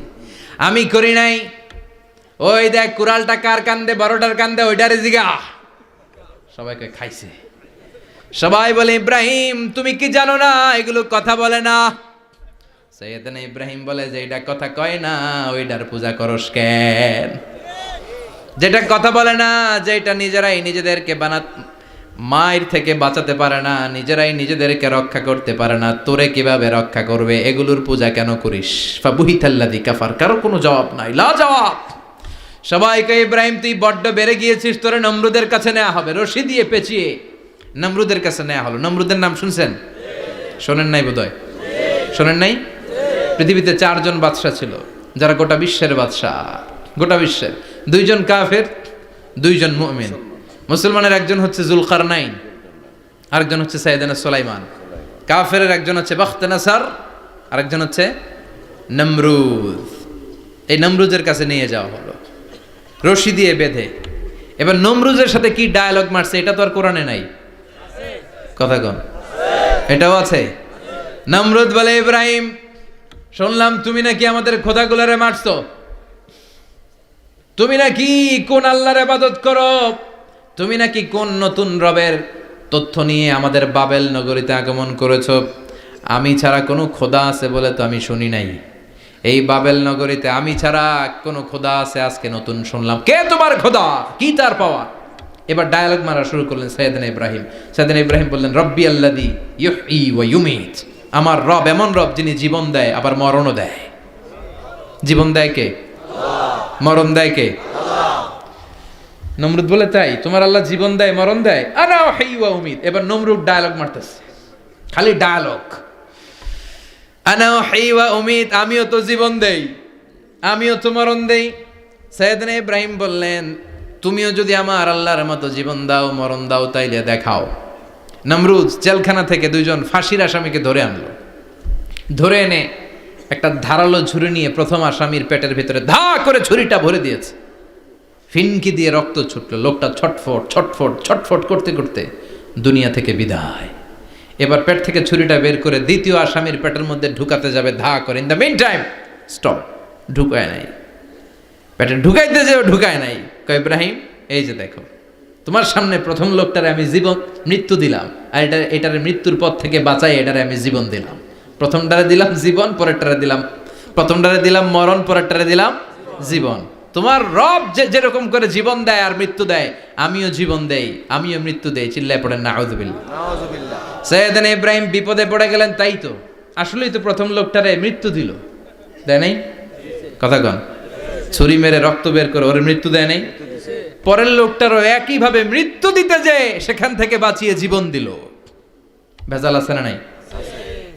আমি করি নাই। ওই দেখ কুড়ালটা কার কান্দে? বড়টার কান্দে, ওইটারে জিগা। সবাই কয় খাইছে। সবাই বলে ইব্রাহিম তুমি কি জানো না এগুলো কথা বলে না? সাইয়েদনা ইব্রাহিম বলে যে এটা কথা কয় না, ওইটার পূজা করস কেন? যেটা কথা বলে না, যেটা নিজেরাই নিজেদেরকে মায়ের থেকে বাঁচাতে পারে না, নিজেরাই নিজেদেরকে রক্ষা করতে পারে না, তোরে কিভাবে রক্ষা করবে? এগুলোর পূজা কেন করিস? ফাবুহিতাল্লাযী কাফার। কারো কোনো জবাব নাই, লা জবাব। সবাইকে ইব্রাহিম তুই বড্ড বেড়ে গিয়েছিস, তোরে নমরুদের কাছে নেওয়া হবে। রশি দিয়ে পেঁচিয়ে নমরুদের কাছে নেওয়া হলো। নমরুদের নাম শুনছেন? শোনেন নাই বোধহয়? শোনেন নাই? পৃথিবীতে 4 জন বাদশা ছিল, যারা গোটা বিশ্বের বাদশা। গোটা বিশ্বের 2 জন কাফের, 2 জন মুমিন। মুসলমানের একজন হচ্ছে জুলকারনাইন, আরেকজন হচ্ছে সাইয়েদনা সুলাইমান। কাফেরের একজন হচ্ছে বাখতানাসার, আরেকজন হচ্ছে নমরুদ। এই নমরুদের কাছে নিয়ে যাওয়া হলো রশি দিয়ে বেঁধে। এবার নমরুদের সাথে কি ডায়ালগ মারছে এটা তো আর কোরআনে নাই। কথা কন, এটাও আছে। নমরুদ বলে, ইব্রাহিম শুনলাম তুমি নাকি আমাদের খোদাগুলারে মারছো। তুমি নাকি কোন আল্লাহর ইবাদত করো। তুমি নাকি কোন নতুন রবের তথ্য নিয়ে আমাদের বাবেল নগরীতে আগমন করেছো। আমি ছাড়া কোনো খোদা আছে বলে তো আমি শুনি নাই। এই বাবেল নগরীতে আমি ছাড়া কোনো খোদা আছে আজকে নতুন শুনলাম। কে তোমার খোদা? কি তার পাওয়া? এবার ডায়ালগ মারা শুরু করলেন সাইয়েদনা ইব্রাহিম। সাইয়েদনা ইব্রাহিম বললেন, রব্বি আল্লাযী ইউহয়ী ওয়া ইউমীত। আমার রব এমন রব যিনি জীবন দেয় আবার মরণও দেয়। জীবন দেয় কে? মরণ দেয় কে? নমরুদ বলে, তাই তোমার আল্লাহ জীবন দেয় মরণ দেয়? আনা উহয়ী ওয়া উমীত। এবার নমরুদ ডায়ালগ মারতেছে, খালি ডায়ালগ। আনা উহয়ী ওয়া উমীত, আমিও তো জীবন দেই, আমিও তো মরণ দেই। সাইয়েদনা ইব্রাহিম বললেন, তুমিও যদি আমার আল্লাহর মতো জীবন দাও মরণ দাও তাইলে দেখাও। নমরুদ জেলখানা থেকে 2 জন ফাঁসির আসামিকে ধরে আনলো। ধরে এনে একটা ধারালো ছুরি নিয়ে প্রথম আসামির পেটের ভিতরে ধা করে ছুরিটা ভরে দিয়েছে। ফিনকি দিয়ে রক্ত ছুটলো। লোকটা ছটফট ছটফট ছটফট করতে করতে দুনিয়া থেকে বিদায়। এবার পেট থেকে ছুরিটা বের করে দ্বিতীয় আসামির পেটের মধ্যে ঢুকাতে যাবে ধা করে। In the meantime stop, ঢুকায় নাই। পেটে ঢুকাইতে যেও ঢুকায় নাই। কয় ইব্রাহিম এই যে দেখো, তোমার সামনে প্রথম লোকটারে আমি মৃত্যু দিলাম, আর এটারে মৃত্যুর পথ থেকে বাঁচাই এটারে আমি জীবন দিলাম। প্রথমটারে দিলাম জীবন, পরেরটারে দিলাম, প্রথমটারে দিলাম মরণ, পরেরটারে দিলাম জীবন। তোমার রব যেরকম করে জীবন দেয় আর মৃত্যু দেয়, আমিও জীবন দেই আমিও মৃত্যু দেই। চিল্লায় পড়েন নাউযুবিল্লাহ। সাইয়েদনা ইব্রাহিম বিপদে পড়ে গেলেন। তাই তো, আসলেই তো প্রথম লোকটারে মৃত্যু দিল, দেয় নাই? কথা কন, ছুরি মেরে রক্ত বের করে ওর মৃত্যু দেয় নাই? পরের লোকটারও একইভাবে মৃত্যু দিতে যে সেখান থেকে বাঁচিয়ে জীবন দিল। ভেজাল আছে না নাই?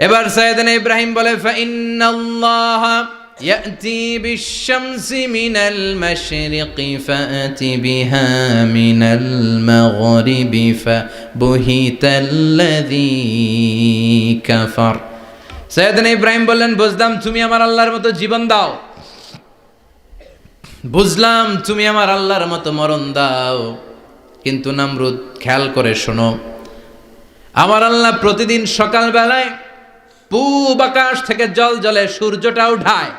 এবার সাইয়েদনা ইব্রাহিম বলে, ফাইন্নাল্লাহা يأتي بالشمس من المشرق فأت بها من المغرب فبهت الذي كفر সৈয়দনা ইব্রাহিম বললেন বুঝলাম তুমি আমার আল্লাহর মতো জীবন দাও, বুঝলাম তুমি আমার আল্লাহর মতো মরণ দাও, কিন্তু নমরুদ খেয়াল করে শোনো, আমার আল্লাহ প্রতিদিন সকালবেলায় পূব আকাশ থেকে জল জলে সূর্যটা উঠায়।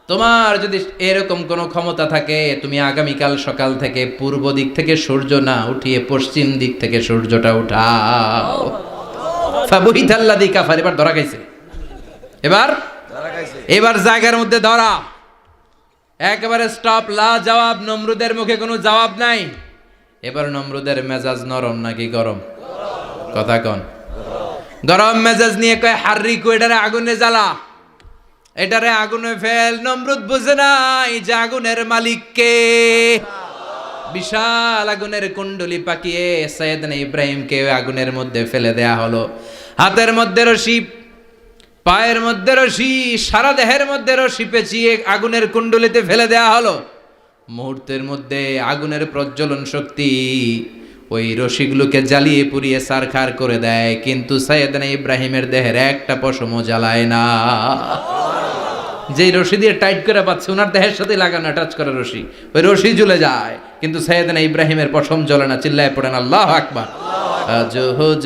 তোমার যদি এরকম কোনো ক্ষমতা থাকে, তুমি আগামীকাল সকাল থেকে পূর্ব দিক থেকে সূর্য না উঠিয়ে পশ্চিম দিক থেকে সূর্যটা উঠাও। ফাবুহিতাল্লাযী কাফার, এবার ধরা খাইছে, এবার জায়গার মধ্যে ধরা, একেবারে স্টপ, লা জবাব। নমরুদের মুখে কোনো জবাব নাই। এবার নমরুদের মেজাজ নরম নাকি গরম? কথা কন। গরম মেজাজ নিয়ে কয় হাররিকু, এটারে আগুনে জ্বালা, এটারে আগুনে ফেল। নমরুদ বুঝে নাই যে আগুনের মালিক কে। বিশাল আগুনের কুণ্ডলি পাকিয়ে সৈয়দনা ইব্রাহিমকে আগুনের মধ্যে ফেলে দেয়া হলো। হাতের মধ্যে রশি, পায়ের মধ্যে রশি, সারা দেহের মধ্যে রশি পেঁচিয়ে আগুনের কুণ্ডলিতে ফেলে দেয়া হলো। মুহূর্তের মধ্যে আগুনের প্রজ্বলন শক্তি ওই রশিগুলোকে জ্বালিয়ে পুড়িয়ে ছারখার করে দেয়, কিন্তু সৈয়দনা ইব্রাহিমের দেহের একটা পশমও জ্বালায় না। যেই রশি দিয়ে টাইট করে পাচ্ছে, ওনার দেহের সাথে লাগানো টাচ করা রশি, ওই রশি জ্বলে যায়, কিন্তু সৈয়দনা ইব্রাহিমের পশম জ্বলে না। চিল্লায় পড়েন আল্লাহু আকবার। আজ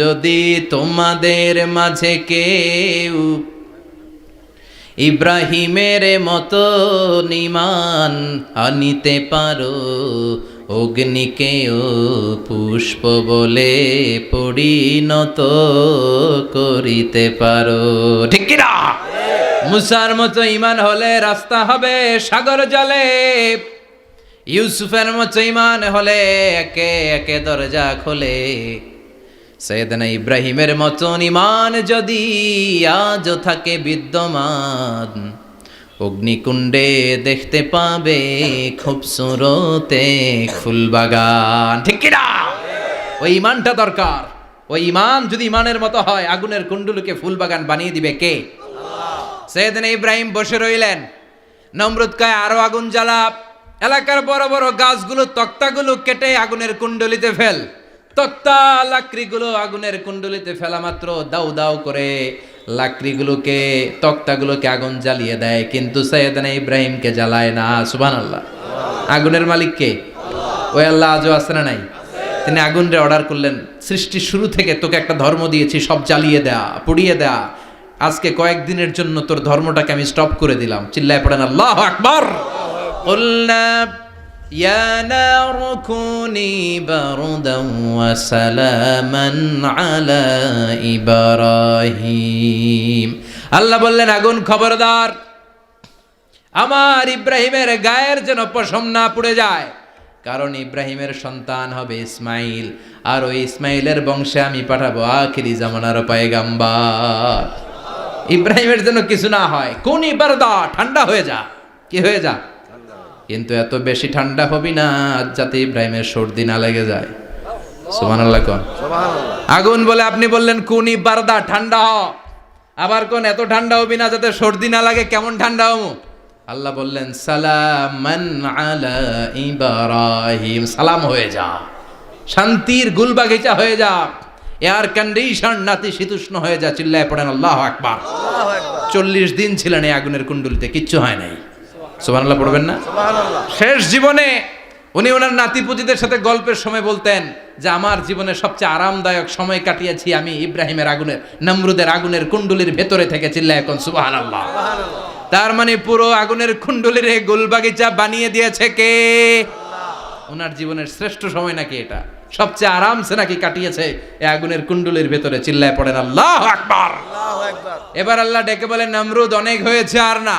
যদি তোমাদের মাঝে কেউ ইব্রাহিমের মতো ঈমান আনিতে পারো, অগ্নিকেও পুষ্প বলে পরিণত করিতে পারো, ঠিক কি না? মুসার মতো ঈমান হলে রাস্তা হবে সাগর জলে, ইউসুফের মতো ঈমান হলে একে একে দরজা খোলে। সৈয়দনা ইব্রাহিমের মতন ঈমান যদি আজও থাকে বিদ্যমান, অগ্নিকুণ্ডে দেখতে পাবে খুবসুরত এক ফুলবাগান, ঠিক কি না? ওই ঈমানটা দরকার। ওই ঈমান যদি ঈমানের মতো হয়, আগুনের কুণ্ডুলকে ফুলবাগান বানিয়ে দিবে কে? সৈয়দনা ইব্রাহিম বসে রইলেন। নমরুদ কয় আরো আগুন জ্বালা, এলাকার বড় বড় গাছগুলো তক্তাগুলো কেটে আগুনের কুণ্ডলিতে ফেল। তক্তা লাকড়িগুলো আগুনের কুণ্ডলিতে ফেলা মাত্র দাউ দাউ করে লাকড়িগুলোকে, তক্তাগুলোকে আগুন জ্বালিয়ে দেয়, কিন্তু সৈয়দনা ইব্রাহিমকে জ্বালায় না। সুবহানাল্লাহ। আগুনের মালিক কে? ওই আল্লাহ আজও আছে না নাই? তিনি আগুনরে অর্ডার করলেন, সৃষ্টির শুরু থেকে তোকে একটা ধর্ম দিয়েছি, সব জ্বালিয়ে দেয়া, পুড়িয়ে দেয়া, আজকে কয়েকদিনের জন্য তোর ধর্মটাকে আমি স্টপ করে দিলাম। চিল্লায় পড়েন আল্লাহু আকবার। কুলনা ইয়া নারু কুনি বারদান ওয়া সালামান আলা ইব্রাহিম। আল্লাহ বললেন আগুন খবরদার, আমার ইব্রাহিমের গায়ের যেন পশম না পুড়ে যায়, কারণ ইব্রাহিমের সন্তান হবে ইসমাইল, আর ওই ইসমাইলের বংশে আমি পাঠাবো আখিরি জামানার পয়গাম্বার। ইব্রাহিমের জন্য কিছু না হয়, কোন বারদা, ঠান্ডা হয়ে যা, কি হয়ে যা, কিন্তু এত বেশি ঠান্ডা হবি না যাতে ইব্রাহিমের সর্দি না লেগে যায়। সুবহানাল্লাহ কোন। আগুন বলে আপনি বললেন কোনি বারদা, ঠান্ডা হ, আবার কোন এত ঠান্ডা হবি না যাতে সর্দি না লাগে। কেমন ঠান্ডা হবো? আল্লাহ বললেন সালামান আলা ইব্রাহিম, সালাম হয়ে যা, শান্তির গুলবাগিচা হয়ে যা, এয়ার কন্ডিশন নাতিশীতোষ্ণ হয়ে যা। চিল্লায় পড়েন আল্লাহু আকবার। 40 দিন ছিলেন এই আগুনের কুণ্ডলিতে, কিচ্ছু হয় নাই। সুবহানাল্লাহ পড়বেন না? শেষ জীবনে উনি ওনার নাতিপুতিদের সাথে গল্পের সময় বলতেন যে আমার জীবনে সবচেয়ে আরামদায়ক সময় কাটিয়েছি আমি ইব্রাহিমের আগুনের, নমরুদের আগুনের কুণ্ডলির ভেতরে থেকে। চিল্লায় এখন সুবহানাল্লাহ। তার মানে পুরো আগুনের কুণ্ডলির গুলবাগিচা বানিয়ে দিয়েছে কে? ওনার জীবনের শ্রেষ্ঠ সময় নাকি এটা, সবচেয়ে আরামসে নাকি কাটিয়েছে এই আগুনের কুণ্ডলির ভেতরে। চিল্লায় পড়েন আল্লাহু আকবার। এবার আল্লাহ ডেকে বলেন নমরুদ অনেক হয়েছে, আর না,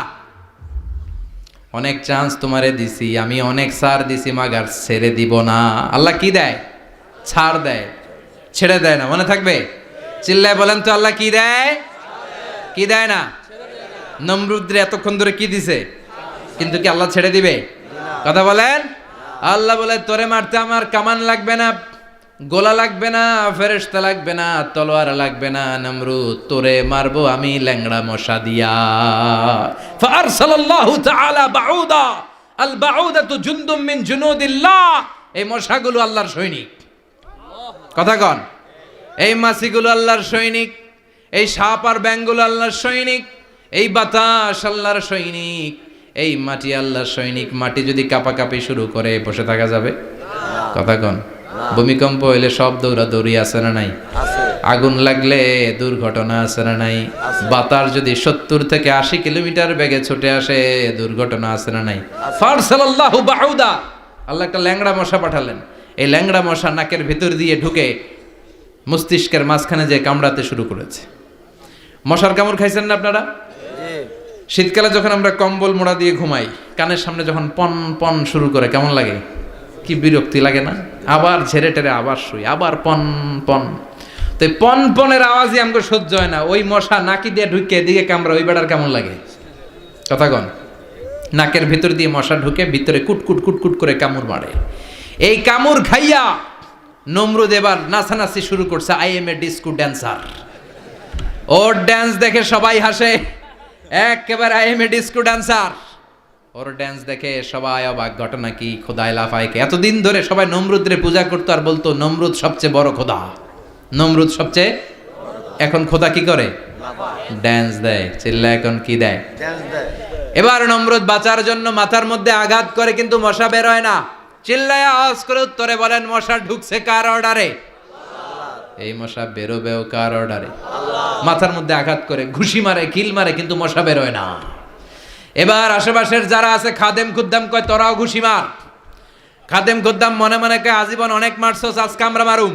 অনেক চান্স তোমারে দিছি আমি, অনেক ছাড় দিছি, মাগার ছেড়ে দিব না। আল্লাহ কি দেয়? ছাড় দেয়, ছেড়ে দেয় না। মনে থাকবে? চিল্লায় বলেন তো আল্লাহ কি দেয়? কি দেয় না? নমরুদরে এতক্ষণ ধরে কি দিছে, কিন্তু কি আল্লাহ ছেড়ে দিবে? কথা বলেন। আল্লাহ বলে তোরে মারতে আমার কামান লাগবে না, গোলা লাগবে না, ফেরেশতা লাগবে না, তলোয়ার লাগবে না, নমরুদ তোরে মারবো আমি ল্যাংড়া মশা দিয়া। ফারসালাল্লাহু তাআলা বাউদা, আল বাউদাতু জুনদুম মিন জুনুদিল্লাহ। এই মশাগুলো আল্লাহর সৈনিক। কথা কন, এই মাছিগুলো আল্লাহর সৈনিক, এই সাপ আর ব্যাঙগুলো আল্লাহর সৈনিক, এই বাতাস আল্লাহর সৈনিক, এই মাটি আল্লাহর সৈনিক। মাটি যদি কাঁপাকাঁপি শুরু করে বসে থাকা যাবে? কথা কন। ভূমিকম্প হইলে সব দৌড়াদৌড়ি আছে না নাই? আগুন লাগলে দুর্ঘটনা আছে না নাই? বাতাস যদি 70 থেকে 80 কিলোমিটার বেগে ছুটে আসে দুর্ঘটনা আছে না নাই? ফারসালাল্লাহু বাউদা, আল্লাহ একটা ল্যাংড়া মশা পাঠালেন। এই ল্যাংড়া মশা নাকের ভিতর দিয়ে ঢুকে মস্তিষ্কের মাঝখানে যে কামড়াতে শুরু করেছে। মশার কামড় খাইছেন না আপনারা? শীতকালে যখন আমরা কম্বল মোড়া দিয়ে ঘুমাই, কানের সামনে যখন পন পন শুরু করে কেমন লাগে? কি বিরক্তি লাগে না? আবার ঝেড়ে টেরে আবার শুই, আবার পন পন। তো পন পনের আওয়াজই আমাকে সহ্য হয় না। ওই মশা নাকি দিয়ে ঢুকে দিকে কামড়া, ওই বেড়ার কেমন লাগে? কথা কন। নাকের ভিতর দিয়ে মশা ঢুকে ভিতরে কুটকুট কুটকুট করে কামড় মারে। এই কামড় খাইয়া নমরুদ এবার নাচানাচি শুরু করছে। I M A disco dancer. Or dance দেখে সবাই হাসে, একেবারে I M A disco dancer. Or dance দেখে সবাই অবাক। ঘটনা কি? খোদায় লাফায়কে। এতদিন ধরে সবাই নমরুদরে পূজা করতো আর বলতো নমরুদ সবচেয়ে বড় খোদা, নমরুদ সবচেয়ে। এখন খোদা কি করে? ড্যান্স দেয়। চিল্লা এখন কি দেয়? এবার নমরুদ বাঁচার জন্য মাথার মধ্যে আঘাত করে, কিন্তু মশা বের হয় না। চিল্লায় আওয়াজ করে উত্তরে বলেন, মশা ঢুকছে কার অর্ডারে? এই মশা বেরোবেও কার অর্ডারে? মাথার মধ্যে আঘাত করে ঘুষি মারে, কিল মারে, কিন্তু মশা বের হয় না। এবার আশেপাশের যারা আছে খাদেম খুদ্দাম কয় তোরাও ঘুষি মার। খাদেম খুদ্দাম মনে মনে কয় আজীবন অনেক মারছস, আজকে আমরা মারুম।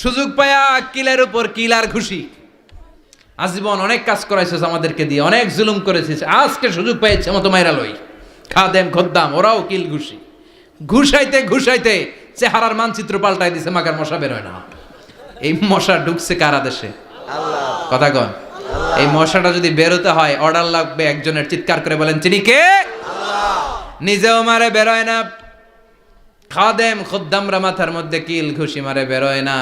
সুযোগ পায়া কিলের উপর কিল আর ঘুষি। আজীবন অনেক কাজ করাইছস আমাদেরকে দিয়ে, অনেক জুলুম করেছিস, আজকে সুযোগ পেয়েছে মতো মাইরা লই। খাদেম খুদ্দাম ওরাও কিল ঘুষি। ঘুষাইতে ঘুষাইতে চেহারার মানচিত্র পাল্টাই দিছে, মাকার মশা বের হয় না। এই মশা ঢুকছে কার আদেশে? কথা কন। এই মশাটা যদি বেরোতে হয় অর্ডার লাগবে একজনের। চিৎকার করে বলেন তিনি কে? নিজেও মারে বেরোয় না, খাদেম খুদ্দামরা মাথার মধ্যে কিল ঘুষি মারে বেরোয় না।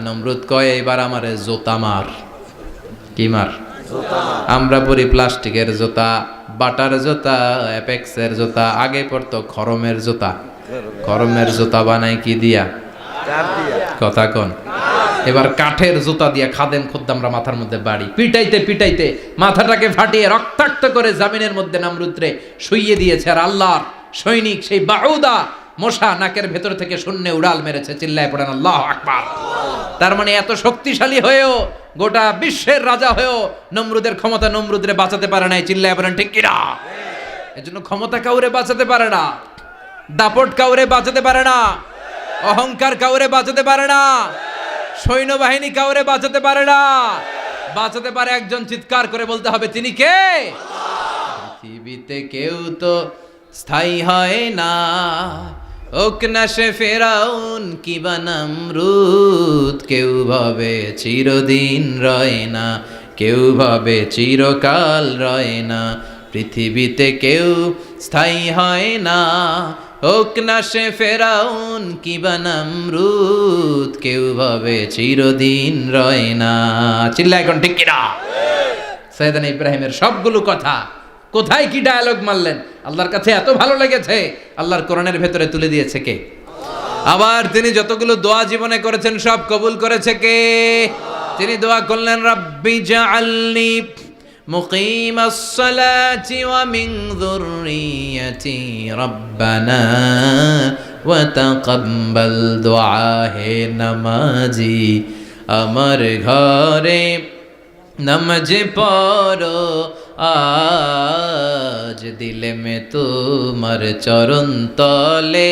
নমরুদ কয় এবার আমারে জোতা মার। কি মার? আমরা পরি প্লাস্টিকের জুতা, বাটার জুতা, অ্যাপেক্সের জুতা। আগে পড়তো খরমের জুতা। খরমের জুতা বানাই কি দিয়া? কথা কন। এবার কাঠের জুতা দিয়া খাদেম খুদ্দামরা মাথার মধ্যে বাড়ি। পিটাইতে পিটাইতে মাথাটাকে ফাটিয়ে রক্তাক্ত করে জামিনের মধ্যে নমরুদরে শুইয়ে দিয়েছে। আর আল্লাহর সৈনিক সেই বাউদা মশা নাকের ভেতর থেকে শূন্যে উড়াল মেরেছে। চিল্লায় পড়েন আল্লাহু আকবার। তার মানে এত শক্তিশালী হয়েও, গোটা বিশ্বের রাজা হয়েও নমরুদের ক্ষমতা নমরুদরে বাঁচাতে পারে নাই। চিল্লায় পড়েন ঠিক কিনা? এজন্য ক্ষমতা কাউরে বাঁচাতে পারে না, দাপট কাউরে বাঁচাতে পারে না, অহংকার কাউরে বাঁচাতে পারে না, সৈন্যবাহিনী কাউরে বাঁচাতে পারে না। বাঁচাতে পারে একজন। চিৎকার করে বলতে হবে তিনি কে? পৃথিবীতে কেউ তো স্থায়ী হয় না, হোক না সে ফেরাউন কিবা নমরুদ। কেউ ভাবে চিরদিন রয় না, কেউ ভাবে চিরকাল রয় না। পৃথিবীতে কেউ স্থায়ী হয় না, হোক না সে ফেরাউন কিবা নমরুদ। কেউ ভাবে চিরদিন রয় না। চিল্লা এখন ঠিক কিনা? সৈয়দনা ইব্রাহিমের সবগুলো কথা কোথায় কি ডায়ালগ মারলেন, আল্লাহর কাছে এত ভালো লেগেছে, আল্লাহর কোরআনের ভেতরে তুলে দিয়েছে কে? আবার তিনি যতগুলো দোয়া জীবনে করেছেন সব কবুল করেছে কে? তিনি দোয়া করলেন রাব্বি জাআলনি মুকিমাস সালাতি ওয়া মিন যুররিয়াতি রাব্বানা ওয়া তাকাব্বাল দুআ। হে নামাজি আমার ঘরে নামাজ পড়ো আজ, দিলে মে তোমার চরণ তলে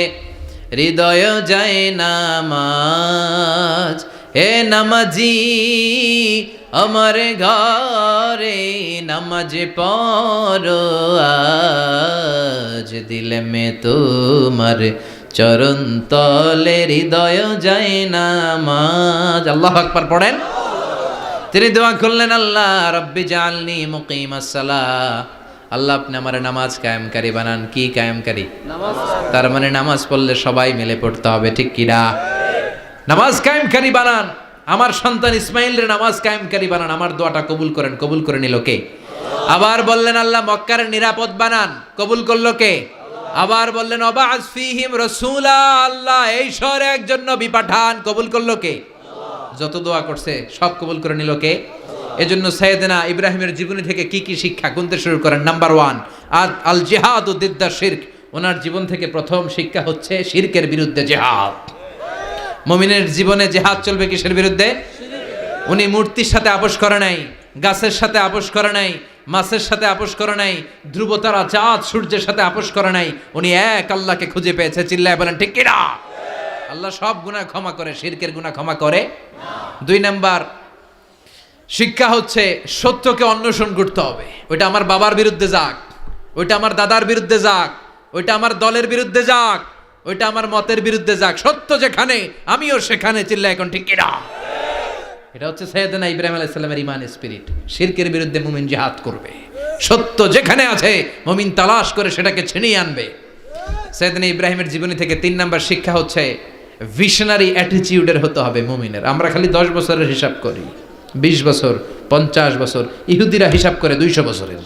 হৃদয় যায় নামাজ। হে নামাজি আমার ঘরে নামাজ পড়ো আজ, দিলে মে তোমার চরণ তলে হৃদয় যায় নামাজ। আল্লাহু আকবার পড়েন। তিনি দোয়া করলেন আল্লাহ রব্বি জাআলনি মুকিমাস সালাহ। আল্লাহ আপনি আমার নামাজ কায়েমকারী বানান। কি কায়েমকারী? নামাজ। তার মানে নামাজ পড়লে সবাই মিলে পড়তে হবে, ঠিক কিনা? নামাজ কায়েমকারী বানান, আমার সন্তান ইসমাইলের নামাজ কায়েমকারী বানান, আমার দোয়াটা কবুল করেন। কবুল করে নিল কে? আবার বললেন আল্লাহ মক্কার নিরাপদ বানান, কবুল করলো কে? আবার বললেন ওয়াবা'আস ফীহিম রাসূলা, আল্লাহ এই শহরে একজন নবী পাঠান, কবুল করলো কে? যত দোয়া করছে সব কবুল করে নিল কে? এজন্য সাইয়েদনা ইব্রাহিমের জীবনী থেকে কি কি শিক্ষা গুনতে শুরু করেন। নাম্বার 1, আল জিহাদু দিদ্দা শিরক। ওনার জীবন থেকে প্রথম শিক্ষা হচ্ছে শিরকের বিরুদ্ধে জিহাদ। মুমিনের জীবনে জিহাদ চলবে কিসের বিরুদ্ধে? উনি মূর্তির সাথে আপোষ করে নাই, গাছের সাথে আপোষ করে নাই, মাছের সাথে আপোষ করে নাই, ধ্রুবতারা চাঁদ সূর্যের সাথে আপোষ করে নাই। উনি এক আল্লাহকে খুঁজে পেয়েছে। চিল্লায় বলেন ঠিক কিনা? আল্লাহ সব গুনাহ ক্ষমা করে, শিরকের গুনাহ ক্ষমা করে না। 2 নাম্বার শিক্ষা হচ্ছে সত্যকে অন্বেষণ করতে হবে। ওইটা আমার বাবার বিরুদ্ধে যাক, ওইটা আমার দাদার বিরুদ্ধে যাক, ওইটা আমার দলের বিরুদ্ধে যাক, ওইটা আমার মতের বিরুদ্ধে যাক, সত্য যেখানে আমিও সেখানে। চিল্লায় এখন ঠিক কিনা? এটা হচ্ছে সাইয়েদনা ইব্রাহিম আলাইহিস সালামের ঈমান স্পিরিট। শিরকের বিরুদ্ধে মুমিন জিহাদ করবে, সত্য যেখানে আছে মুমিন তালাশ করে সেটাকে ছিনিয়ে আনবে। সাইয়েদনা ইব্রাহিমের জীবনী থেকে 3 নাম্বার শিক্ষা হচ্ছে ভিশনারি অ্যাটিটিউডের হতে হবে মুমিনের। আমরা খালি 10 বছরের হিসাব করি, 20 বছর, 50 বছর। ইহুদিরা হিসাব করে 200 বছরের।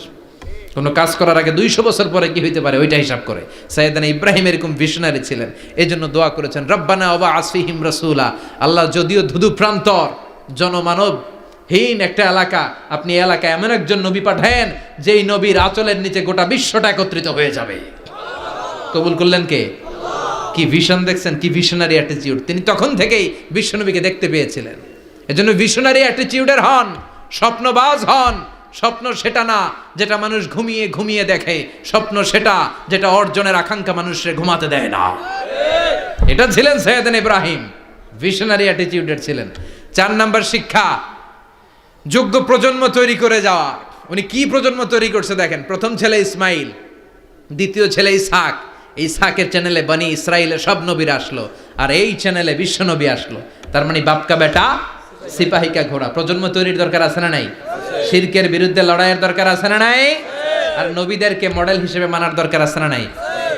কোনো কাজ করার আগে 200 বছর পরে কি হইতে পারে ওইটা হিসাব করে। সাইয়েদনা ইব্রাহিম এরকম ভিশনারি ছিলেন, এজন্য দোয়া করেছেন রব্বানা ওয়াবা'আস ফীহিম রাসূলা। আল্লাহ যদিও ধুধু প্রান্তর জনমানবহীন একটা এলাকা, আপনি এলাকায় এমন একজন নবী পাঠায়েন যেই নবীর আঁচলের নিচে গোটা বিশ্বটা একত্রিত হয়ে যাবে। কবুল করলেন কে? কি ভিশন দেখছেন, কি ভিশনারি অ্যাটিটিউড। তিনি তখন থেকেই বিশ্বনবীকে দেখতে পেয়েছিলেন। এজন্য ভিশনারি অ্যাটিটিউডের হন, স্বপ্নবাজ হন। স্বপ্ন সেটা না যেটা মানুষ ঘুমিয়ে ঘুমিয়ে দেখে, স্বপ্ন সেটা যেটা অর্জনের আকাঙ্ক্ষা মানুষের ঘুমাতে দেয় না। এটা ছিলেন সাইয়েদনা ইব্রাহিম, ভিশনারি অ্যাটিটিউডের ছিলেন। 4 নাম্বার শিক্ষা যোগ্য প্রজন্ম তৈরি করে যাওয়া। উনি কি প্রজন্ম তৈরি করছে দেখেন। প্রথম ছেলে ইসমাইল, দ্বিতীয় ছেলে ইসহাক। ইসহাকের চ্যানেলে বনি ইসরাইলের সব নবীরা আসলো, আর এই চ্যানেলে বিশ্ব নবী আসলো। তার মানে বাপকা বেটা সিপাহিকা ঘোড়া। প্রজন্ম তৈরির দরকার আছে না নাই? শিরকের বিরুদ্ধে লড়াইয়ের দরকার আছে না নাই? আর নবীদেরকে মডেল হিসেবে মানার দরকার আছে না নাই?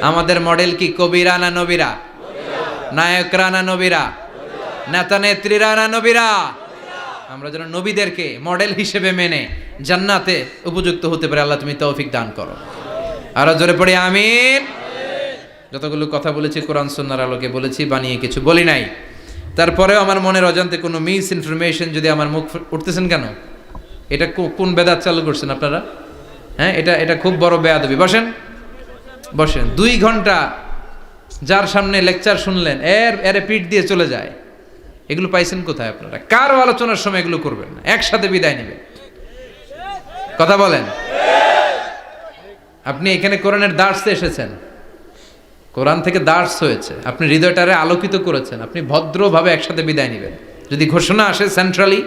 আমাদের মডেল কি কবিরা না নবীরা? নায়করা না নবীরা? নেতা নেত্রীরা না নবীরা? আমরা যেন নবীদেরকে মডেল হিসেবে মেনে জান্নাতে উপযুক্ত হতে পারে। আল্লাহ তুমি তৌফিক দান করো। আরো জোরে পড়ি আমিন। যতগুলো কথা বলেছি কোরআন সুন্নাহর আলোকে বলেছি, বানিয়ে কিছু বলি নাই। তারপরেও আমার মনের অজান্তে কোনো মিস ইনফরমেশন যদি আমার মুখ উঠতেছেন কেন? এটা কোন বেদাত চালু করছেন আপনারা? হ্যাঁ, এটা খুব বড় বেয়াদবি। বসেন বসেন। 2 ঘন্টা যার সামনে লেকচার শুনলেন, এর পিঠ দিয়ে চলে যায়। এগুলো পাইছেন কোথায় আপনারা? কারো আলোচনার সময় এগুলো করবেন না, একসাথে বিদায় নেবেন। কথা বলেন। আপনি এখানে কোরআনের দার্সে এসেছেন, কোরআন থেকে দার্স হয়েছে, আপনি হৃদয়টারে আলোকিত করেছেন, আপনি ভদ্রভাবে একসাথে বিদায় নেবেন। যদি ঘোষণা আসে সেন্ট্রালি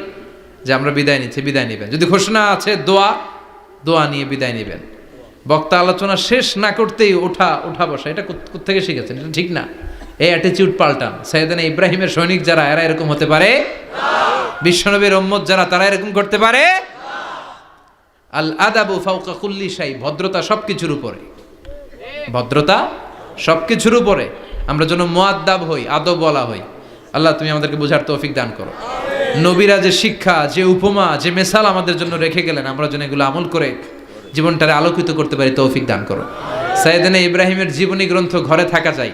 যে আমরা বিদায় নিচ্ছি, বিদায় নেবেন। যদি ঘোষণা আছে দোয়া নিয়ে বিদায় নেবেন। বক্তা আলোচনা শেষ না করতেই ওঠা বসা, এটা কোত্থেকে শিখেছেন? এটা ঠিক না। এই অ্যাটিটিউড পাল্টান। সাইয়েদনা ইব্রাহিমের সৈনিক যারা, এরা এরকম হতে পারে না। বিশ্বনবীর উম্মত যারা, তারা এরকম করতে পারে না। আল আদাবু ফাওকা কুল্লি শাই। ভদ্রতা সবকিছুর উপরে, ভদ্রতা সবকিছুর উপরে। আমরা যেন মুআদ্দাব হই, আদব বলা হই। আল্লাহ তুমি আমাদেরকে বোঝার তৌফিক দান করো। নবীরা যে শিক্ষা, যে উপমা, যে মেসাল আমাদের জন্য রেখে গেলেন, আমরা যেন এগুলো আমল করে জীবনটারে আলোকিত করতে পারি, তৌফিক দান করো। সাইয়েদনা ইব্রাহিমের জীবনী গ্রন্থ ঘরে থাকা চাই।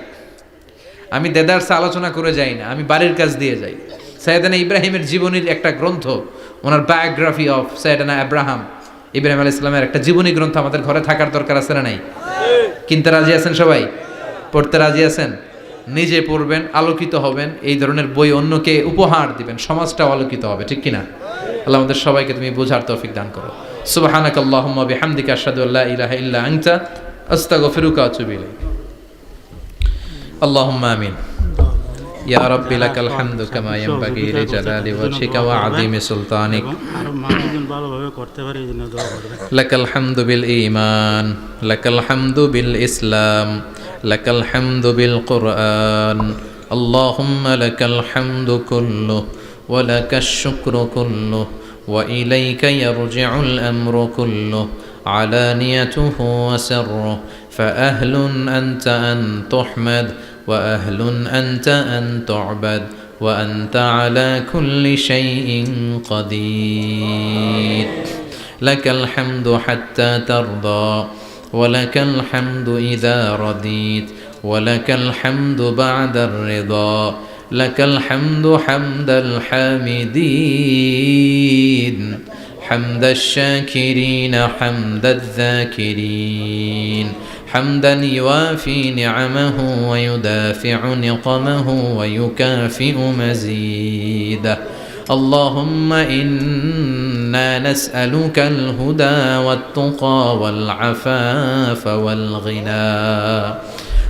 আমি দেদারসে আলোচনা করে যাই না, আমি বাড়ির কাজ দিয়ে যাই। সাইয়েদনা ইব্রাহিমের জীবনীর একটা গ্রন্থ, ওনার বায়োগ্রাফি অফ সাইয়েদনা ইব্রাহিম আলাইহিস সালামের একটা জীবনী গ্রন্থ আমাদের ঘরে থাকার দরকার আছে না নাই? কিনতে রাজি আছেন সবাই? পড়তে রাজি আছেন? নিজে পড়বেন, আলোকিত হবেন, এই ধরনের বই অন্যকে উপহার দিবেন, সমাজটাও আলোকিত হবে। ঠিক কিনা? আল্লাহ আমাদের সবাইকে তুমি বোঝার তৌফিক দান করো। সুবহানাকাল্লাহুম্মা বিহামদিকা আশহাদু আল্লা ইলাহা ইল্লা আনতা আস্তাগফিরুকা ওয়া আতুবু ইলাইক। আল্লাহুম্মা আমিন। ইয়া রাব্বি লাকাল হামদু কামা ইয়ানবাগি লিজালালি ওয়াজহিকা ওয়া আযীমি সুলতানিক। আর মানুষজন ভালোভাবে করতে পারে এই জন্য দোয়া করবেন। লাকাল হামদু বিল ঈমান, লাকাল হামদু বিল ইসলাম, লাকাল হামদু বিল কুরআন। আল্লাহুম্মা লাকাল হামদু কুল্লু ওয়া লাকাশ শুকরু কুল্লু ওয়া ইলাইকা ইয়ারজিউল আমরু কুল্লু আলানিয়াতুহু ওয়া সিররুহু ফাআহলুন আনতা আন তুহমাদ وأهل أنت أن تعبد وأنت على كل شيء قدير لك الحمد حتى ترضى ولك الحمد إذا رضيت ولك الحمد بعد الرضا لك الحمد حمد الحامدين حمد الشاكرين حمد الذاكرين حمدا يوافي نعمه ويدافع نقمه ويكافئ مزيده اللهم إنا نسألك الهدى والتقى والعفاف والغنى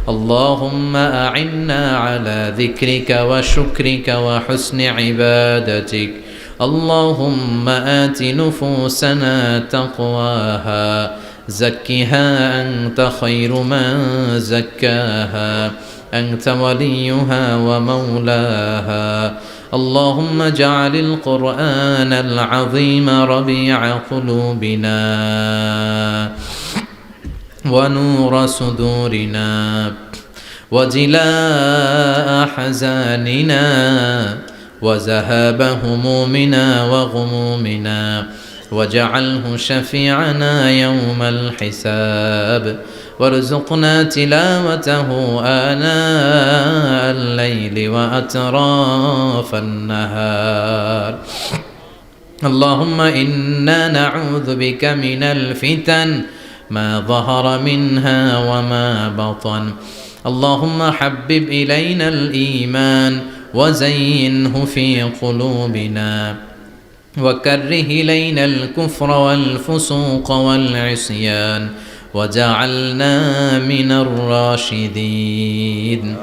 اللهم أعنا على ذكرك وشكرك وحسن عبادتك اللهم آت نفوسنا تقواها زكها أنت خير من زكاها أنت وليها ومولاها اللهم اجعل القرآن العظيم ربيع قلوبنا ونور صدورنا وجلاء أحزاننا وذهاب همومنا وغمومنا واجعله شفيعنا يوم الحساب وارزقنا تلاوته آناء الليل وأطراف النهار اللهم إنا نعوذ بك من الفتن ما ظهر منها وما بطن اللهم حبب إلينا الإيمان وزينه في قلوبنا وكره إلينا الكفر والفسوق والعصيان وجعلنا من الراشدين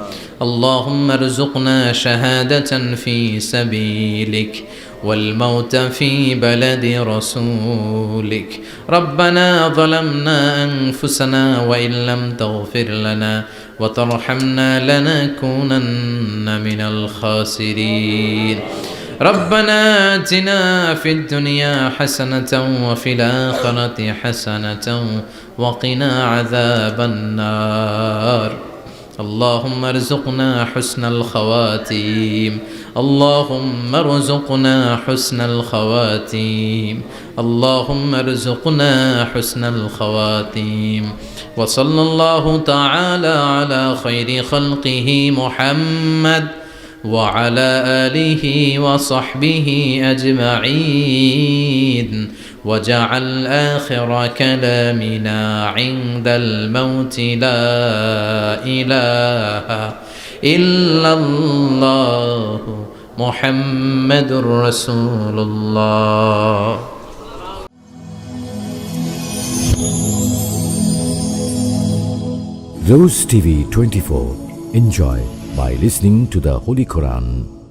اللهم ارزقنا شهادة في سبيلك والموت في بلد رسولك ربنا ظلمنا أنفسنا وإن لم تغفر لنا وترحمنا لنكونن من الخاسرين ربنا آتنا في الدنيا حسنة وفي الآخرة حسنة وقنا عذاب النار اللهم ارزقنا حسن الخواتيم اللهم ارزقنا حسن الخواتيم اللهم ارزقنا حسن الخواتيم وصلى الله تعالى على خير خلقه محمد وعلى آله وصحبه أجمعين وجعل آخر كلامنا عند الموت لا إله إلا الله محمد رسول الله. Rose TV 24. Enjoy by listening to the Holy Quran.